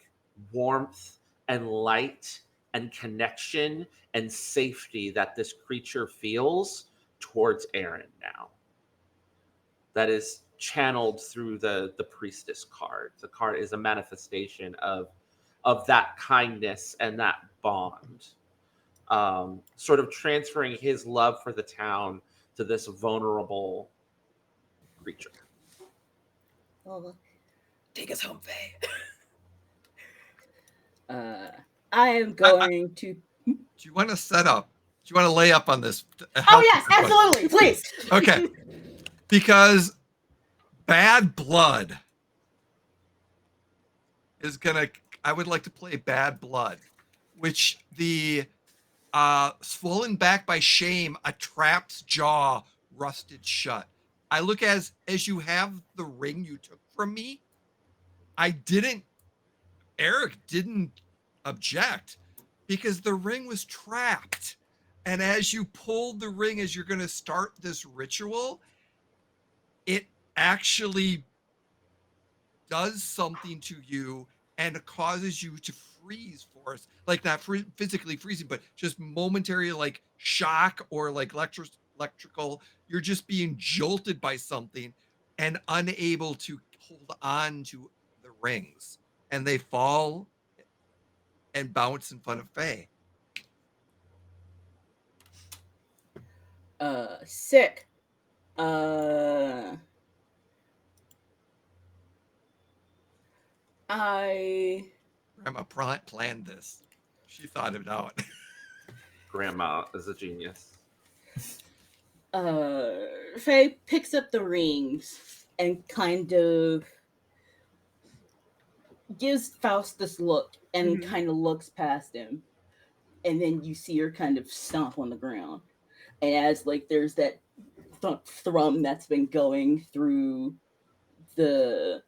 warmth and light and connection and safety that this creature feels towards Aaron now. That is channeled through the priestess card. The card is a manifestation of that kindness and that bond. Sort of transferring his love for the town to this vulnerable creature. Well, take us home, Faye. I am going to. Do you want to set up? Do you want to lay up on this? Oh yes, absolutely, please. Okay, because bad blood is gonna. I would like to play bad blood, which the swollen back by shame, a trapped jaw rusted shut. I look as you have the ring you took from me. Eric didn't object because the ring was trapped. And as you pulled the ring, as you're going to start this ritual, it actually does something to you and causes you to freeze for us. Like not physically freezing, but just momentary like shock or like electrical. You're just being jolted by something and unable to hold on to the rings. And they fall and bounce in front of Faye. Sick. Grandma planned this. She thought it out. Grandma is a genius. Faye picks up the rings and kind of gives Faust this look and kind of looks past him. And then you see her kind of stomp on the ground. And as like there's that thrum that's been going through the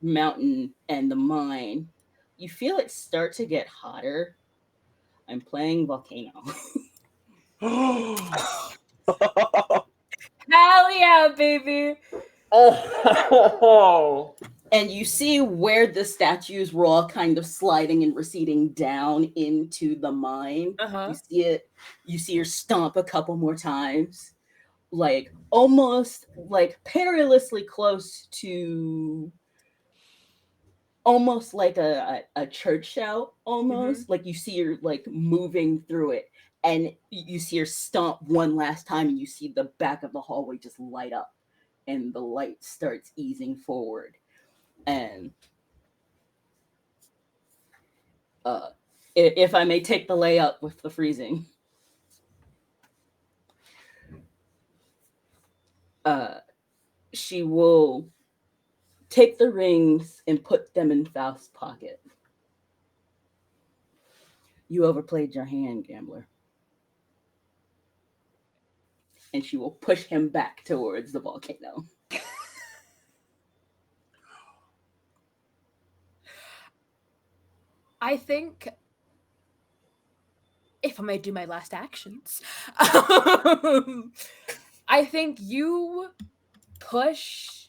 mountain and the mine, you feel it start to get hotter. I'm playing Volcano. Hell yeah, baby. Oh. And you see where the statues were all kind of sliding and receding down into the mine. Uh-huh. You see her stomp a couple more times, like almost like perilously close to almost like a church shout, almost like you see her like moving through it, and you see her stomp one last time, and you see the back of the hallway just light up, and the light starts easing forward. And if I may take the layup with the freezing, she will take the rings and put them in Faust's pocket. You overplayed your hand, gambler. And she will push him back towards the volcano. I think, if I may do my last actions, I think you push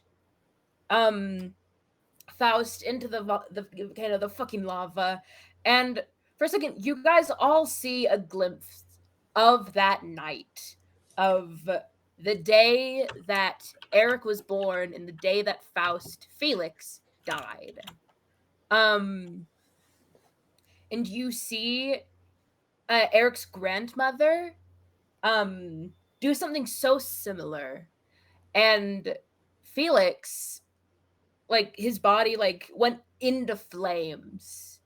Faust into the fucking lava, and for a second, you guys all see a glimpse of that night, of the day that Eric was born and the day that Felix died. And you see Eric's grandmother do something so similar. And Felix, like, his body, like, went into flames,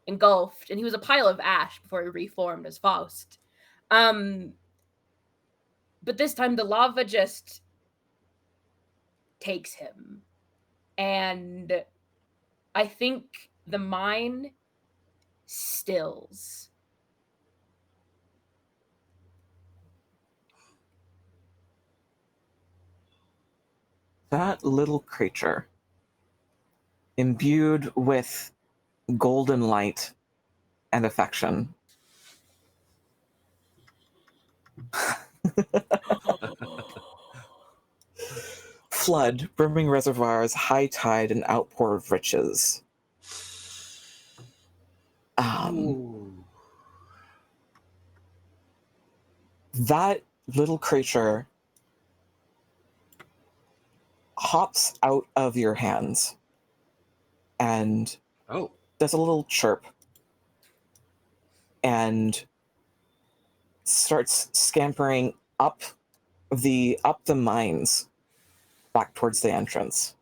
engulfed, and he was a pile of ash before he reformed as Faust. But this time the lava just takes him. And I think the mine stills. That little creature, imbued with golden light and affection, Flood, brimming reservoirs, high tide, and outpour of riches. Ooh. That little creature hops out of your hands and Oh. does a little chirp and starts scampering up the mines back towards the entrance.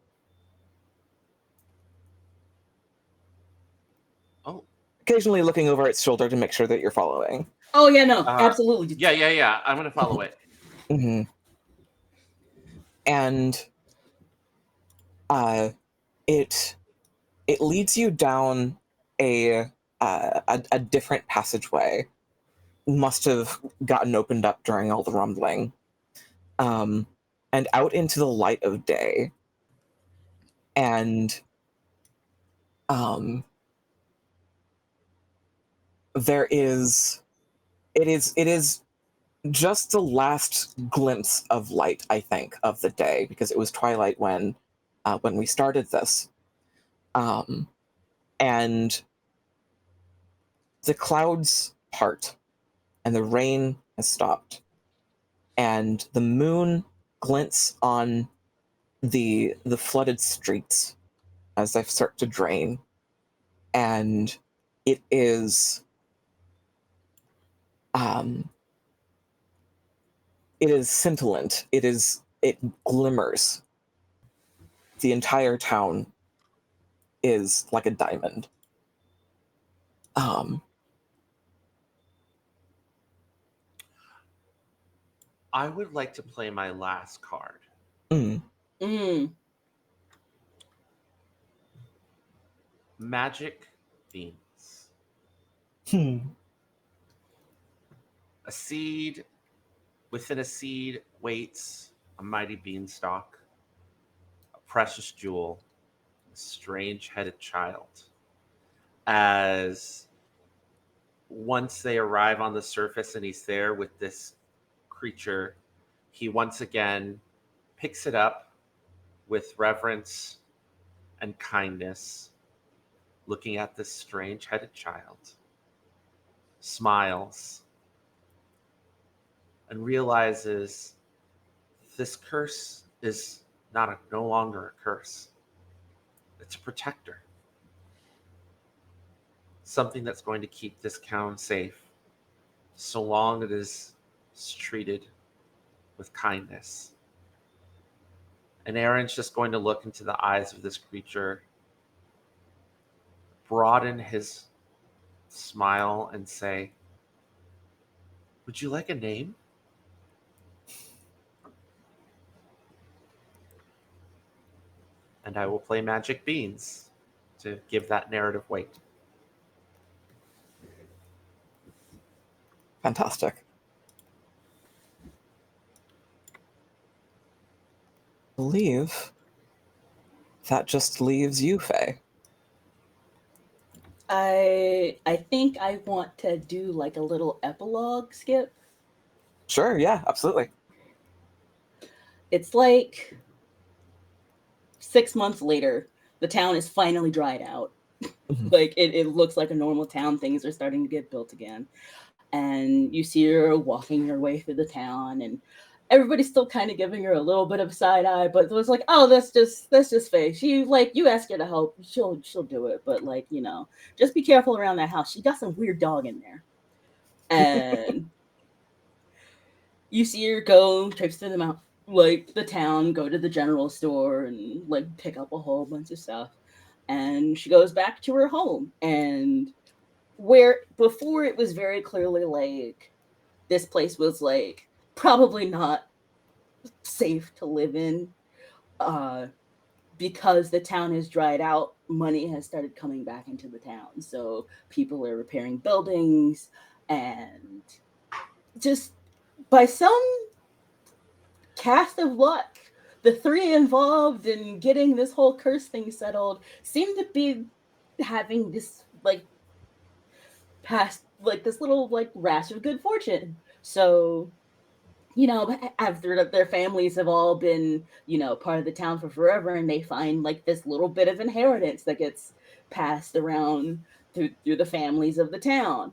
Oh. Occasionally looking over its shoulder to make sure that you're following. Oh yeah, no, absolutely. Yeah. I'm gonna follow it. Mm-hmm. And it leads you down a different passageway. Must have gotten opened up during all the rumbling, and out into the light of day. And there is it is just the last glimpse of light, I think, of the day, because it was twilight when we started this. And the clouds part, and the rain has stopped, and the moon glints on the flooded streets as they start to drain, and it is scintillant. It glimmers. The entire town is like a diamond. I would like to play my last card. Magic beans. A seed within a seed waits a mighty beanstalk, a precious jewel, a strange-headed child. As once they arrive on the surface and he's there with this creature, he once again picks it up with reverence and kindness, looking at this strange-headed child, smiles, and realizes this curse is no longer a curse. It's a protector. Something that's going to keep this town safe so long it is treated with kindness. And Aaron's just going to look into the eyes of this creature, broaden his smile, and say, "Would you like a name?" And I will play Magic Beans to give that narrative weight. Fantastic. I believe that just leaves you, Faye. I think I want to do like a little epilogue skip. Sure, yeah, absolutely. It's like 6 months later, the town is finally dried out. Like it looks like a normal town. Things are starting to get built again. And you see her walking her way through the town, and everybody's still kind of giving her a little bit of side eye, but it was like, oh, that's just Faye. She, like, you ask her to help, she'll do it, but like, you know, just be careful around that house. She got some weird dog in there. And you see her go trips to the town, go to the general store and like pick up a whole bunch of stuff. And she goes back to her home, and where before it was very clearly like this place was like probably not safe to live in, because the town has dried out, money has started coming back into the town, so people are repairing buildings, and just by some cast of luck, the three involved in getting this whole curse thing settled seem to be having this like past like this little like rash of good fortune. So after their families have all been, part of the town for forever, and they find like this little bit of inheritance that gets passed around through the families of the town.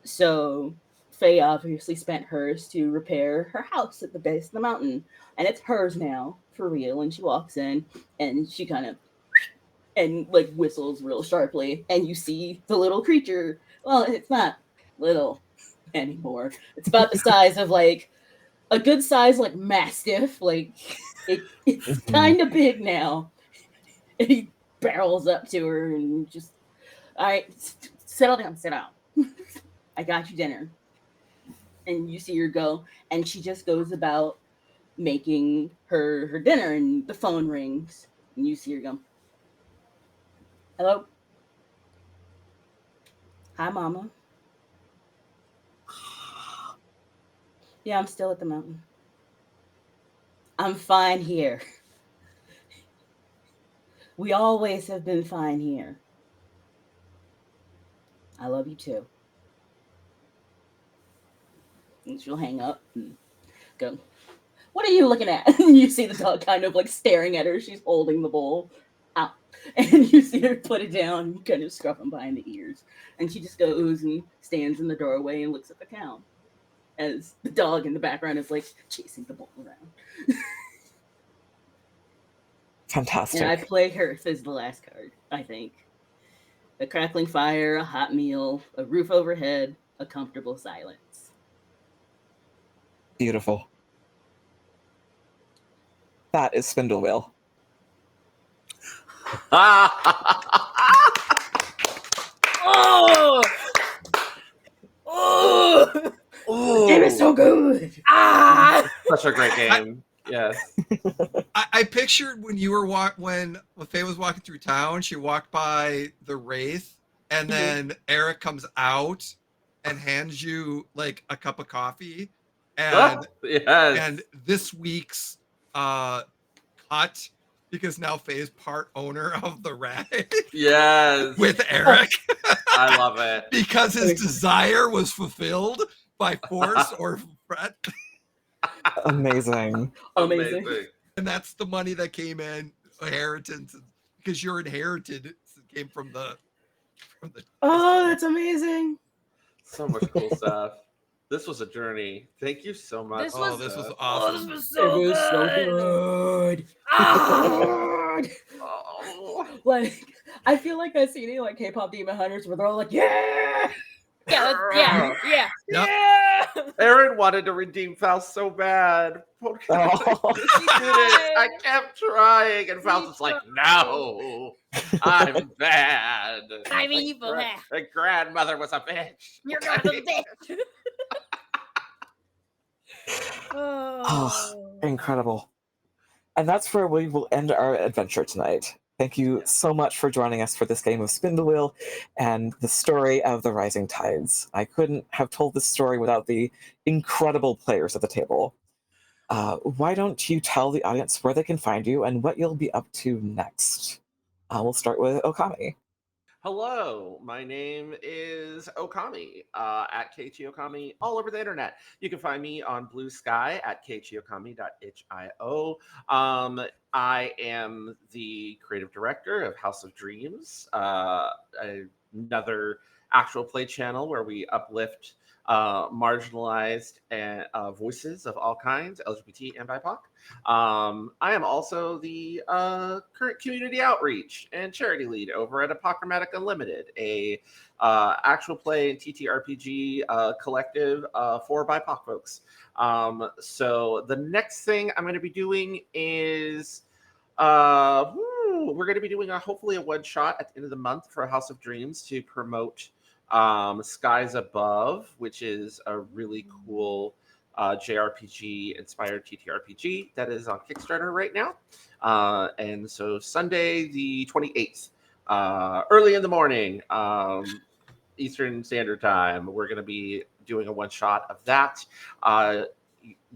So Faye obviously spent hers to repair her house at the base of the mountain, and it's hers now for real. And she walks in, and she kind of and like whistles real sharply, and you see the little creature. Well, it's not little anymore. It's about the size of like a good size like mastiff. Like it's kind of big now. And he barrels up to her and just, all right, settle down, sit down. I got you dinner. And you see her go, and she just goes about making her dinner, and the phone rings, and you see her go, hello, hi, mama. Yeah, I'm still at the mountain. I'm fine here. We always have been fine here. I love you too. And she'll hang up and go, what are you looking at? And you see the dog kind of like staring at her. She's holding the bowl out. And you see her put it down, kind of scruff him behind the ears. And she just goes and stands in the doorway and looks at the cow as the dog in the background is like chasing the bowl around. Fantastic. And I play Hearth as the last card, I think. A crackling fire, a hot meal, a roof overhead, a comfortable silence. Beautiful. That is SpindleWheel. Oh! Oh! Ooh, Game is so good! Ah! such a great game. Yes. I pictured when you were when Faye was walking through town, she walked by the Wraith, and then Eric comes out and hands you like a cup of coffee, and Yes. and this week's cut, because now Faye is part owner of the rag Yes. with Eric I love it. because his desire was fulfilled by force or threat. Amazing. Amazing. And that's the money that came in, inheritance, because your inherited came from the Oh, that's amazing. So much cool stuff. This was a journey. Thank you so much. This was- this was Steph. awesome. It was so good. good. Oh. Like, I feel like that CD, like K-pop Demon Hunters, where they're all like, yeah! Yeah. Yep. Yeah. Aaron wanted to redeem Faust so bad. Oh. She did it. I kept trying, and Faust was like, "No, I'm bad. I'm evil. My grandmother was a bitch. You're not a bitch. Oh, incredible. And that's where we will end our adventure tonight. Thank you so much for joining us for this game of SpindleWheel and the story of the Rising Tides. I couldn't have told this story without the incredible players at the table. Why don't you tell the audience where they can find you and what you'll be up to next? We'll start with Okami. Hello, my name is Okami at KT Okami all over the internet. You can find me on Blue Sky at ktokami.io. I am the creative director of House of Dreams, another actual play channel where we uplift marginalized and voices of all kinds, LGBT and BIPOC. I am also the current community outreach and charity lead over at Apochromatic Unlimited, a actual play and TTRPG collective for BIPOC folks. So the next thing I'm going to be doing is we're going to be doing hopefully a one shot at the end of the month for House of Dreams to promote Skies Above, which is a really cool JRPG inspired TTRPG that is on Kickstarter right now. And so Sunday the 28th, early in the morning, Eastern Standard Time, we're going to be doing a one shot of that.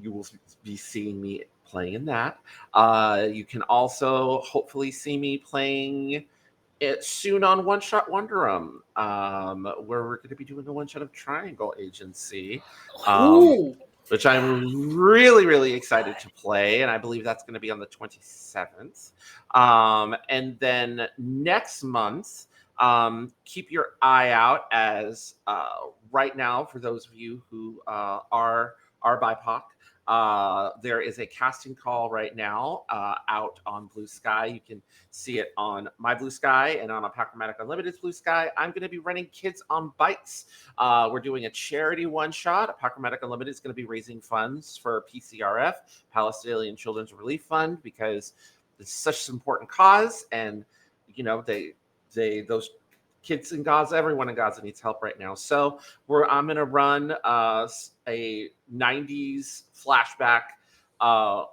You will be seeing me playing in that. You can also hopefully see me playing it soon on One Shot Wonderum, where we're going to be doing a one shot of Triangle Agency. which I'm really, really excited to play. And I believe that's going to be on the 27th. And then next month, keep your eye out as right now, for those of you who are BIPOC, there is a casting call right now out on Blue Sky. You can see it on my Blue Sky and on Apachromatic Unlimited's Blue Sky. I'm going to be running Kids on Bikes. We're doing a charity one-shot. Apachromatic Unlimited is going to be raising funds for PCRF, Palestinian Children's Relief Fund, because it's such an important cause. And, you know, those kids in Gaza, everyone in Gaza needs help right now. So I'm going to run a 90s flashback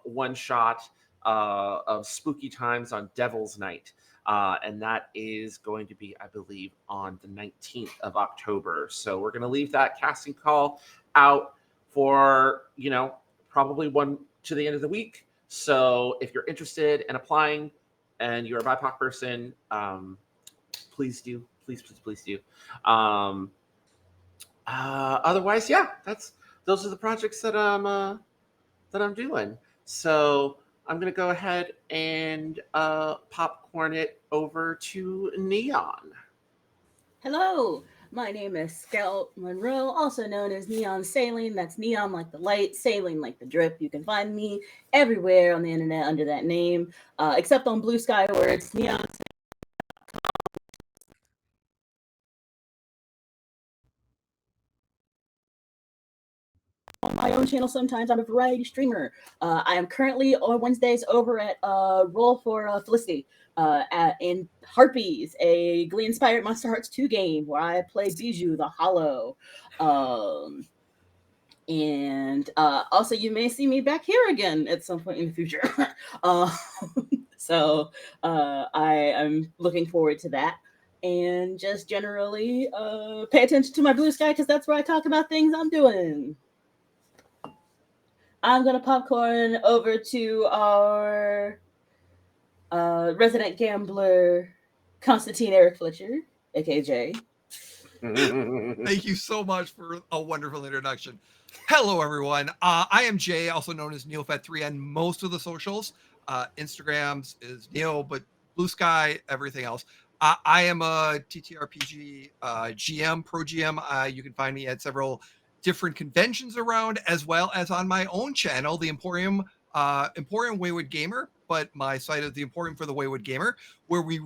one shot of spooky times on Devil's Night. And that is going to be, I believe, on the 19th of October. So we're going to leave that casting call out for, you know, probably one to the end of the week. So if you're interested in applying and you're a BIPOC person, please do. Please do. Otherwise, yeah, those are the projects that I'm doing. So I'm gonna go ahead and popcorn it over to Neon. Hello, my name is Scout Monroe, also known as Neon Saline. That's neon like the light, saline like the drip. You can find me everywhere on the internet under that name, except on Blue Sky where it's Neon. On my own channel sometimes. I'm a variety streamer. I am currently on Wednesdays over at Roll for Felicity in Harpies, a Glee-inspired Monster Hearts 2 game where I play Bijou the Hollow. And also you may see me back here again at some point in the future. So I am looking forward to that. And just generally pay attention to my Blue Sky, because that's where I talk about things I'm doing. I'm going to popcorn over to our resident gambler, Constantine Eric Fletcher, aka Jay. Thank you so much for a wonderful introduction. Hello, everyone. I am Jay, also known as NeoFat3 on most of the socials. Instagrams is Neo, but Blue Sky, everything else. I am a TTRPG GM, pro GM. You can find me at several different conventions around, as well as on my own channel, the Emporium Wayward Gamer, but my site is the Emporium for the Wayward Gamer, where we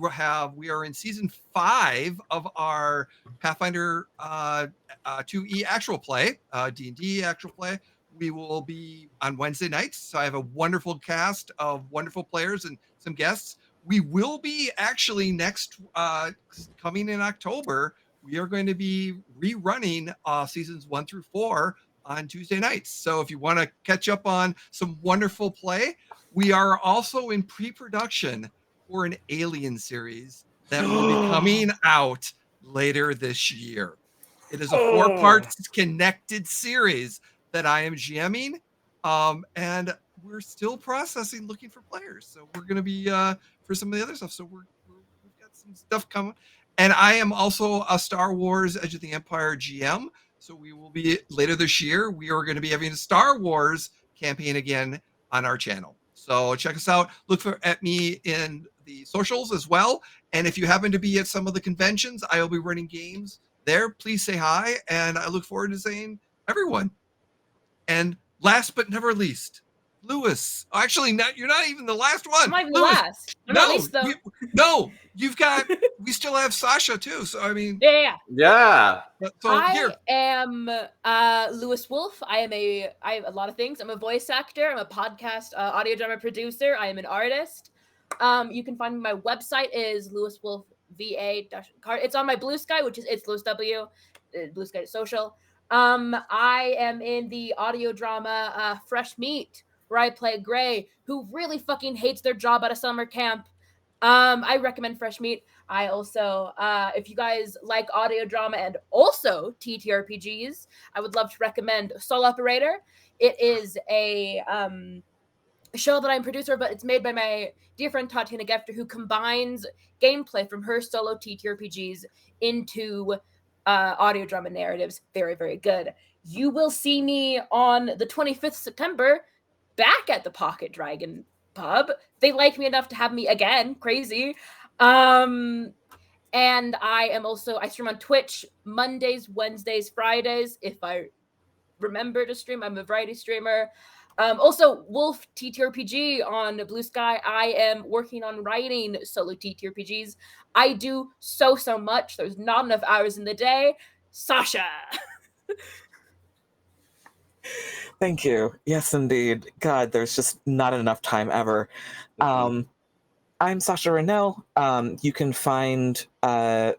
are in season 5 of our Pathfinder 2E actual play, D&D actual play. We will be on Wednesday nights. So I have a wonderful cast of wonderful players and some guests. We will be actually next coming in October. We are going to be rerunning seasons 1 through 4 on Tuesday nights. So if you want to catch up on some wonderful play, we are also in pre-production for an Alien series that will be coming out later this year. It is a 4-part connected series that I am GMing, and we're still processing, looking for players. So we're going to be for some of the other stuff. So we've got some stuff coming. And I am also a Star Wars Edge of the Empire GM. So we will be later this year. We are going to be having a Star Wars campaign again on our channel. So check us out. Look at me in the socials as well. And if you happen to be at some of the conventions, I will be running games there. Please say hi. And I look forward to seeing everyone. And last but never least, Lewis. Actually, you're not even the last one. I'm not even Lewis, the last. I'm not least, though. You've got, we still have Sasha too. So, I mean. Yeah. So I am Lewis Wolf. I have a lot of things. I'm a voice actor. I'm a podcast audio drama producer. I am an artist. You can find me. My website is lewiswolfva.com. It's on my Blue Sky, which is it's Lewis W. Blue Sky Social. I am in the audio drama Fresh Meat, where I play Gray, who really fucking hates their job at a summer camp. I recommend Fresh Meat. I also, if you guys like audio drama and also TTRPGs, I would love to recommend Soul Operator. It is a show that I'm producer, but it's made by my dear friend Tatiana Gefter, who combines gameplay from her solo TTRPGs into audio drama narratives, very, very good. You will see me on the 25th September back at the Pocket Dragon Pub. They like me enough to have me again. Crazy. And I stream on Twitch Mondays, Wednesdays, Fridays. If I remember to stream, I'm a variety streamer. Also, Wolf TTRPG on Blue Sky. I am working on writing solo TTRPGs. I do so much. There's not enough hours in the day. Sasha. Thank you. Yes, indeed. God, there's just not enough time ever. I'm Sasha Reneau. You can find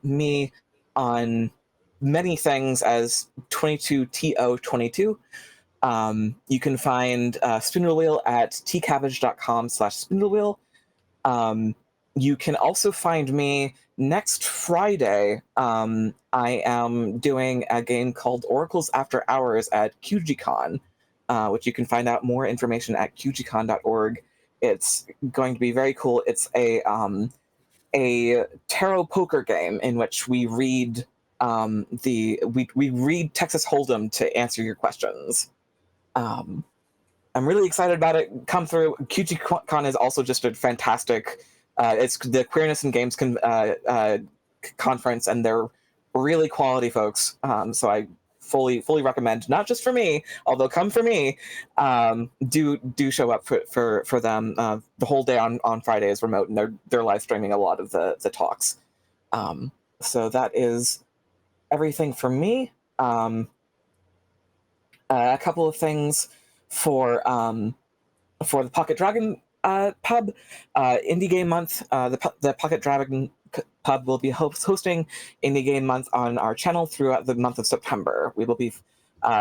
me on many things as 22TO22. You can find SpindleWheel at tcabbage.com/SpindleWheel. You can also find me next Friday. I am doing a game called Oracles After Hours at QGCon, which you can find out more information at qgcon.org. It's going to be very cool. It's a tarot poker game in which we read we read Texas Hold'em to answer your questions. I'm really excited about it. Come through. QGCon is also just a fantastic. It's the Queerness in Games conference, and they're really quality folks. So I fully recommend, not just for me, although come for me. Do show up for them. The whole day on Friday is remote, and they're live streaming a lot of the talks. So that is everything for me. A couple of things for the Pocket Dragon Pub, Indie Game Month. The Pocket Dragon Pub will be hosting Indie Game Month on our channel throughout the month of September. We will be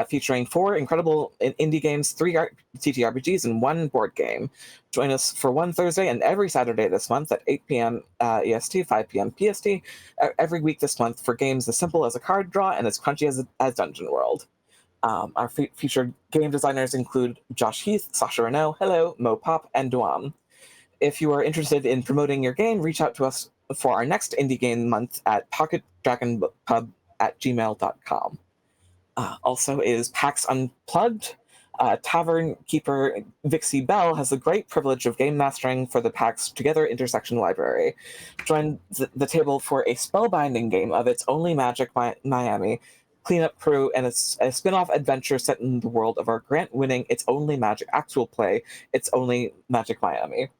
featuring 4 incredible indie games, 3 TTRPGs, and 1 board game. Join us for one Thursday and every Saturday this month at 8 p.m. EST, 5 p.m. PST, every week this month for games as simple as a card draw and as crunchy as Dungeon World. Our featured game designers include Josh Heath, Sasha Reneau, Hello, Mo Pop, and Duam. If you are interested in promoting your game, reach out to us for our next Indie Game Month at pocketdragonpub@gmail.com. Also is PAX Unplugged. Tavern Keeper Vixie Bell has the great privilege of game mastering for the PAX Together Intersection Library. Join the table for a spellbinding game of It's Only Magic Miami, cleanup crew, and it's a spin-off adventure set in the world of our grant-winning It's Only Magic actual play, It's Only Magic Miami.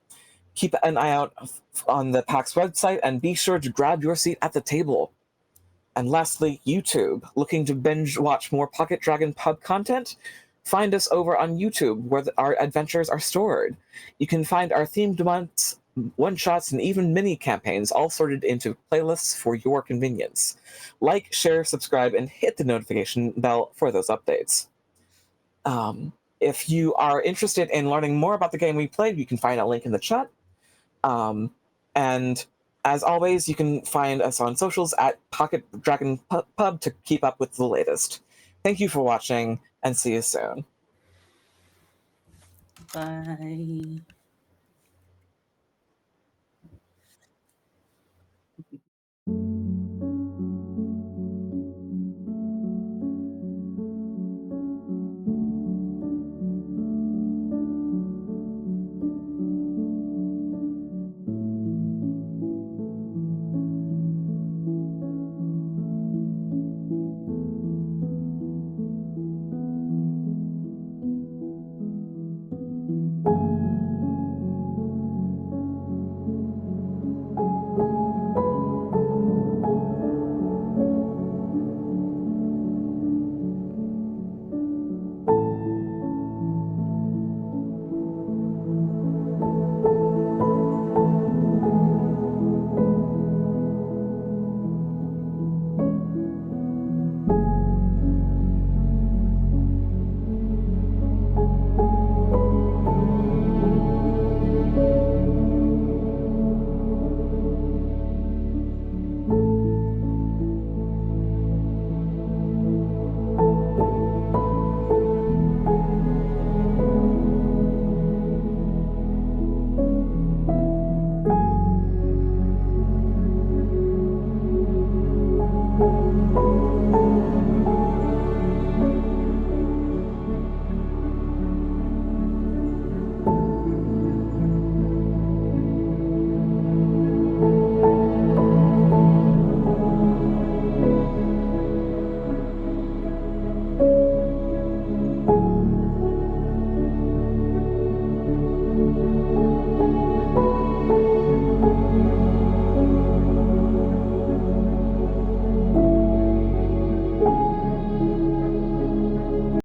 Keep an eye out on the PAX website and be sure to grab your seat at the table. And lastly, YouTube. Looking to binge watch more Pocket Dragon Pub content? Find us over on YouTube, where our adventures are stored. You can find our themed months, one-shots, and even mini-campaigns all sorted into playlists for your convenience. Like, share, subscribe, and hit the notification bell for those updates. If you are interested in learning more about the game we played, you can find a link in the chat. And as always, you can find us on socials at Pocket Dragon Pub to keep up with the latest. Thank you for watching, and see you soon. Bye.